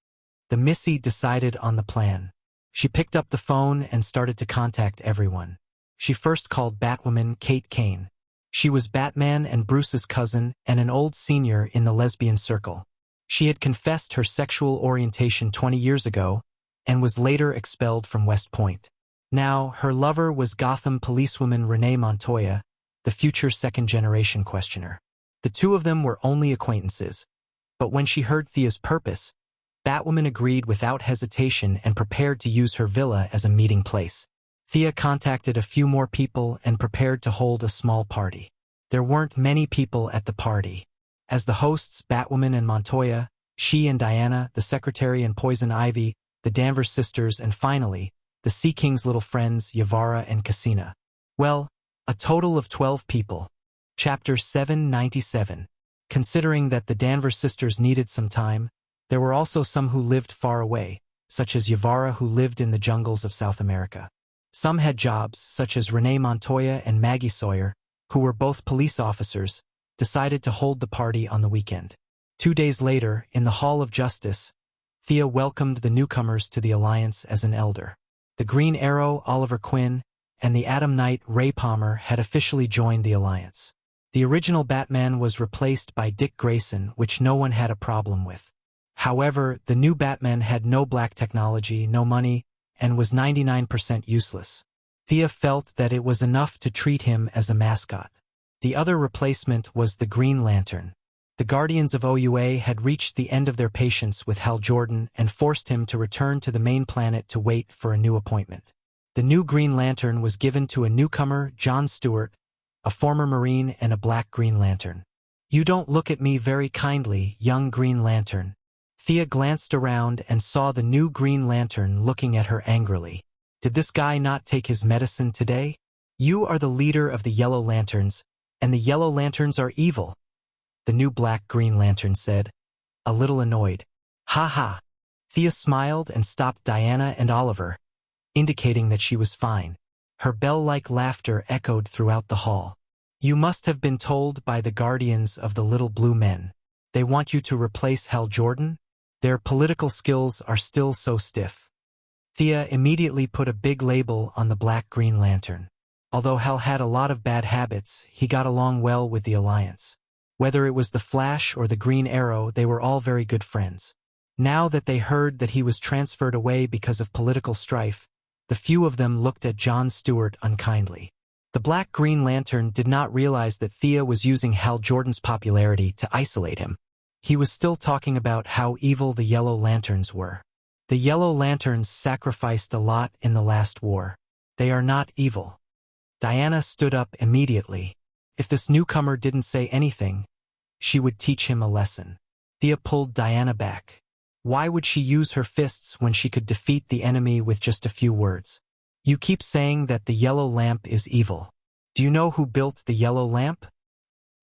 The Missy decided on the plan. She picked up the phone and started to contact everyone. She first called Batwoman Kate Kane. She was Batman and Bruce's cousin and an old senior in the lesbian circle. She had confessed her sexual orientation 20 years ago and was later expelled from West Point. Now, her lover was Gotham policewoman Renee Montoya, the future second-generation questioner. The two of them were only acquaintances, but when she heard Thea's purpose, Batwoman agreed without hesitation and prepared to use her villa as a meeting place. Thea contacted a few more people and prepared to hold a small party. There weren't many people at the party. As the hosts, Batwoman and Montoya, she and Diana, the secretary and Poison Ivy, the Danvers sisters, and finally, the Sea King's little friends, Yavara and Cassina. Well, a total of 12 people. Chapter 797. Considering that the Danvers sisters needed some time, there were also some who lived far away. such as Yavara who lived in the jungles of South America. Some had jobs, such as Renee Montoya and Maggie Sawyer, who were both police officers, decided to hold the party on the weekend. 2 days later, in the Hall of Justice, Thea welcomed the newcomers to the Alliance as an elder. The Green Arrow, Oliver Queen, and the Atom Knight, Ray Palmer, had officially joined the Alliance. The original Batman was replaced by Dick Grayson, which no one had a problem with. However, the new Batman had no black technology, no money, and was 99% useless. Thea felt that it was enough to treat him as a mascot. The other replacement was the Green Lantern. The Guardians of OUA had reached the end of their patience with Hal Jordan and forced him to return to the main planet to wait for a new appointment. The new Green Lantern was given to a newcomer, John Stewart, a former Marine and a black Green Lantern. "You don't look at me very kindly, young Green Lantern." Thea glanced around and saw the new Green Lantern looking at her angrily. "Did this guy not take his medicine today? You are the leader of the Yellow Lanterns, and the Yellow Lanterns are evil," the new black Green Lantern said, a little annoyed. "Ha ha." Thea smiled and stopped Diana and Oliver, indicating that she was fine. Her bell-like laughter echoed throughout the hall. "You must have been told by the Guardians of the Little Blue Men. They want you to replace Hal Jordan? Their political skills are still so stiff." Thea immediately put a big label on the black Green Lantern. Although Hal had a lot of bad habits, he got along well with the Alliance. Whether it was the Flash or the Green Arrow, they were all very good friends. Now that they heard that he was transferred away because of political strife, the few of them looked at John Stewart unkindly. The black Green Lantern did not realize that Thea was using Hal Jordan's popularity to isolate him. He was still talking about how evil the Yellow Lanterns were. "The Yellow Lanterns sacrificed a lot in the last war. They are not evil." Diana stood up immediately. If this newcomer didn't say anything, she would teach him a lesson. Thea pulled Diana back. Why would she use her fists when she could defeat the enemy with just a few words? "You keep saying that the yellow lamp is evil. Do you know who built the yellow lamp?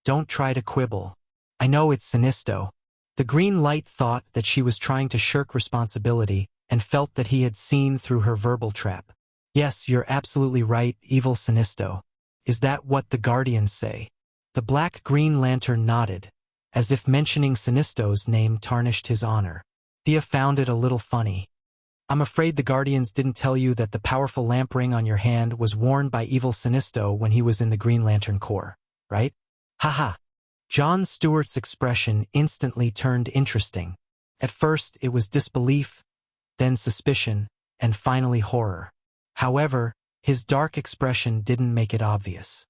Don't try to quibble. I know it's Sinisto." The green light thought that she was trying to shirk responsibility and felt that he had seen through her verbal trap. "Yes, you're absolutely right, evil Sinisto. Is that what the Guardians say?" The black Green Lantern nodded, as if mentioning Sinisto's name tarnished his honor. Thea found it a little funny. "I'm afraid the Guardians didn't tell you that the powerful lamp ring on your hand was worn by evil Sinisto when he was in the Green Lantern Corps, right?" "Haha." John Stewart's expression instantly turned interesting. At first it was disbelief, then suspicion, and finally horror. However, his dark expression didn't make it obvious.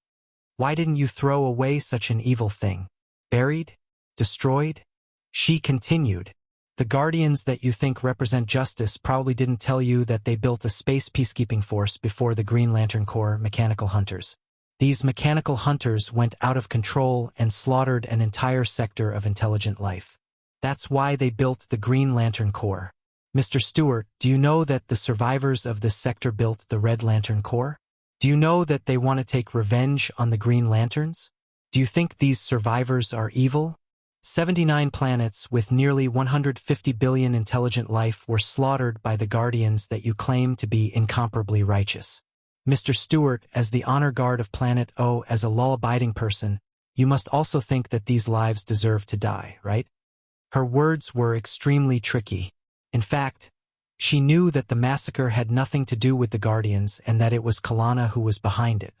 "Why didn't you throw away such an evil thing? Buried? Destroyed?" She continued. "The Guardians that you think represent justice probably didn't tell you that they built a space peacekeeping force before the Green Lantern Corps mechanical hunters. These mechanical hunters went out of control and slaughtered an entire sector of intelligent life. That's why they built the Green Lantern Corps. Mr. Stewart, do you know that the survivors of this sector built the Red Lantern Corps? Do you know that they want to take revenge on the Green Lanterns? Do you think these survivors are evil? 79 planets with nearly 150 billion intelligent life were slaughtered by the Guardians that you claim to be incomparably righteous. Mr. Stewart, as the honor guard of Planet O, as a law-abiding person, you must also think that these lives deserve to die, right?" Her words were extremely tricky. In fact, she knew that the massacre had nothing to do with the Guardians and that it was Kalana who was behind it.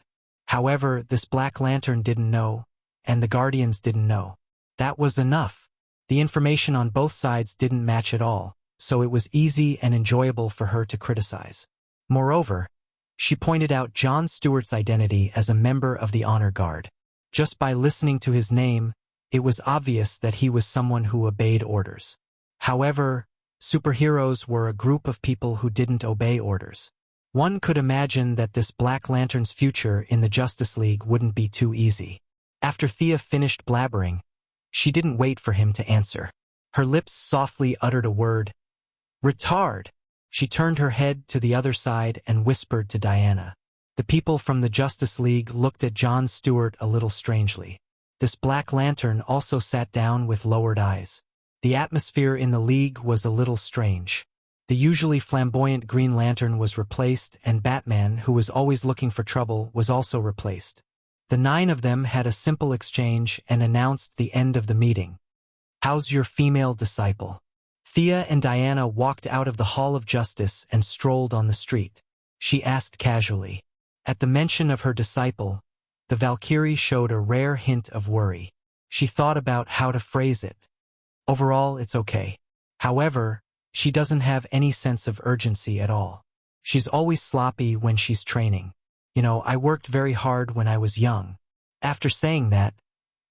However, this Black Lantern didn't know, and the Guardians didn't know. That was enough. The information on both sides didn't match at all, so it was easy and enjoyable for her to criticize. Moreover, she pointed out John Stewart's identity as a member of the Honor Guard. Just by listening to his name, it was obvious that he was someone who obeyed orders. However, superheroes were a group of people who didn't obey orders. One could imagine that this Black Lantern's future in the Justice League wouldn't be too easy. After Thea finished blabbering, she didn't wait for him to answer. Her lips softly uttered a word. "Retard." She turned her head to the other side and whispered to Diana. The people from the Justice League looked at John Stewart a little strangely. This Black Lantern also sat down with lowered eyes. The atmosphere in the League was a little strange. The usually flamboyant Green Lantern was replaced, and Batman, who was always looking for trouble, was also replaced. The 9 of them had a simple exchange and announced the end of the meeting. "How's your female disciple?" Thea and Diana walked out of the Hall of Justice and strolled on the street. She asked casually. At the mention of her disciple, the Valkyrie showed a rare hint of worry. She thought about how to phrase it. "Overall, it's okay. However, she doesn't have any sense of urgency at all. She's always sloppy when she's training. I worked very hard when I was young." After saying that,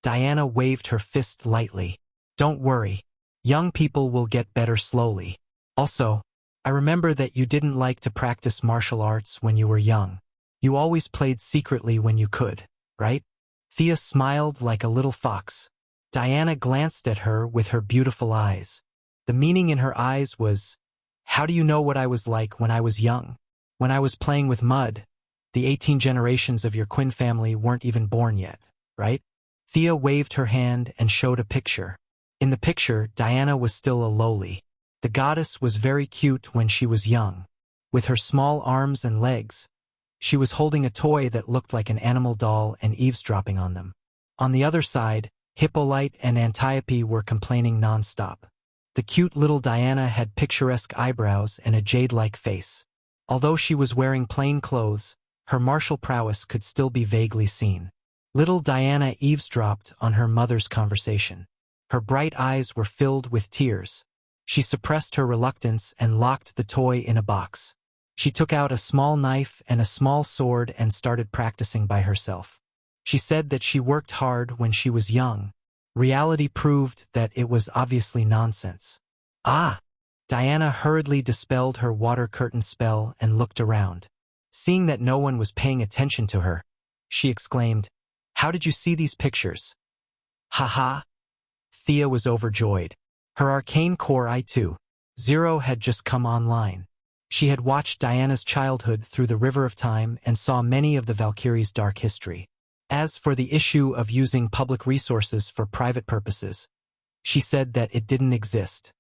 Diana waved her fist lightly. "Don't worry. Young people will get better slowly. Also, I remember that you didn't like to practice martial arts when you were young. You always played secretly when you could, right?" Thea smiled like a little fox. Diana glanced at her with her beautiful eyes. The meaning in her eyes was, "How do you know what I was like when I was young? When I was playing with mud? The 18 generations of your Quinn family weren't even born yet, right?" Thea waved her hand and showed a picture. In the picture, Diana was still a lowly. The goddess was very cute when she was young. With her small arms and legs, she was holding a toy that looked like an animal doll and eavesdropping on them. On the other side, Hippolyte and Antiope were complaining nonstop. The cute little Diana had picturesque eyebrows and a jade-like face. Although she was wearing plain clothes, her martial prowess could still be vaguely seen. Little Diana eavesdropped on her mother's conversation. Her bright eyes were filled with tears. She suppressed her reluctance and locked the toy in a box. She took out a small knife and a small sword and started practicing by herself. She said that she worked hard when she was young. Reality proved that it was obviously nonsense. "Ah!" Diana hurriedly dispelled her water curtain spell and looked around. Seeing that no one was paying attention to her, she exclaimed, "How did you see these pictures?" "Ha-ha!" Thea was overjoyed. Her arcane core I-2.0 had just come online. She had watched Diana's childhood through the River of Time and saw many of the Valkyrie's dark history. As for the issue of using public resources for private purposes, she said that it didn't exist.